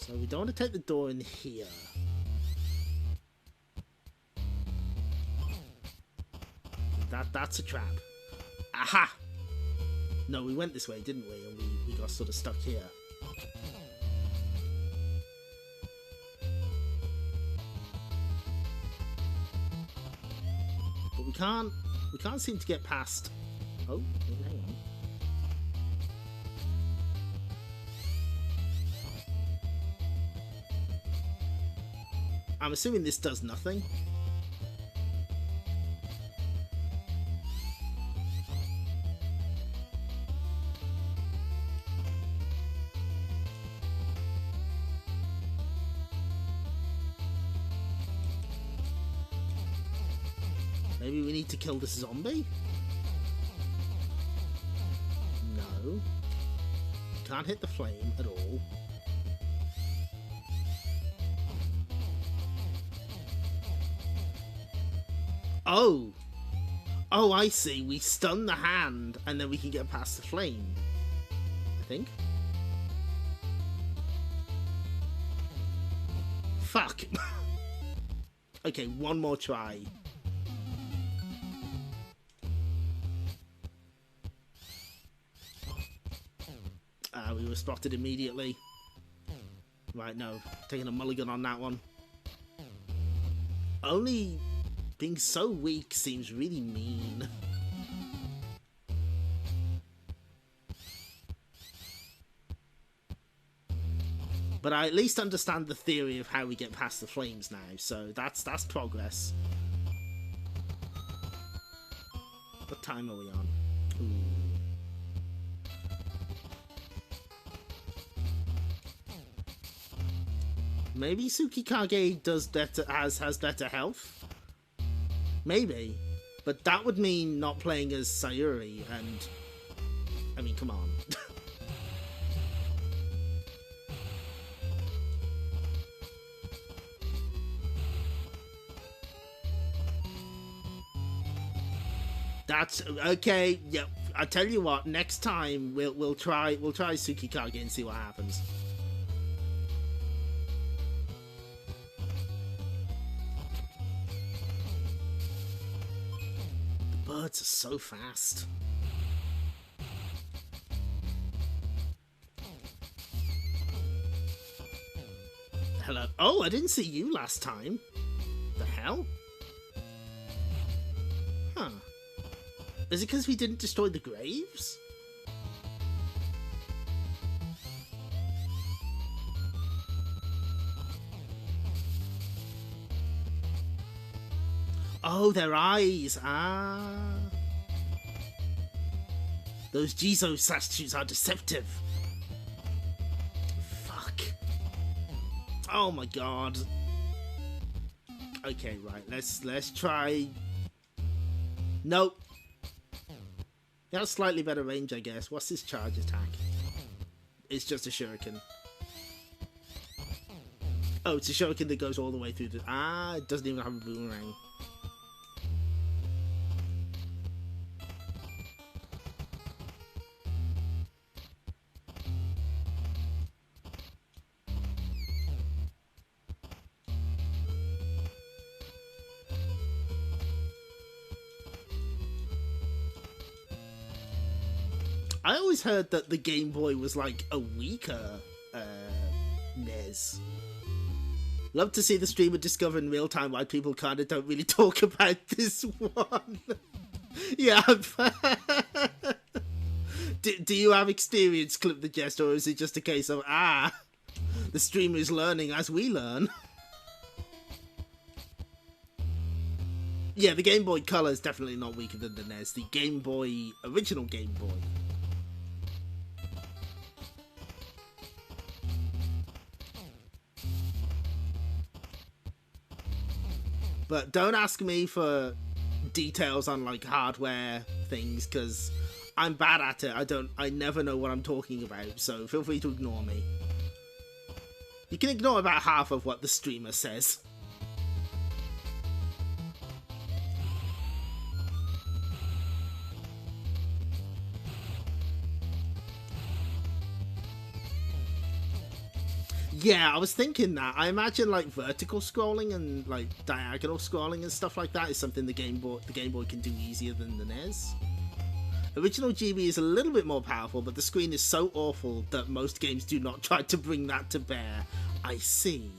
So we don't want to take the door in here. That's a trap. Aha! No, we went this way, didn't we? And we got sort of stuck here. But we can't seem to get past. Oh, hang on. I'm assuming this does nothing. Maybe we need to kill this zombie? No. Can't hit the flame at all. Oh! Oh, I see. We stun the hand, and then we can get past the flame. I think. Fuck! Okay, one more try. We were spotted immediately. Right, no. Taking a mulligan on that one. Only being so weak seems really mean. But I at least understand the theory of how we get past the flames now, so that's progress. What time are we on? Ooh. Maybe Tsukikage does better, has better health? Maybe. But that would mean not playing as Sayuri, and... I mean, come on. That's... okay, yeah, I tell you what, next time we'll try Tsukikage and see what happens. Birds are so fast. Hello. Oh, I didn't see you last time. The hell? Huh. Is it because we didn't destroy the graves? Oh, their eyes. Ah. Those Jizo statues are deceptive. Fuck. Oh my god. Okay, right. Let's try. Nope. He has slightly better range, I guess. What's his charge attack? It's just a shuriken. Oh, it's a shuriken that goes all the way through the... Ah, it doesn't even have a boomerang. I always heard that the Game Boy was like a weaker NES. Love to see the streamer discover in real time why people kind of don't really talk about this one. Yeah. Do you have experience, Clip the Jest, or is it just a case of, the streamer is learning as we learn? Yeah, the Game Boy Color is definitely not weaker than the NES. The Game Boy, original Game Boy. But don't ask me for details on like hardware things, because I'm bad at it. I never know what I'm talking about, so feel free to ignore me. You can ignore about half of what the streamer says. Yeah, I was thinking that. I imagine like vertical scrolling and like diagonal scrolling and stuff like that is something the Game Boy can do easier than the NES. Original GB is a little bit more powerful, but the screen is so awful that most games do not try to bring that to bear. I see.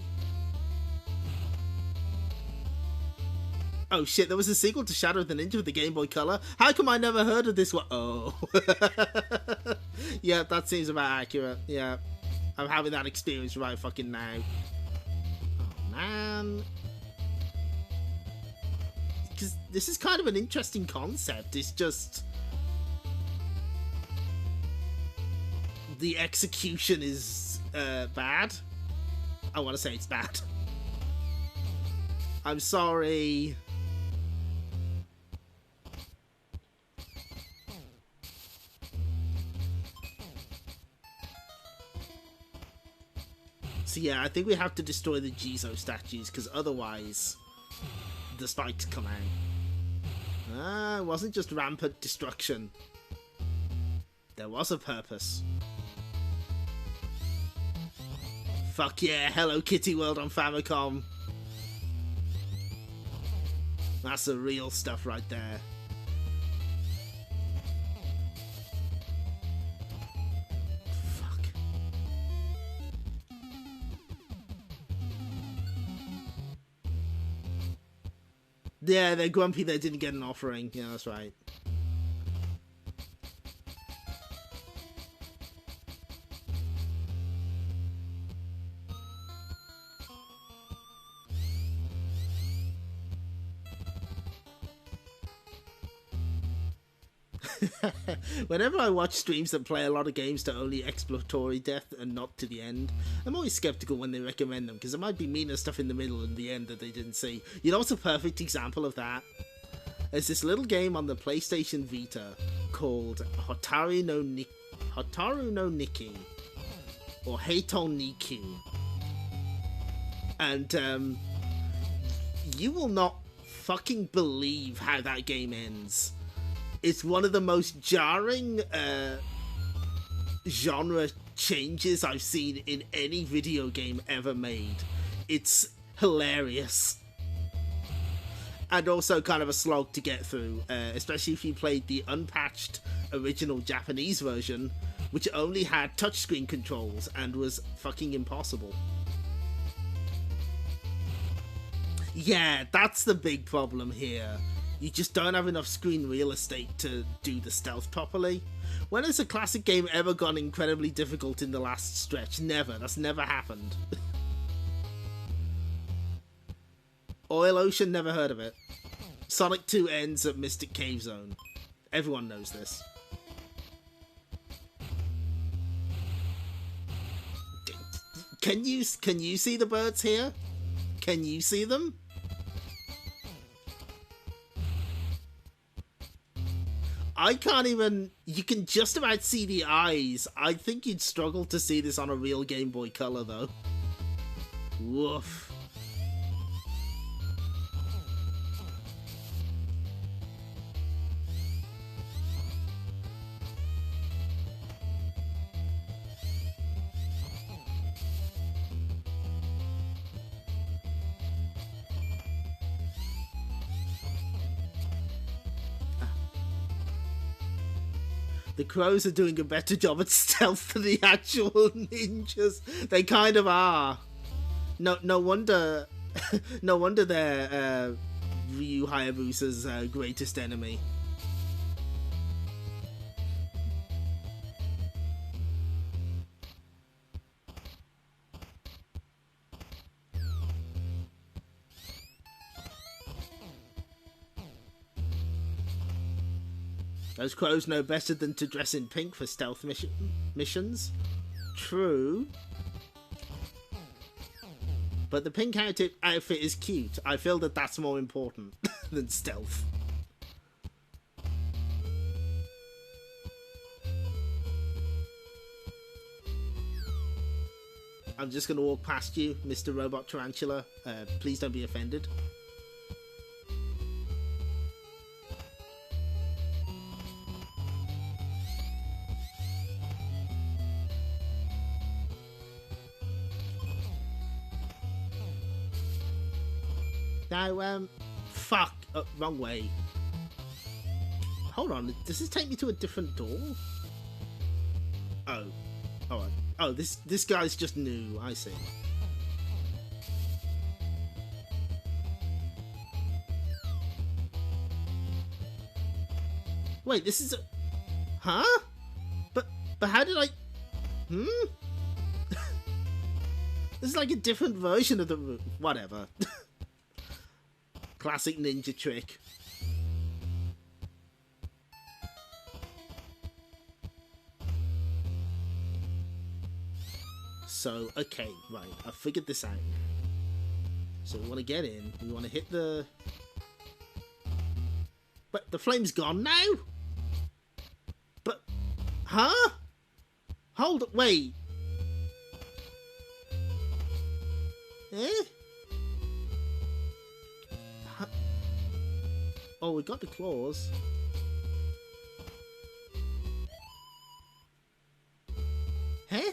Oh shit, there was a sequel to Shadow of the Ninja with the Game Boy Color? How come I never heard of this one? Oh. Yeah, that seems about accurate. Yeah. I'm having that experience right fucking now. Oh man. Because this is kind of an interesting concept. It's just... the execution is bad. I want to say it's bad. I'm sorry. So yeah, I think we have to destroy the Jizo statues, because otherwise the spikes come out. Ah, it wasn't just rampant destruction. There was a purpose. Fuck yeah, Hello Kitty World on Famicom. That's the real stuff right there. Yeah, they're grumpy they didn't get an offering. Yeah, that's right. Whenever I watch streams that play a lot of games to only exploratory depth and not to the end, I'm always skeptical when they recommend them, because there might be meaner stuff in the middle and the end that they didn't see. You know what's a perfect example of that? There's this little game on the PlayStation Vita called Hotaru no Niki, or Heiton Niku. And you will not fucking believe how that game ends. It's one of the most jarring genre changes I've seen in any video game ever made. It's hilarious. And also kind of a slog to get through, especially if you played the unpatched original Japanese version, which only had touchscreen controls and was fucking impossible. Yeah, that's the big problem here. You just don't have enough screen real estate to do the stealth properly. When has a classic game ever gone incredibly difficult in the last stretch? Never. That's never happened. Oil Ocean, never heard of it. Sonic 2 ends at Mystic Cave Zone. Everyone knows this. Can you see the birds here? Can you see them? I can't even... You can just about see the eyes. I think you'd struggle to see this on a real Game Boy Color, though. Woof. The crows are doing a better job at stealth than the actual ninjas. They kind of are. No wonder. No wonder they're Ryu Hayabusa's greatest enemy. Those crows know better than to dress in pink for stealth missions. True. But the pink outfit is cute. I feel that that's more important than stealth. I'm just going to walk past you, Mr. Robot Tarantula. Please don't be offended. Now, fuck. Wrong way. Hold on, does this take me to a different door? Oh. Alright. Oh, this guy's just new, I see. Wait, this is a... Huh? But how did I... This is like a different version of the room. Whatever. Classic ninja trick. So, okay, right. I figured this out. So we want to get in. We want to hit the... But the flame's gone now? But... Huh? Hold... Wait. Eh? Oh, we got the claws. Huh?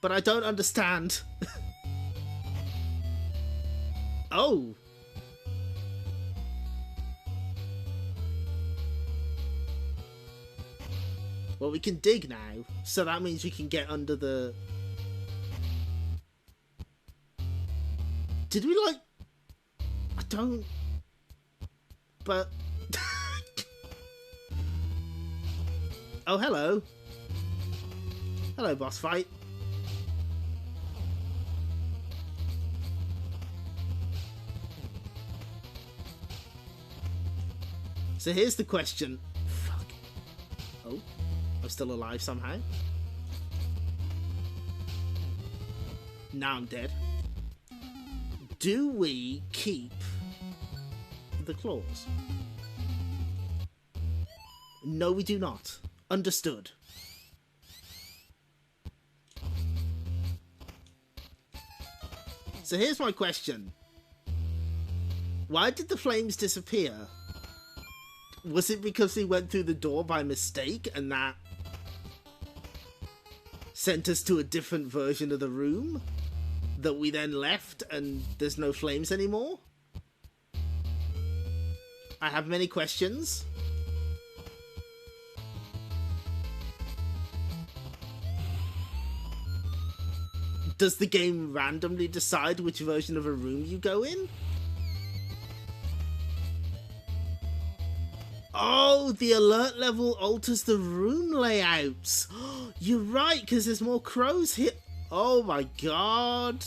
But I don't understand. Oh. Well, we can dig now, so that means we can get under the... Did we, like... I don't... But... Oh, hello. Hello, boss fight. So here's the question. Fuck. Oh, I'm still alive somehow. Now I'm dead. Do we keep the claws? No, we do not. Understood. So here's my question. Why did the flames disappear? Was it because we went through the door by mistake and that sent us to a different version of the room that we then left and there's no flames anymore? I have many questions. Does the game randomly decide which version of a room you go in? Oh, the alert level alters the room layouts. You're right, because there's more crows here. Oh my god.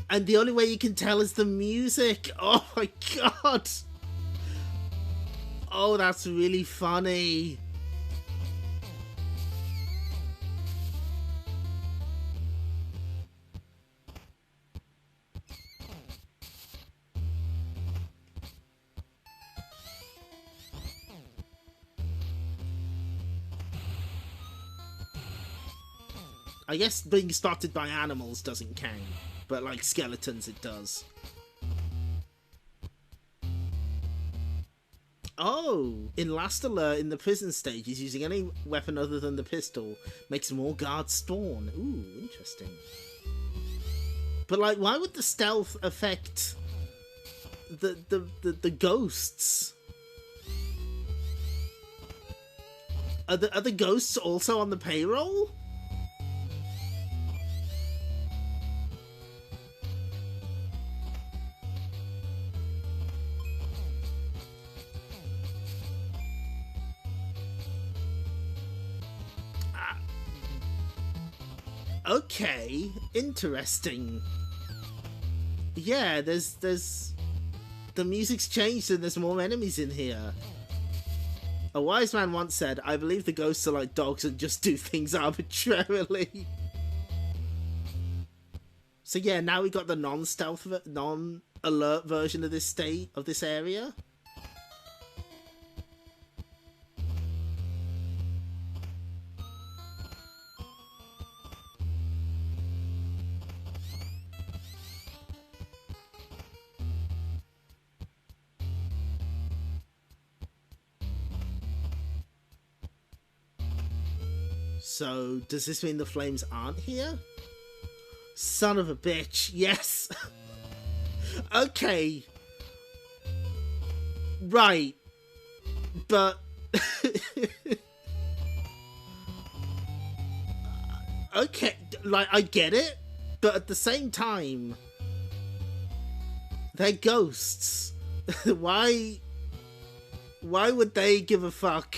And the only way you can tell is the music. Oh my god. Oh, that's really funny. I guess being spotted by animals doesn't count, but like skeletons it does. Oh, in last alert in the prison stages, using any weapon other than the pistol makes more guards spawn. Ooh, interesting. But like, why would the stealth affect the ghosts? Are the ghosts also on the payroll? Okay, interesting. Yeah, there's the music's changed and there's more enemies in here. A wise man once said, "I believe the ghosts are like dogs and just do things arbitrarily." So yeah, now we got the non-stealth, non-alert version of this area. So, does this mean the flames aren't here? Son of a bitch. Yes. Okay. Right. But... okay, like, I get it, but at the same time, they're ghosts. Why would they give a fuck?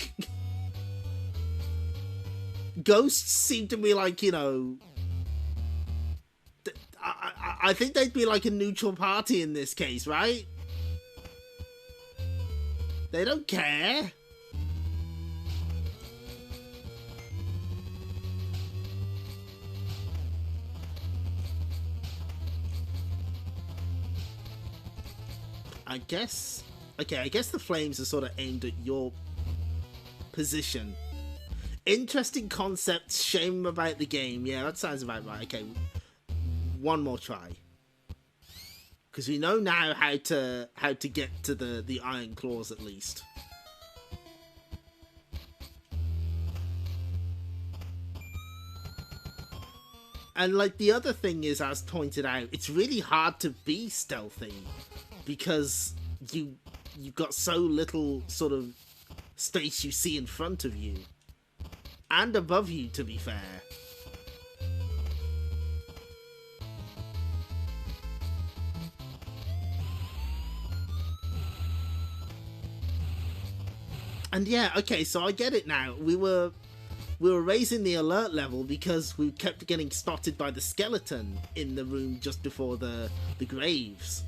Ghosts seem to be like, you know... I think they'd be like a neutral party in this case, right? They don't care. I guess... Okay, I guess the flames are sort of aimed at your position. Interesting concepts, shame about the game. Yeah, that sounds about right. Okay, one more try. Because we know now how to get to the iron claws at least. And like the other thing is, as pointed out, it's really hard to be stealthy because you've got so little sort of space you see in front of you and above you, to be fair. And yeah, okay, so I get it now. We were raising the alert level because we kept getting spotted by the skeleton in the room just before the graves.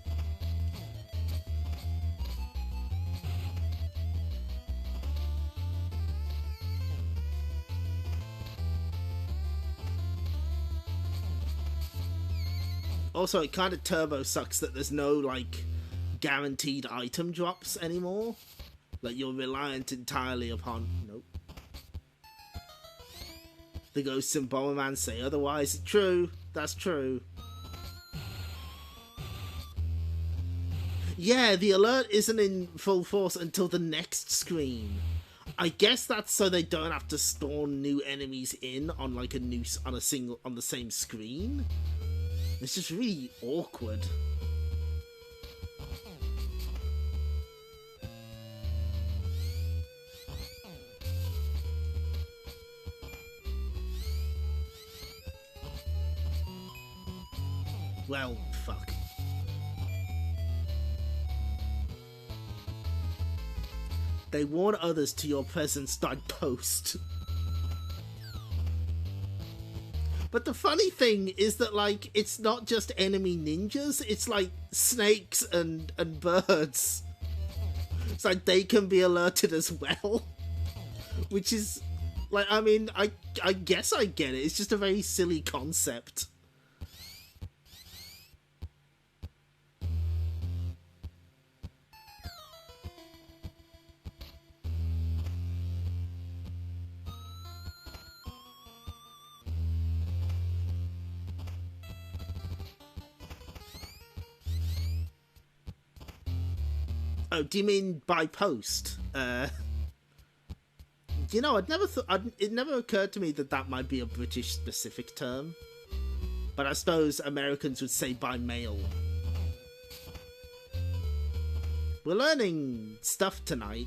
Also, it kind of turbo sucks that there's no, like, guaranteed item drops anymore. Like, you're reliant entirely upon... Nope. The ghosts and Bomberman say otherwise. True. That's true. Yeah, the alert isn't in full force until the next screen. I guess that's so they don't have to spawn new enemies in on, like, on the same screen. It's just really awkward. Well, fuck. They warn others to your presence died post. But the funny thing is that, like, it's not just enemy ninjas, it's like snakes and birds. It's like they can be alerted as well. Which is, like, I mean, I guess I get it. It's just a very silly concept. Oh, do you mean by post? You know, it never occurred to me that might be a British specific term. But I suppose Americans would say by mail. We're learning stuff tonight.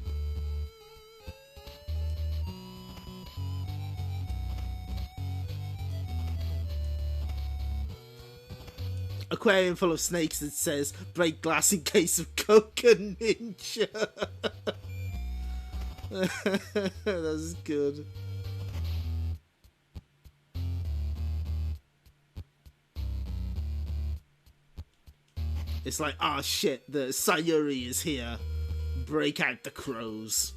Aquarium full of snakes that says break glass in case of Coca Ninja. That's good. It's like, ah, shit, the Sayuri is here. Break out the crows.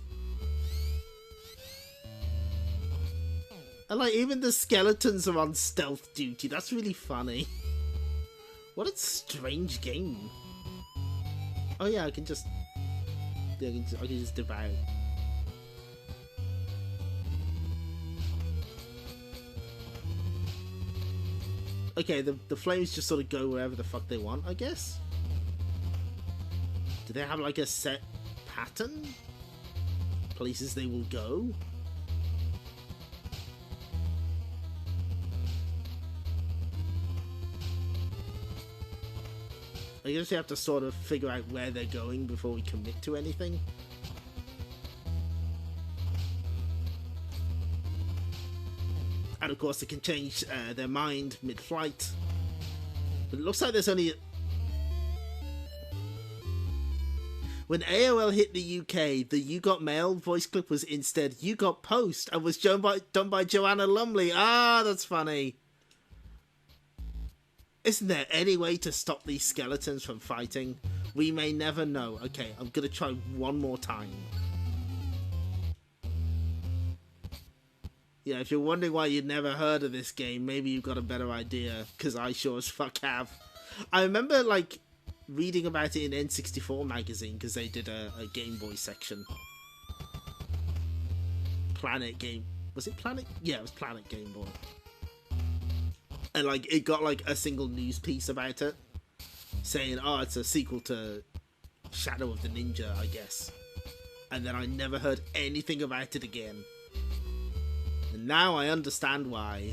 And like, even the skeletons are on stealth duty. That's really funny. What a strange game. Oh yeah, I can just... Yeah, I can just dip out. Okay, the flames just sort of go wherever the fuck they want, I guess? Do they have like a set pattern? Places they will go? I guess we have to sort of figure out where they're going before we commit to anything. And of course they can change their mind mid-flight. But it looks like there's only... When AOL hit the UK, the You Got Mail voice clip was instead You Got Post and was done by Joanna Lumley. Ah, that's funny. Isn't there any way to stop these skeletons from fighting? We may never know. Okay, I'm gonna try one more time. Yeah, if you're wondering why you'd never heard of this game, maybe you've got a better idea, because I sure as fuck have. I remember, like, reading about it in N64 magazine, because they did a Game Boy section. Planet Game... Was it Planet? Yeah, it was Planet Game Boy. And, like, it got, like, a single news piece about it, saying, oh, it's a sequel to Shadow of the Ninja, I guess. And then I never heard anything about it again. And now I understand why.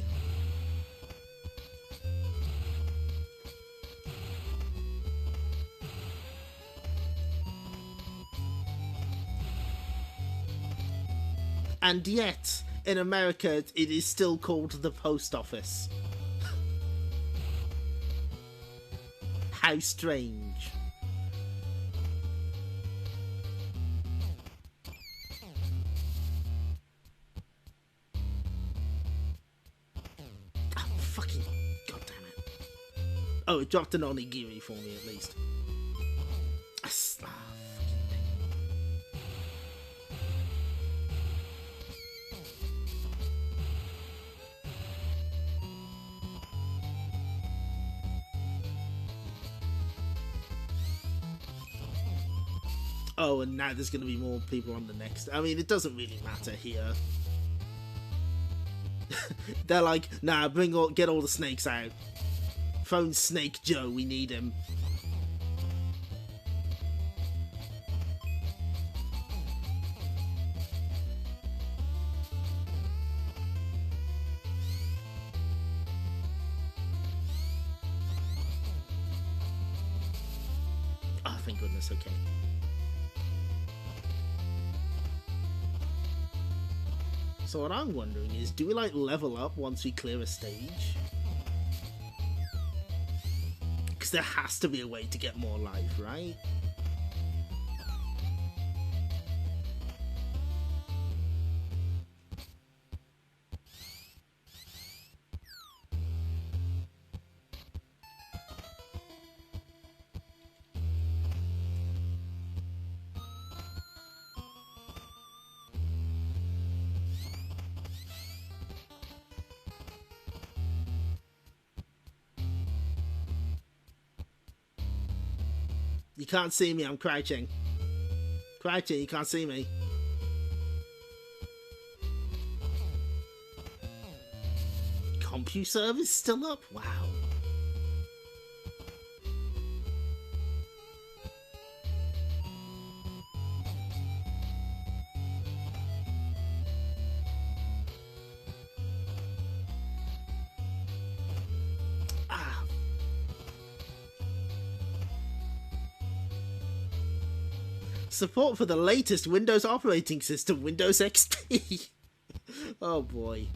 And yet, in America, it is still called the post office. How strange. Oh, fucking goddamn it. Oh, it dropped an onigiri for me at least. Oh, and now there's going to be more people on the next. I mean, it doesn't really matter here. They're like, nah, get all the snakes out. Phone Snake Joe, we need him. Oh, thank goodness, okay. So what I'm wondering is, do we like level up once we clear a stage? Because there has to be a way to get more life, right? You can't see me, I'm crouching. Crouching, you can't see me. CompuServe is still up? Wow. Support for the latest Windows operating system, Windows XP. Oh boy.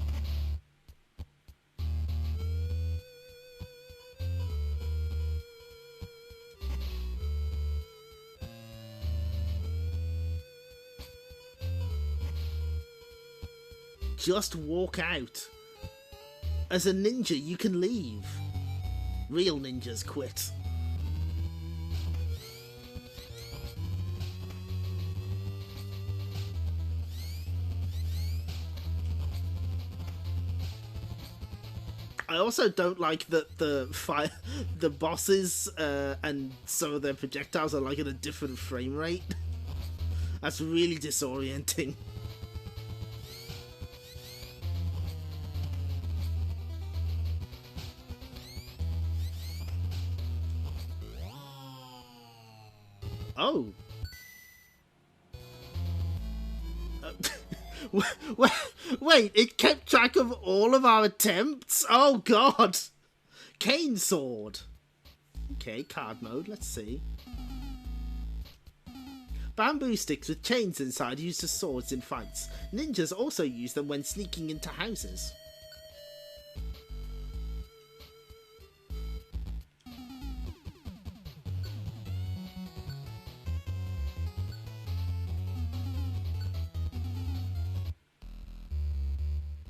Just walk out. As a ninja, you can leave. Real ninjas quit. I also don't like that the bosses and some of their projectiles are like at a different frame rate. That's really disorienting. Oh. Wait, it kept track of all of our attempts? Oh god! Cane Sword! Okay, card mode, let's see. Bamboo sticks with chains inside used as swords in fights. Ninjas also use them when sneaking into houses.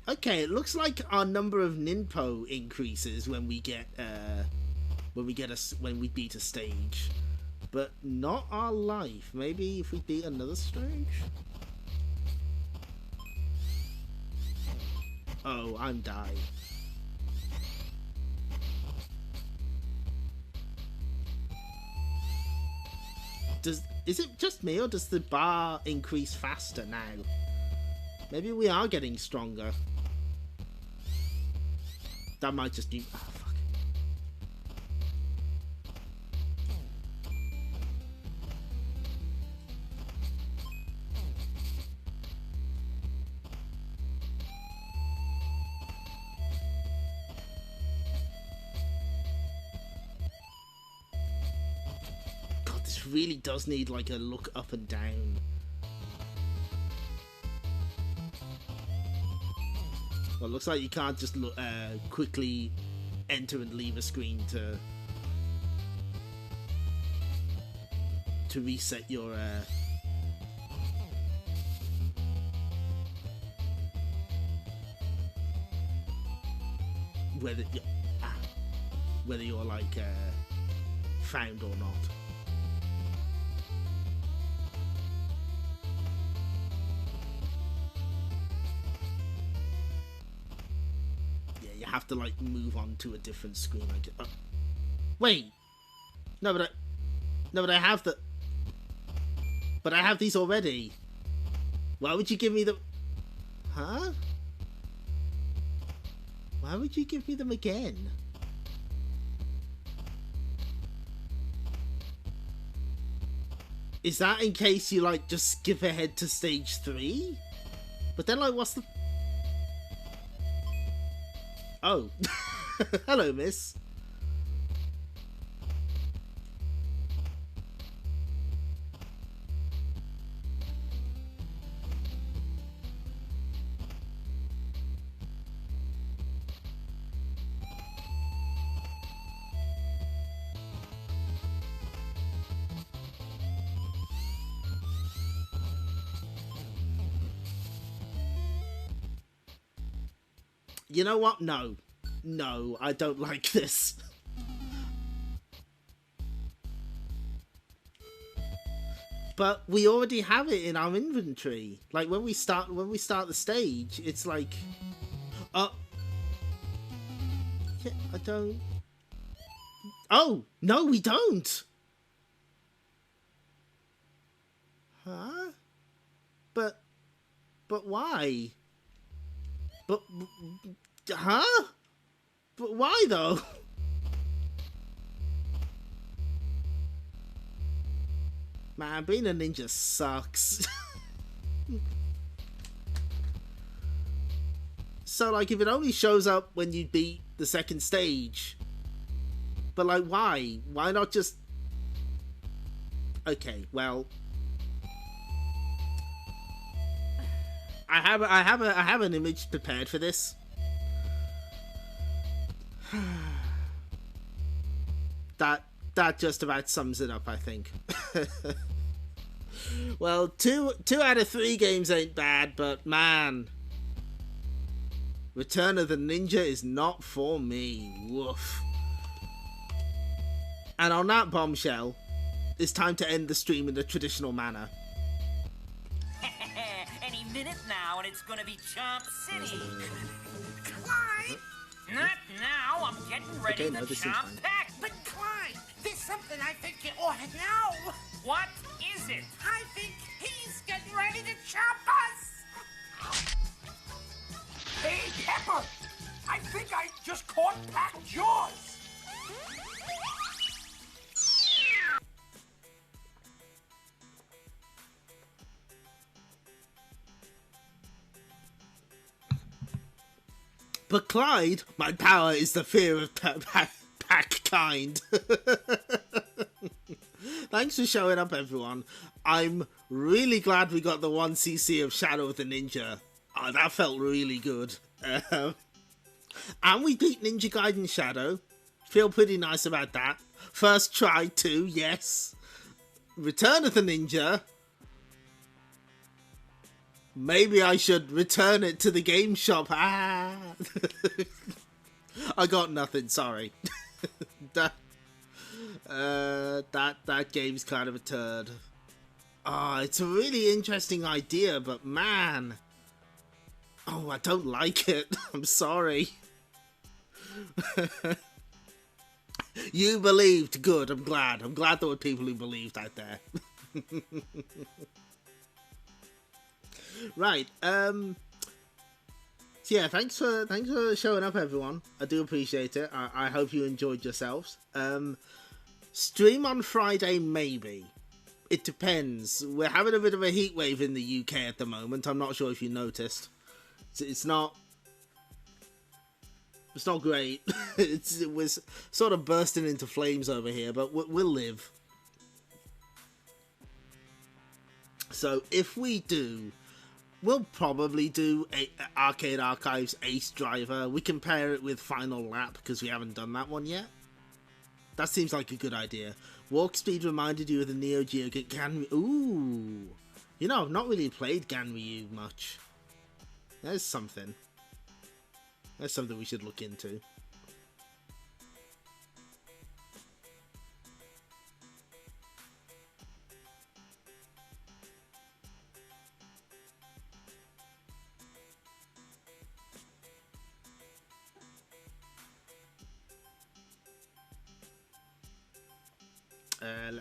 Okay, it looks like our number of ninpo increases when we beat a stage, but not our life. Maybe if we beat another stage. Oh, I'm dying. Is it just me, or does the bar increase faster now? Maybe we are getting stronger. That might just be... Oh, fuck. God, this really does need, like, a look up and down. Well, it looks like you can't just look, quickly enter and leave a screen to reset your whether you're like found or not. Have to like move on to a different screen. Like, wait, no, but I have the, but I have these already. Why would you give me the, huh? Why would you give me them again? Is that in case you like just skip ahead to stage 3? But then like, what's the? Oh, hello, miss. You know what? No. No, I don't like this. But we already have it in our inventory. Like when we start the stage, it's like yeah, I don't. Oh, no, we don't. Huh? But why? But, huh? But why, though? Man, being a ninja sucks. So, like, if it only shows up when you beat the second stage... But, like, why? Why not just... Okay, well... I have an image prepared for this. That just about sums it up, I think. Well, two out of 3 games ain't bad, but man, Return of the Ninja is not for me. Woof. And on that bombshell, it's time to end the stream in the traditional manner. Any minute now, and it's gonna be Chomp City. Clyde! Not now. I'm getting ready to chomp back. But Clyde, there's something I think you ought to know. What is it? I think he's getting ready to chomp us. Hey, Pepper! I think I just caught packed jaws. But Clyde, my power is the fear of packed kind. Thanks for showing up, everyone. I'm really glad we got the 1cc of Shadow of the Ninja. Oh, that felt really good. And we beat Ninja Gaiden Shadow. Feel pretty nice about that. First try too, yes. Return of the Ninja. Maybe I should return it to the game shop. Ah. I got nothing, sorry. that game's kind of a turd. Ah, it's a really interesting idea, but man. Oh, I don't like it. I'm sorry. You believed. Good, I'm glad. I'm glad there were people who believed out there. Right, so yeah, thanks for showing up, everyone. I do appreciate it. I hope you enjoyed yourselves. Stream on Friday, maybe. It depends. We're having a bit of a heat wave in the UK at the moment. I'm not sure if you noticed. It's not great. It was sort of bursting into flames over here, but we'll live. So if we do, we'll probably do Arcade Archives Ace Driver. We can pair it with Final Lap because we haven't done that one yet. That seems like a good idea. Walk Speed reminded you of the Neo Geo Ganryu. Ooh, you know, I've not really played Ganryu much. There's something. That's something we should look into.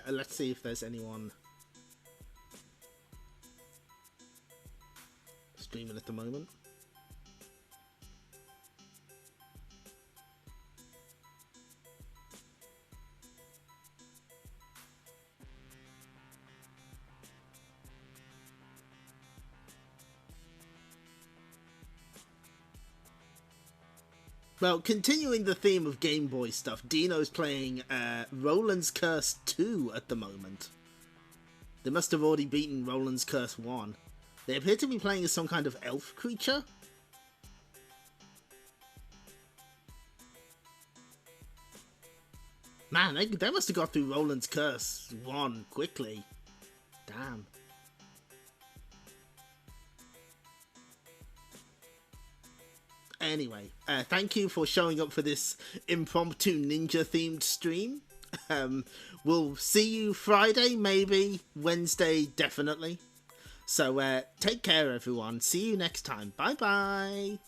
Let's see if there's anyone streaming at the moment. Well, continuing the theme of Game Boy stuff, Dino's playing Roland's Curse 2 at the moment. They must have already beaten Roland's Curse 1. They appear to be playing as some kind of elf creature. Man, they must have got through Roland's Curse 1 quickly. Damn. Anyway, thank you for showing up for this impromptu ninja-themed stream. We'll see you Friday, maybe. Wednesday, definitely. So, take care, everyone. See you next time. Bye-bye.